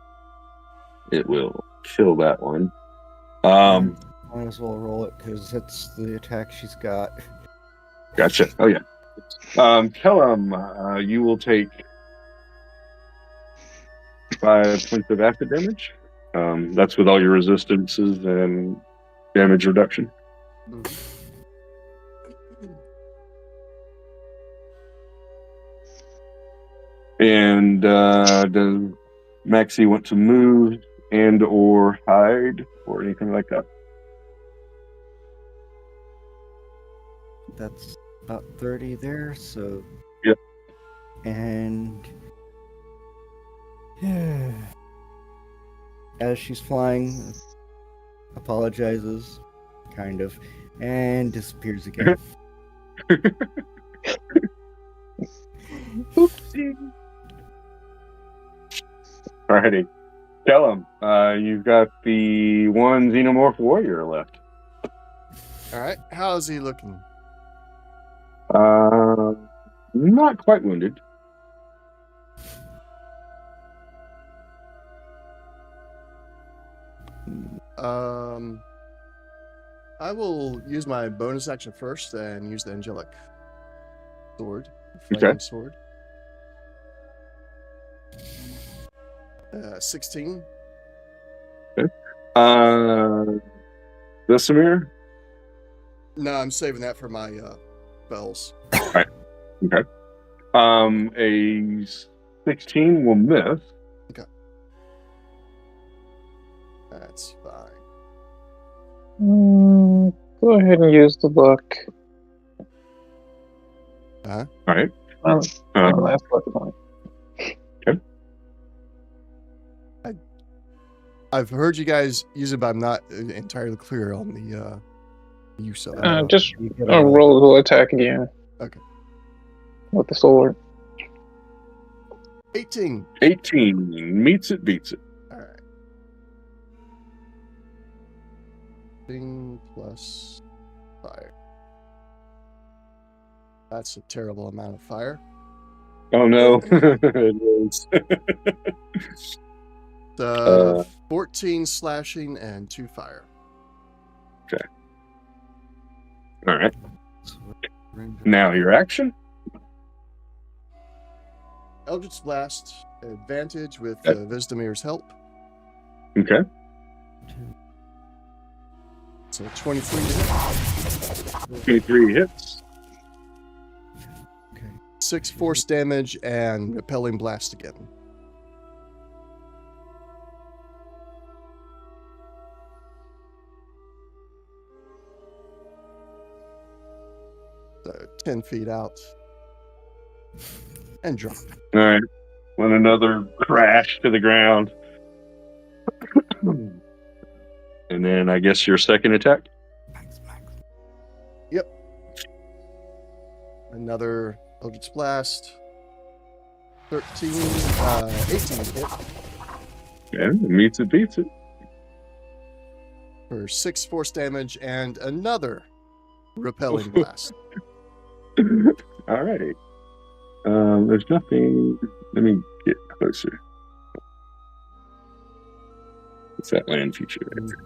it will kill that one. Might as well roll it because that's the attack she's got. Gotcha. Oh, yeah. Tell you will take 5 points of acid damage. That's with all your resistances and damage reduction. And does Maxie want to move and or hide or anything like that? That's about 30 there, so. Yep. And. As she's flying, apologizes, kind of, and disappears again. Oopsie. Alrighty. Tell him. You've got the one xenomorph warrior left. All right. How's he looking? Not quite wounded. I will use my bonus action first and use the angelic sword, flaming sword. 16. Okay. Vesemir? No, I'm saving that for my spells. Right. Okay. A 16 will miss. Okay. That's fine. Go ahead and use the book. All right. Last luck point. Okay. I've heard you guys use it, but I'm not entirely clear on the use of it. Just roll the attack again. Okay. With the sword. 18. 18 meets it, beats it. All right. Thing plus fire. That's a terrible amount of fire. Oh no. It was. 14 slashing and 2 fire. Okay. All right. Now your action. Eldritch Blast, advantage with Vesemir's help. Okay. So 23 to hit. 23 hits. Okay. 6 force damage and repelling blast again. So 10 feet out. And drop. All right. When another crash to the ground. And then I guess your second attack. Yep. Another Eldritch Blast. 18 hit. Yeah, it meets it, beats it. For 6 force damage and another repelling blast. All right. There's nothing. Let me get closer. It's that land feature right there.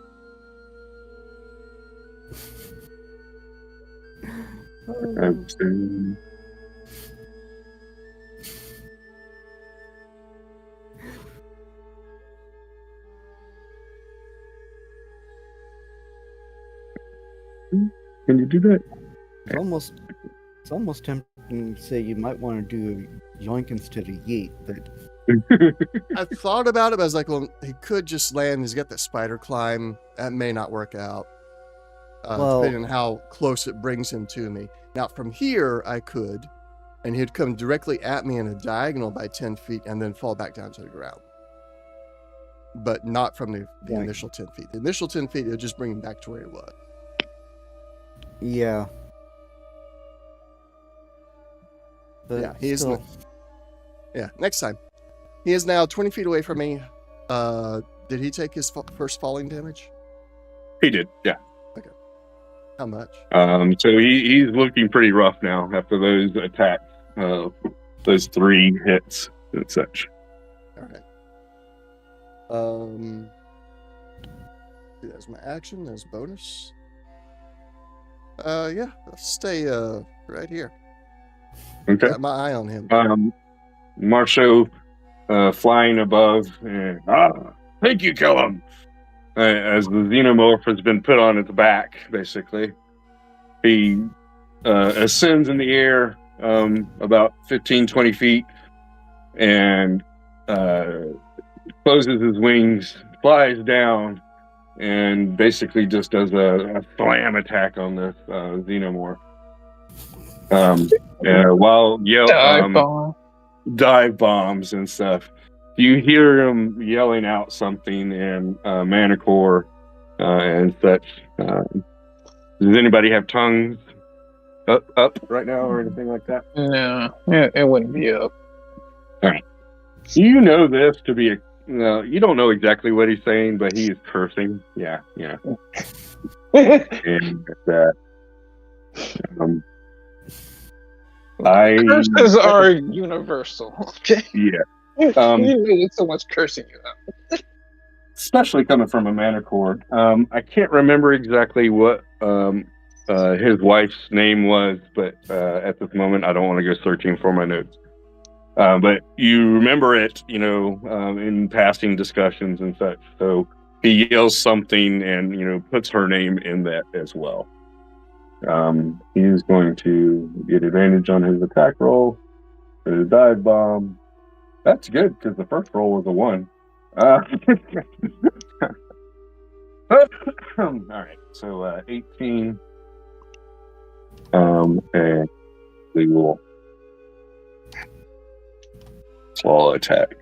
I'm saying... Can you do that? It's almost tempting to say you might want to do a yoink instead of yeet, but I thought about it, but I was like, well, he could just land. He's got that spider climb. That may not work out. Depending on how close it brings him to me. Now, from here, I could, and he'd come directly at me in a diagonal by 10 feet and then fall back down to the ground. But not from the initial 10 feet. The initial 10 feet, it would just bring him back to where he was. yeah. But Yeah, he is. still, Yeah, next time. He is now 20 feet away from me. Did he take his first falling damage? He did, yeah. How much? So he's looking pretty rough now after those attacks, those 3 hits and such. All right. That's my action. That's bonus. Yeah, I'll stay right here. Okay. Got my eye on him. Marshall flying above. And, thank you, Kellum. as the xenomorph has been put on its back, basically. He ascends in the air about 15, 20 feet and closes his wings, flies down, and basically just does a slam attack on this xenomorph. While dive bombs and stuff. You hear him yelling out something in Manticore and such. Does anybody have tongues up right now or anything like that? No, it wouldn't be up. All right. You know this to be you don't know exactly what he's saying, but he is cursing. Yeah. And curses are universal. Okay. Yeah. You know so much cursing you have. Especially coming from a Manticore. I can't remember exactly what his wife's name was, but at this moment I don't want to go searching for my notes. But you remember it, in passing discussions and such. So he yells something and, puts her name in that as well. He is going to get advantage on his attack roll for the dive bomb. That's good because the first roll was a 1. All right, so 18. And we will claw attack.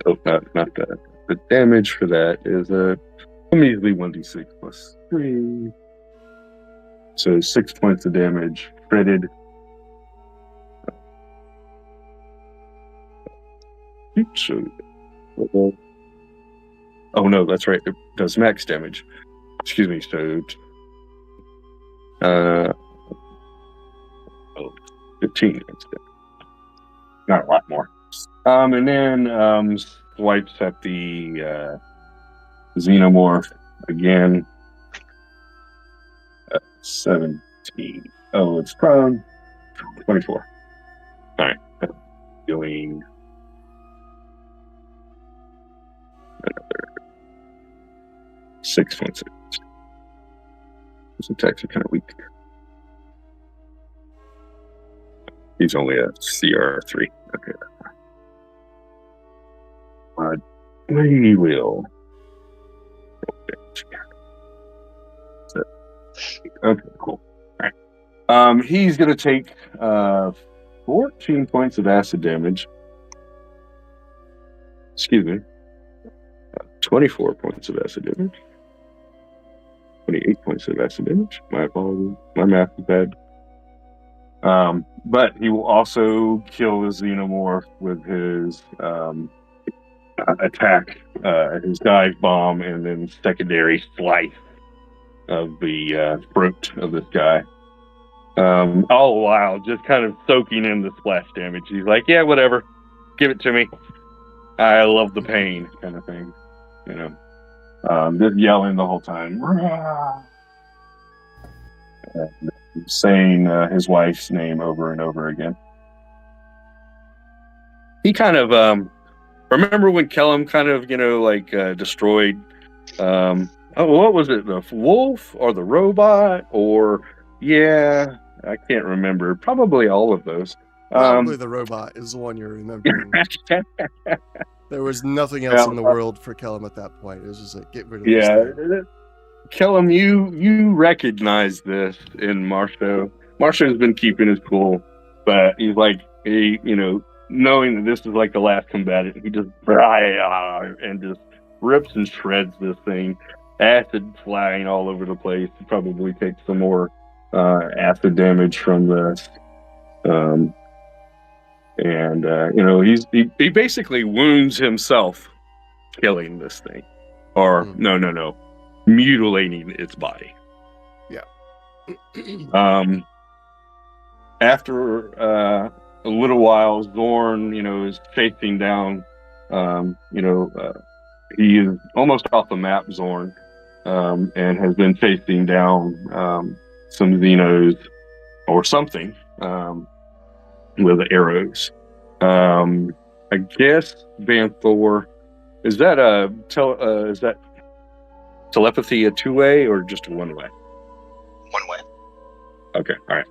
Oh, not that. The damage for that is a measly 1d6 plus 3. So 6 points of damage, critted. So, oh no, that's right. It does max damage. Excuse me. So, 15 instead. Not a lot more. And then swipes at the xenomorph again. 17. Oh, it's prone. 24. All right. Doing another 6 points. His attacks are kind of weak. He's only a CR3. Okay. We will. Okay, cool. All right. He's going to take 14 points of acid damage. Excuse me. 24 points of acid damage. 28 points of acid damage. My apologies. My math is bad. But he will also kill the xenomorph with his attack, his dive bomb, and then secondary slice of the throat of this guy. All the while, just kind of soaking in the splash damage. He's like, yeah, whatever. Give it to me. I love the pain, kind of thing. Just yelling the whole time. Saying his wife's name over and over again. He kind of remember when Kellum kind of destroyed what was it, the wolf or the robot, or I can't remember, probably all of those. Probably the robot is the one you're remembering. There was nothing else in the world for Kellum at that point. It was just like, get rid of this thing. Kellum, you recognize this in Marshall. Marshall's been keeping his cool, but he's like, knowing that this is like the last combatant, he just and just rips and shreds this thing. Acid flying all over the place. He probably takes some more acid damage from this. He basically wounds himself killing this thing. Or no. Mutilating its body. Yeah. After a little while, Zorn, is chasing down. He is almost off the map, Zorn, and has been chasing down some Xenos or something with arrows. I guess Van Thor. Is that telepathy a two-way or just a one-way? One way. Okay, all right.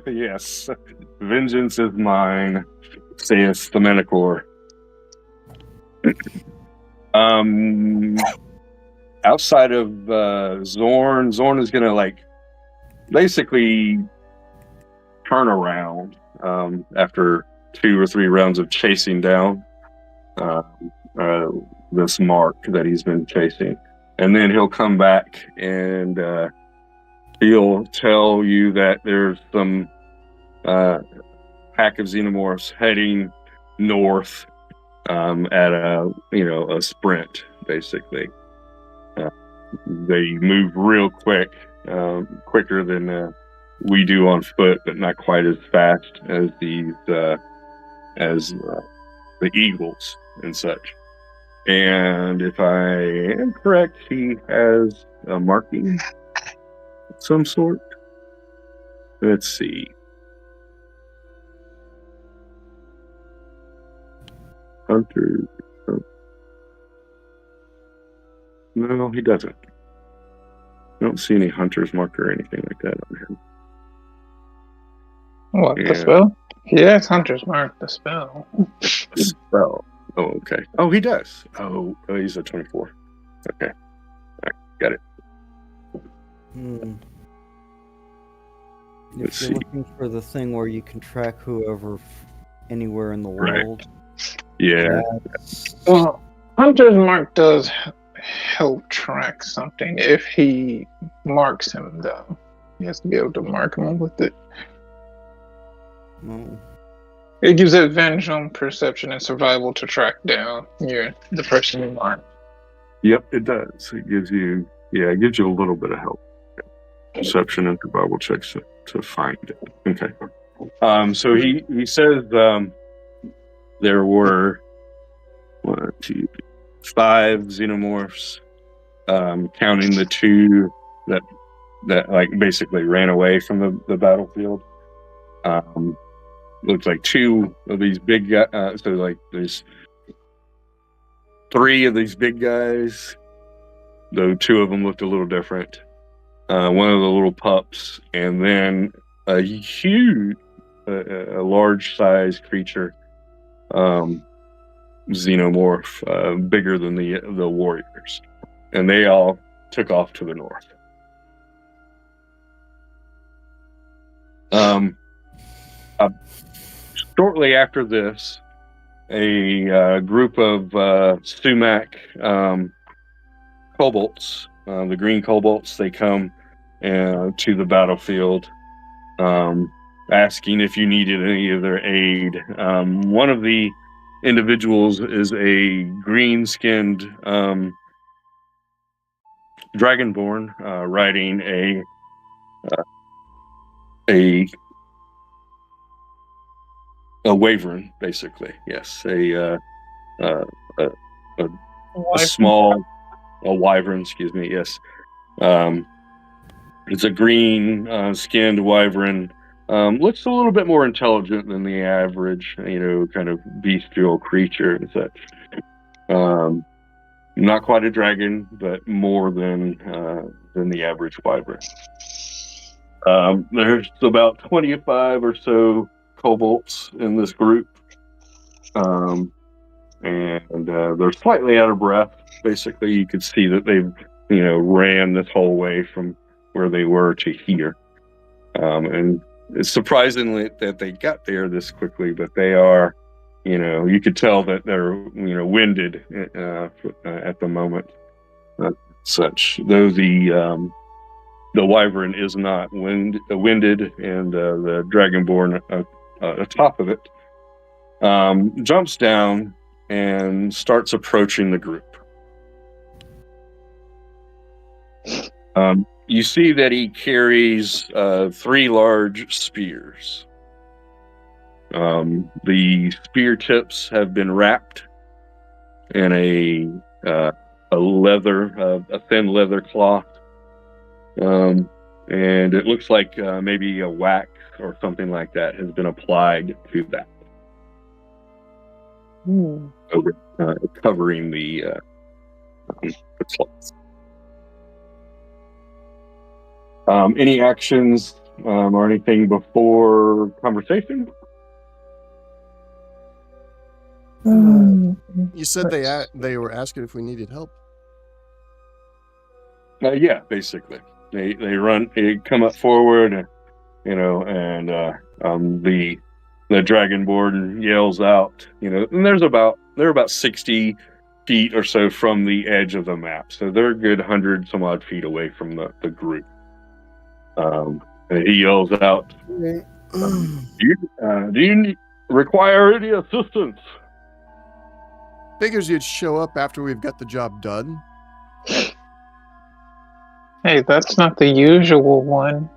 Yes, vengeance is mine, saith the Manticore. Outside of Zorn is gonna like basically turn around after 2 or 3 rounds of chasing down this mark that he's been chasing, and then he'll come back and he'll tell you that there's some pack of xenomorphs heading north at a sprint, basically. They move real quick, quicker than we do on foot, but not quite as fast as the eagles and such. And if I am correct, he has a marking of some sort. Let's see. Hunter. No, he doesn't. I don't see any hunter's mark or anything like that on him. What, Yeah. the spell? He has Hunter's Mark, the spell. The spell. Oh, okay. Oh, he does. Oh, he's a 24. Okay. I got it. If Let's you're see. looking for the thing where you can track whoever anywhere in the Right. world, Yeah. Well, Hunter's Mark does help track something if he marks him, though. He has to be able to mark him with it. well, It gives advantage on perception and survival to track down the person you mark. Yep, it does. It gives you a little bit of help. Perception and survival checks to find it. Okay. So he says there were 1, 2, 5 xenomorphs, counting the 2 that like basically ran away from the battlefield. Looks like 2 of these big guys. So like there's 3 of these big guys, though 2 of them looked a little different. One of the little pups, and then a huge, a large size creature, xenomorph, bigger than the warriors, and they all took off to the north. Shortly after this, a group of sumac kobolds, the green kobolds, they come to the battlefield, asking if you needed any of their aid. One of the individuals is a green-skinned dragonborn riding a wyvern, basically. Yes, a wyvern. Excuse me. Yes, it's a green skinned wyvern. Looks a little bit more intelligent than the average, kind of bestial creature and such. Not quite a dragon, but more than the average wyvern. There's about 25 or so kobolds in this group, and they're slightly out of breath. Basically, you could see that they've ran this whole way from where they were to here, and it's surprisingly that they got there this quickly, but they are, you could tell that they're winded at the moment. Such though the wyvern is not winded, and the dragonborn atop of it jumps down and starts approaching the group. You see that he carries 3 large spears. The spear tips have been wrapped in a thin leather cloth, and it looks like maybe a wax or something like that has been applied to that. over, covering the slots. Any actions or anything before conversation? You said they were asking if we needed help. Yeah, basically, they come up forward, and the dragonborn yells out, and they're about 60 feet or so from the edge of the map, so they're a good 100 some odd feet away from the group. And he yells out, do you require any assistance? Figures you'd show up after we've got the job done. Hey, that's not the usual one.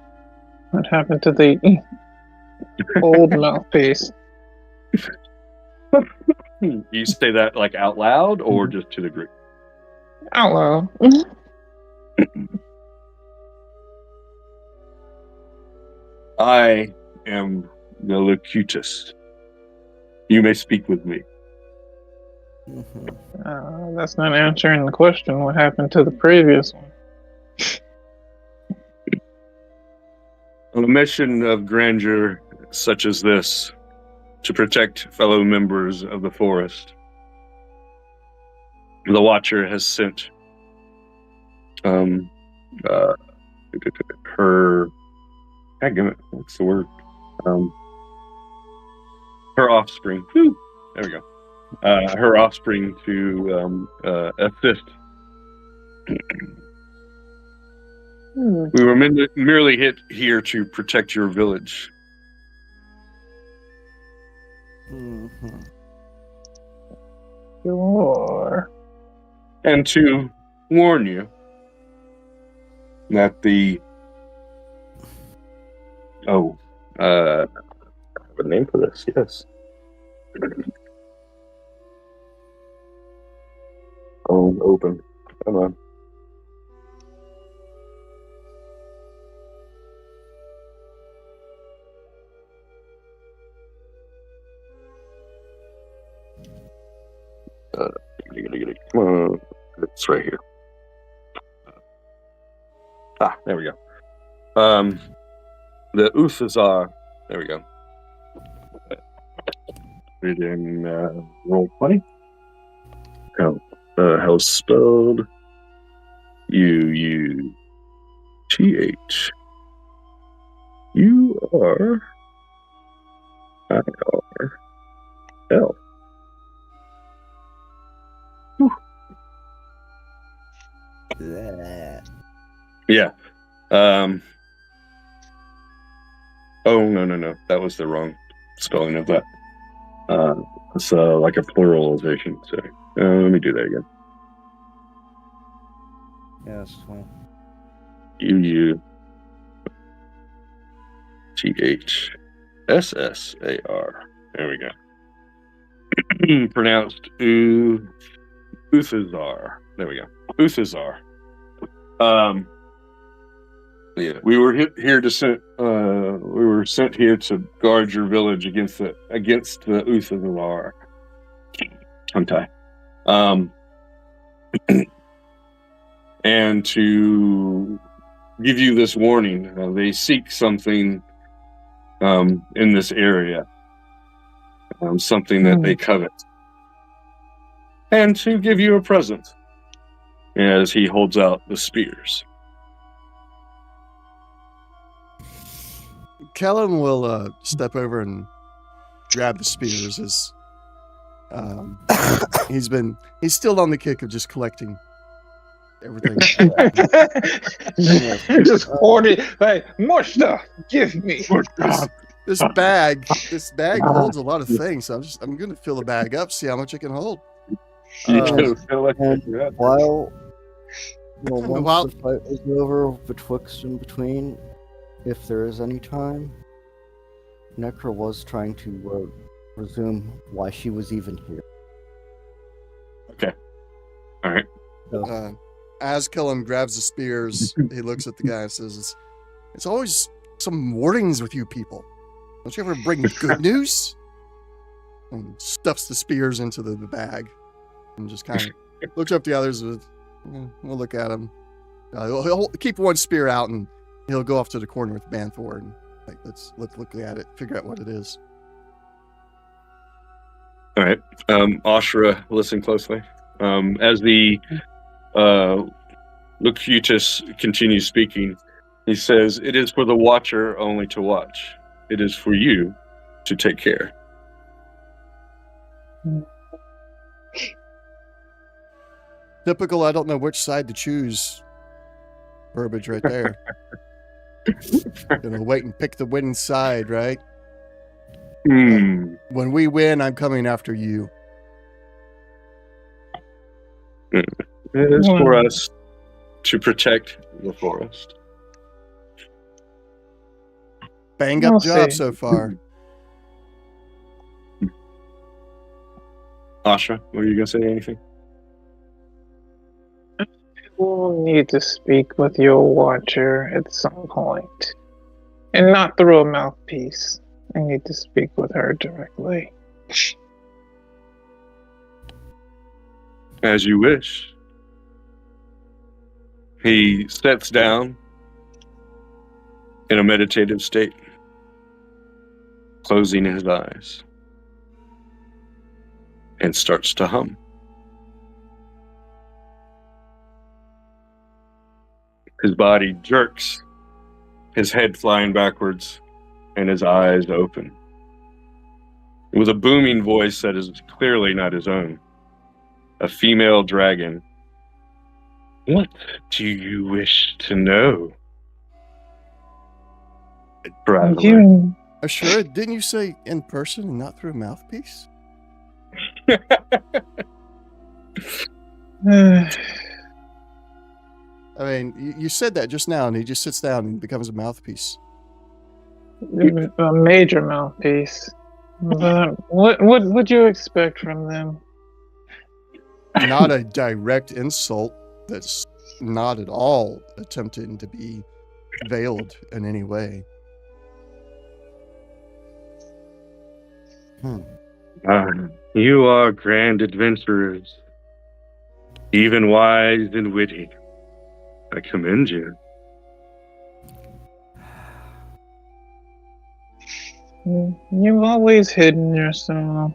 What happened to the old mouthpiece? You say that like out loud or just to the group? Out loud. I am the locutus. You may speak with me. That's not answering the question. What happened to the previous one? On a mission of grandeur such as this, to protect fellow members of the forest, the Watcher has sent her. What's the word? Her offspring. Whew, there we go. Her offspring to assist. We were merely hit here to protect your village. Sure. And to warn you that I have a name for this, yes. Open. Come on. Come on. It's right here. There we go. The Uthazar. There we go. Put it in roll 20. How it's spelled? UUTH. URIRL. Yeah. Oh, no. That was the wrong spelling of that. It's like a pluralization. So let me do that again. Yes. Well. UUTHSSAR. There we go. Pronounced Uthazar. There we go. Uthazar. Yeah, we were sent here to guard your village against the Uthazar. Tongue-tie. And to give you this warning, they seek something in this area, something that they covet, and to give you a present as he holds out the spears. Callum will step over and grab the spears as he's still on the kick of just collecting everything. Just hoarding. Hey, more stuff. Give me. This bag holds a lot of things. So I'm going to fill the bag up, see how much it can hold. While the fight is over, betwixt and between, if there is any time, Necra was trying to resume why she was even here. Okay. All right. So, as Kellum grabs the spears, he looks at the guy and says, "It's always some warnings with you people. Don't you ever bring good news?" and stuffs the spears into the bag and just kind of looks up the others with, we'll look at him. He'll keep one spear out and he'll go off to the corner with Banthor and like, let's look at it, figure out what it is. All right. Ashra, listen closely. As the Locutus continues speaking, he says, "It is for the watcher only to watch. It is for you to take care." Typical, I don't know which side to choose. Verbiage right there. Gonna wait and pick the winning side, right? When we win, I'm coming after you. It is for us to protect the forest. Bang up We'll job see. so far. Ashra, were you gonna say anything? We'll need to speak with your watcher at some point. And not through a mouthpiece. I need to speak with her directly. As you wish. He sits down in a meditative state, closing his eyes, and starts to hum. His body jerks, his head flying backwards, and his eyes open. With a booming voice that is clearly not his own, a female dragon. "What do you wish to know, traveler?" Sure, didn't you say in person and not through a mouthpiece? I mean, you said that just now, and he just sits down and becomes a mouthpiece. A major mouthpiece. But what would you expect from them? Not a direct insult that's not at all attempting to be veiled in any way. You are grand adventurers, even wise and witty. I commend you. You've always hidden yourself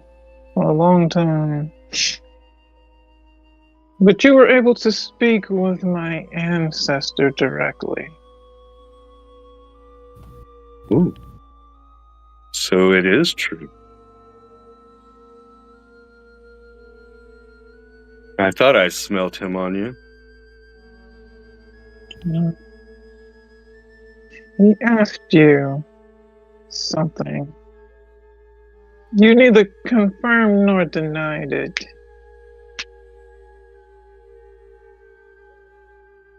for a long time. But you were able to speak with my ancestor directly. Ooh. So it is true. I thought I smelt him on you. He asked you something. You neither confirmed nor denied it.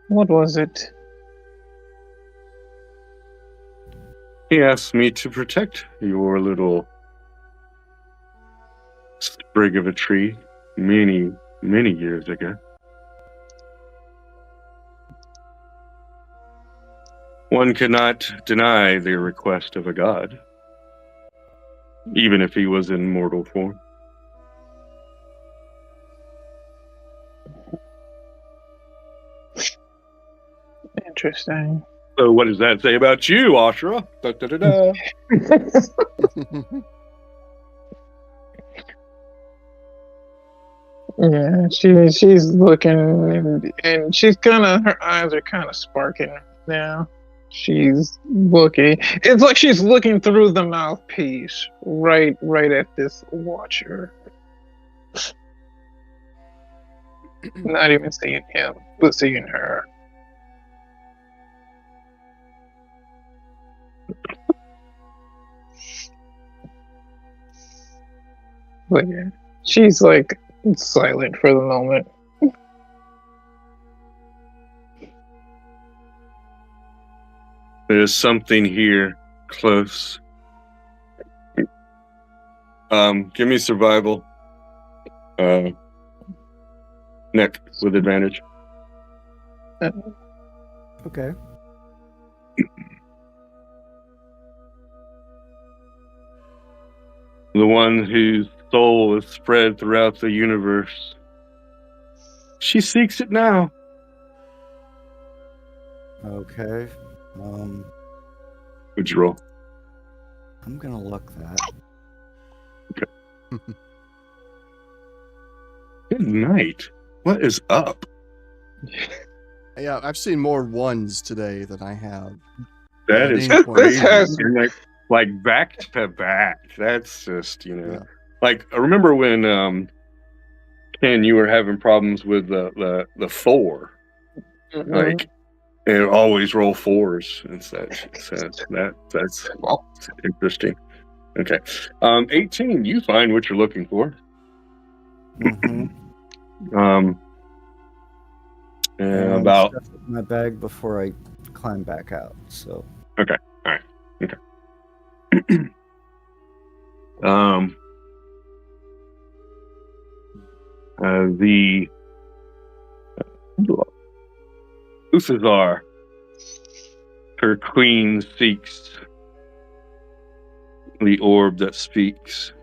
What was it? He asked me to protect your little sprig of a tree many, many years ago. One cannot deny the request of a god, even if he was in mortal form. Interesting. So what does that say about you, Ashra? Da, da, da, da. Yeah, she's looking and she's her eyes are kind of sparking now. She's looking. It's like she's looking through the mouthpiece, right at this watcher. Not even seeing him, but seeing her. But yeah, she's like silent for the moment. There's something here close. Give me survival. Nick with advantage. Okay. The one whose soul is spread throughout the universe. She seeks it now. Okay. Would you roll? I'm gonna look that. Good night. What is up? Yeah, I've seen more ones today than I have. That is This crazy. has- And like back to back. That's just, Yeah. Like I remember when Ken, you were having problems with the 4. Like it always roll 4s and such. So that's interesting. Okay. 18, you find what you're looking for. Mm-hmm. And about stuff in my bag before I climb back out. So okay. All right. Okay. The Uthazar, her queen, seeks the orb that speaks.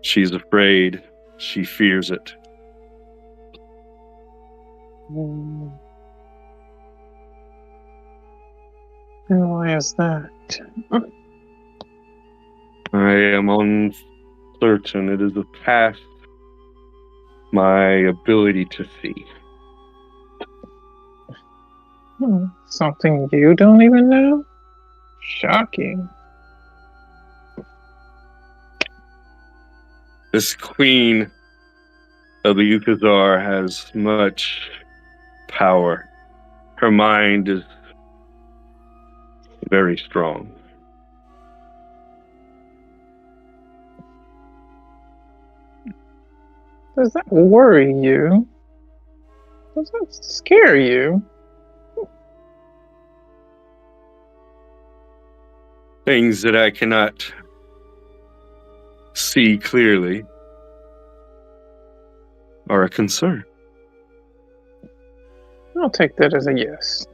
She's afraid. She fears it. And why is that? I am uncertain. It is past my ability to see. Something you don't even know? Shocking. This queen of the Uthazar has much power. Her mind is very strong. Does that worry you? Does that scare you? Things that I cannot see clearly are a concern. I'll take that as a yes.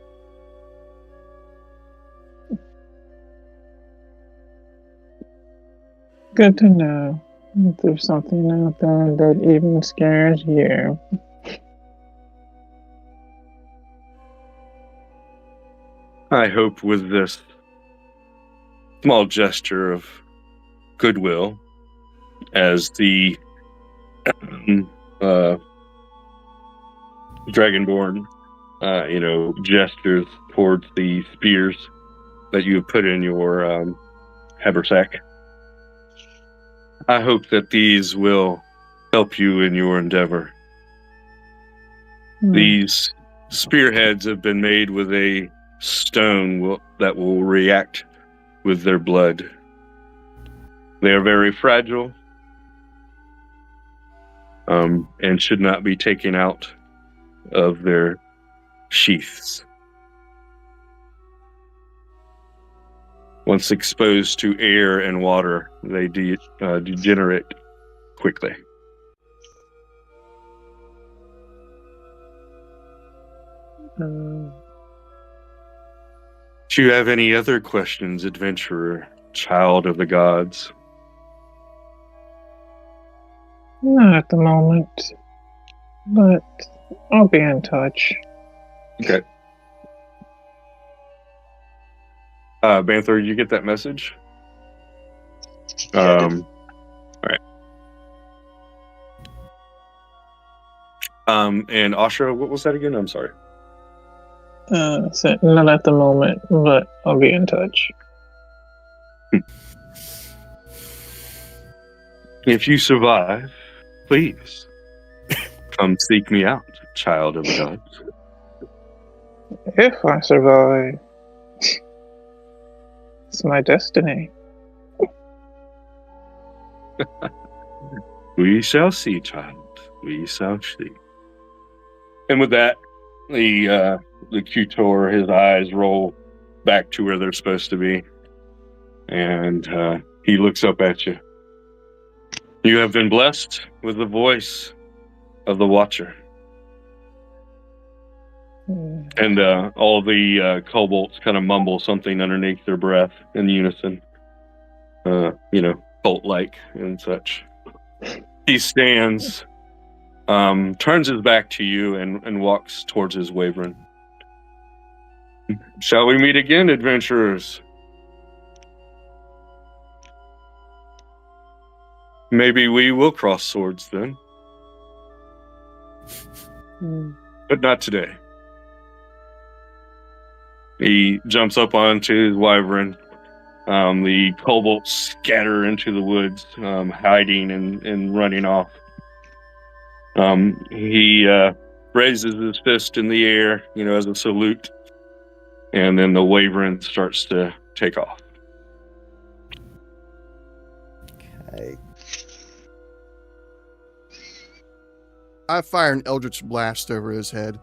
Good to know that there's something out there that even scares you. I hope with this small gesture of goodwill, as the Dragonborn, gestures towards the spears that you have put in your haversack. I hope that these will help you in your endeavor. These spearheads have been made with a stone that will react with their blood. They are very fragile and should not be taken out of their sheaths. Once exposed to air and water, they degenerate quickly. Do you have any other questions, adventurer, child of the gods? Not at the moment, but I'll be in touch. Okay. Banther, you get that message? All right. And Ashra, what was that again? I'm sorry. So not at the moment, but I'll be in touch. If you survive, please come seek me out, child of the gods. If I survive, it's my destiny. We shall see, child. We shall see. And with that, the Qtor, his eyes roll back to where they're supposed to be, and he looks up at you. You have been blessed with the voice of the Watcher. And all the kobolds kind of mumble something underneath their breath in unison. Call cult-like and such. He stands, turns his back to you, and walks towards his wyvern. Shall we meet again, adventurers? Maybe we will cross swords then. But not today. He jumps up onto his wyvern. The kobolds scatter into the woods, hiding and running off. He raises his fist in the air, as a salute, and then the wyvern starts to take off. Okay. I fire an Eldritch Blast over his head.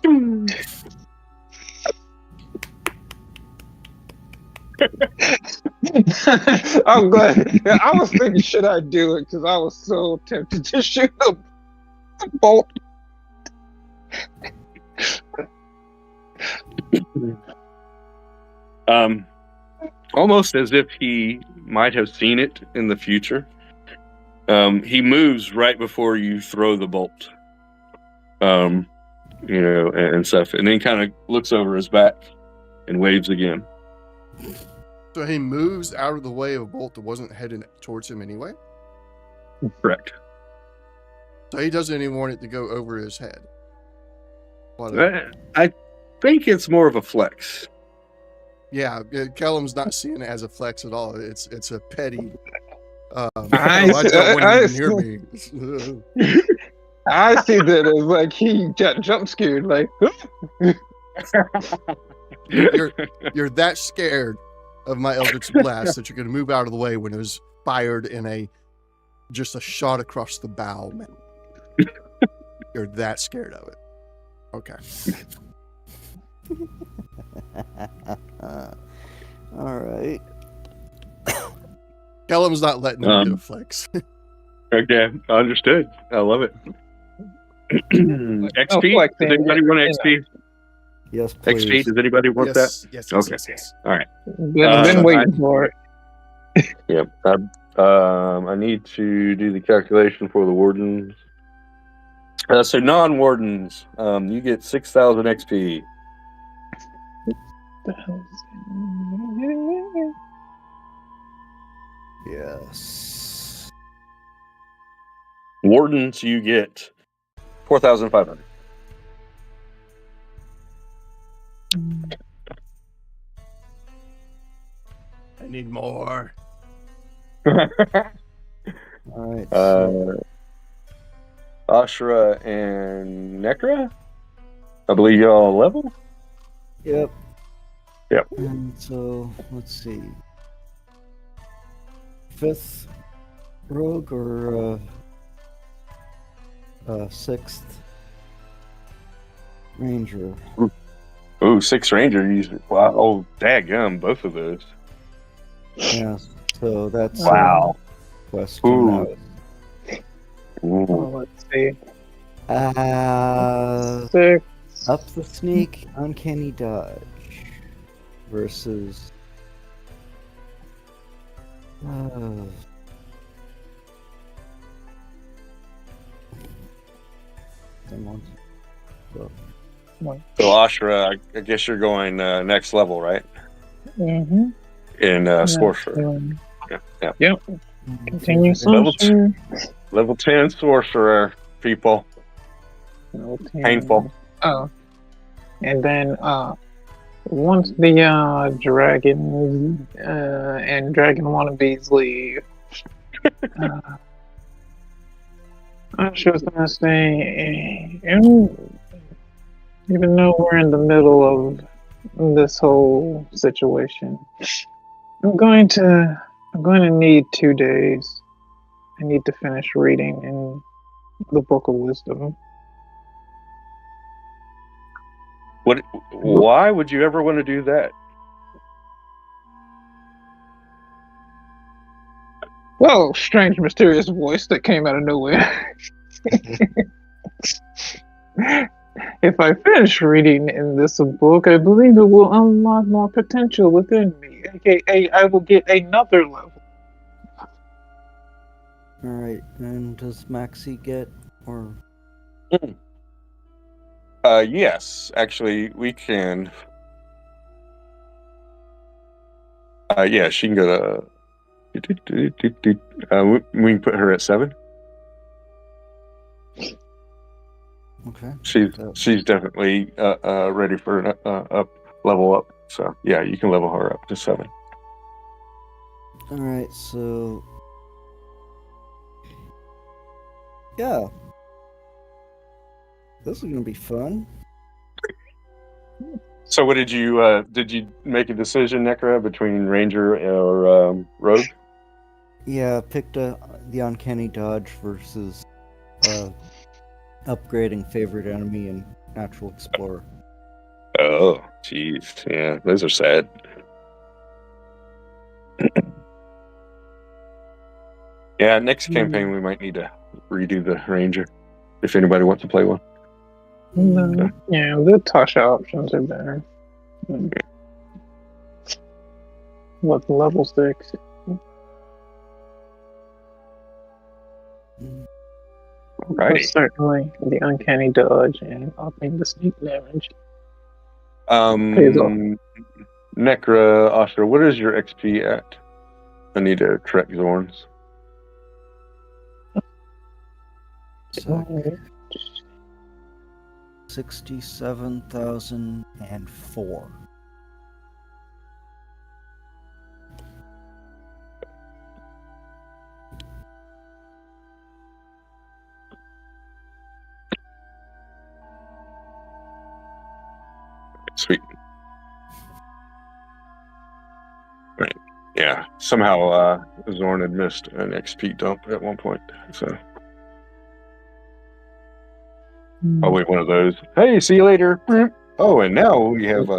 I'm glad. Yeah, I was thinking, should I do it? Because I was so tempted to shoot a bolt. Almost as if he might have seen it in the future. He moves right before you throw the bolt. And stuff, and then kind of looks over his back and waves again. So he moves out of the way of a bolt that wasn't headed towards him anyway? Correct. So he doesn't even want it to go over his head. I think it's more of a flex. Yeah, Kellum's not seeing it as a flex at all. It's a petty. I I don't want you to hear me. I see that as like he jump scared, like. You're that scared of my Eldritch Blast that you're going to move out of the way when it was fired in just a shot across the bow, man. You're that scared of it. Okay. All right. Kellum's not letting him get a flex. Okay, understood. I love it. XP? Does anybody want XP? Yes, please. XP? Does anybody want that? Yes. Okay. Yes. All right. Been waiting for it. Yep. I need to do the calculation for the wardens. So non-wardens, you get 6,000 XP. Yes. Wardens, you get 4,500. I need more. All right. Ashra and Necra, I believe y'all level. Yep. Yep. And so let's see. 5th rogue or 6th ranger. Ooh, 6 ranger. Wow. Oh, daggum, both of those. Yeah. So that's Wow. question. Ooh. Oh, let's see. 6. Up the sneak, uncanny dodge versus So Ashra, I guess you're going next level, right? Mm-hmm. In sorcerer. Yeah. Yep. Continue Level sorcerer. Level 10 sorcerer, people. Level 10. Painful. Oh. And then once the dragon and dragon wannabes leave, I was just gonna say, even though we're in the middle of this whole situation, I'm going to need 2 days. I need to finish reading in the Book of Wisdom. Why would you ever want to do that? Well, strange, mysterious voice that came out of nowhere. If I finish reading in this book, I believe it will unlock more potential within me. AKA, I will get another level. All right, and does Maxie get or? Yes, actually, we can. Yeah, she can go to. We can put her at 7. Okay. She's definitely ready for an up level up. So yeah, you can level her up to 7. All right, so yeah, this is gonna be fun. So what did you make a decision, Necra, between Ranger or Rogue? Yeah, picked the uncanny dodge versus upgrading favorite enemy and natural explorer. Oh, jeez, yeah, those are sad. Yeah, next campaign we might need to redo the Ranger if anybody wants to play one. No. Yeah, the Tasha options are better. What level 6? But Alrighty. certainly the uncanny dodge and upping the sneak damage. Pays off. Necra, Oscar, what is your XP at? I need to correct Zorn's. So 67,004. Sweet. Right. Yeah. Somehow Zorn had missed an XP dump at one point. So I'll wait one of those. Hey, see you later. Oh, and now we have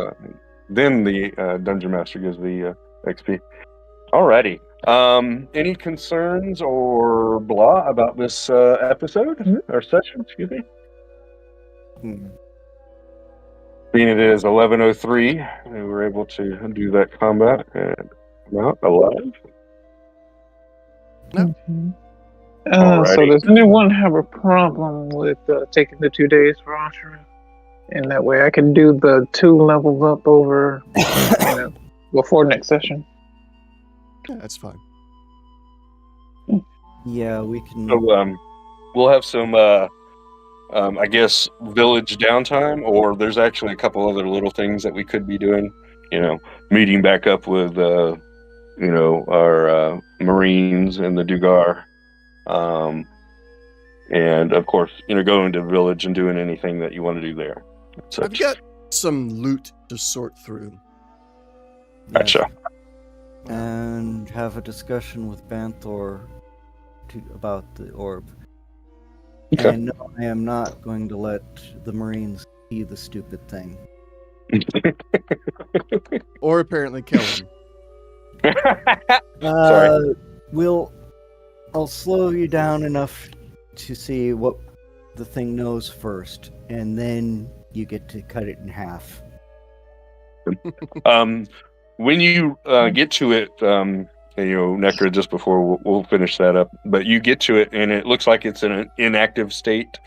then the Dungeon Master gives the XP. Alrighty. Any concerns or blah about this episode or session? Excuse me. Being it is 11:03, we were able to do that combat and come out alive. So does anyone have a problem with taking the 2 days for Ashura? And that way I can do the 2 levels up over before next session. Yeah, that's fine. Yeah, we can. So we'll have some, I guess, village downtime, or there's actually a couple other little things that we could be doing. Meeting back up with, our Marines and the Dugar. And of course, going to the village and doing anything that you want to do there. I've got some loot to sort through. Gotcha. And have a discussion with Banthor about the orb. Okay. And no, I am not going to let the Marines see the stupid thing. Or apparently kill him. Sorry. I'll slow you down enough to see what the thing knows first, and then you get to cut it in half. When you get to it, Necra, just before we'll finish that up, but you get to it and it looks like it's in an inactive state.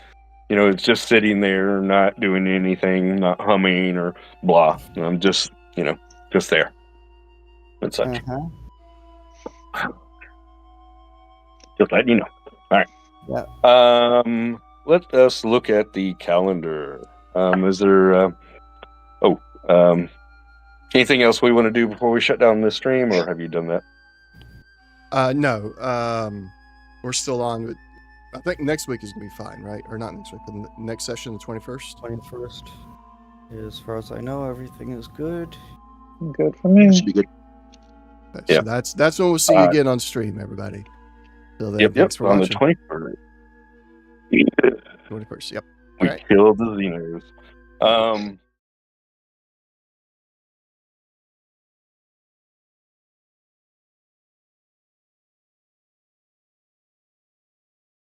It's just sitting there, not doing anything, not humming or blah. Just there and such. Just letting you know. All right. Yeah. Let us look at the calendar. Is there anything else we want to do before we shut down this stream, or have you done that? No. We're still on. But I think next week is going to be fine, right? Or not next week, but the next session, the 21st? 21st. As far as I know, everything is good. Good for me. Should be good. So Yeah. that's when we'll see you again on stream, everybody. Till then, thanks for on watching. the 21st. 21st, yep. We All right. killed the Xenos.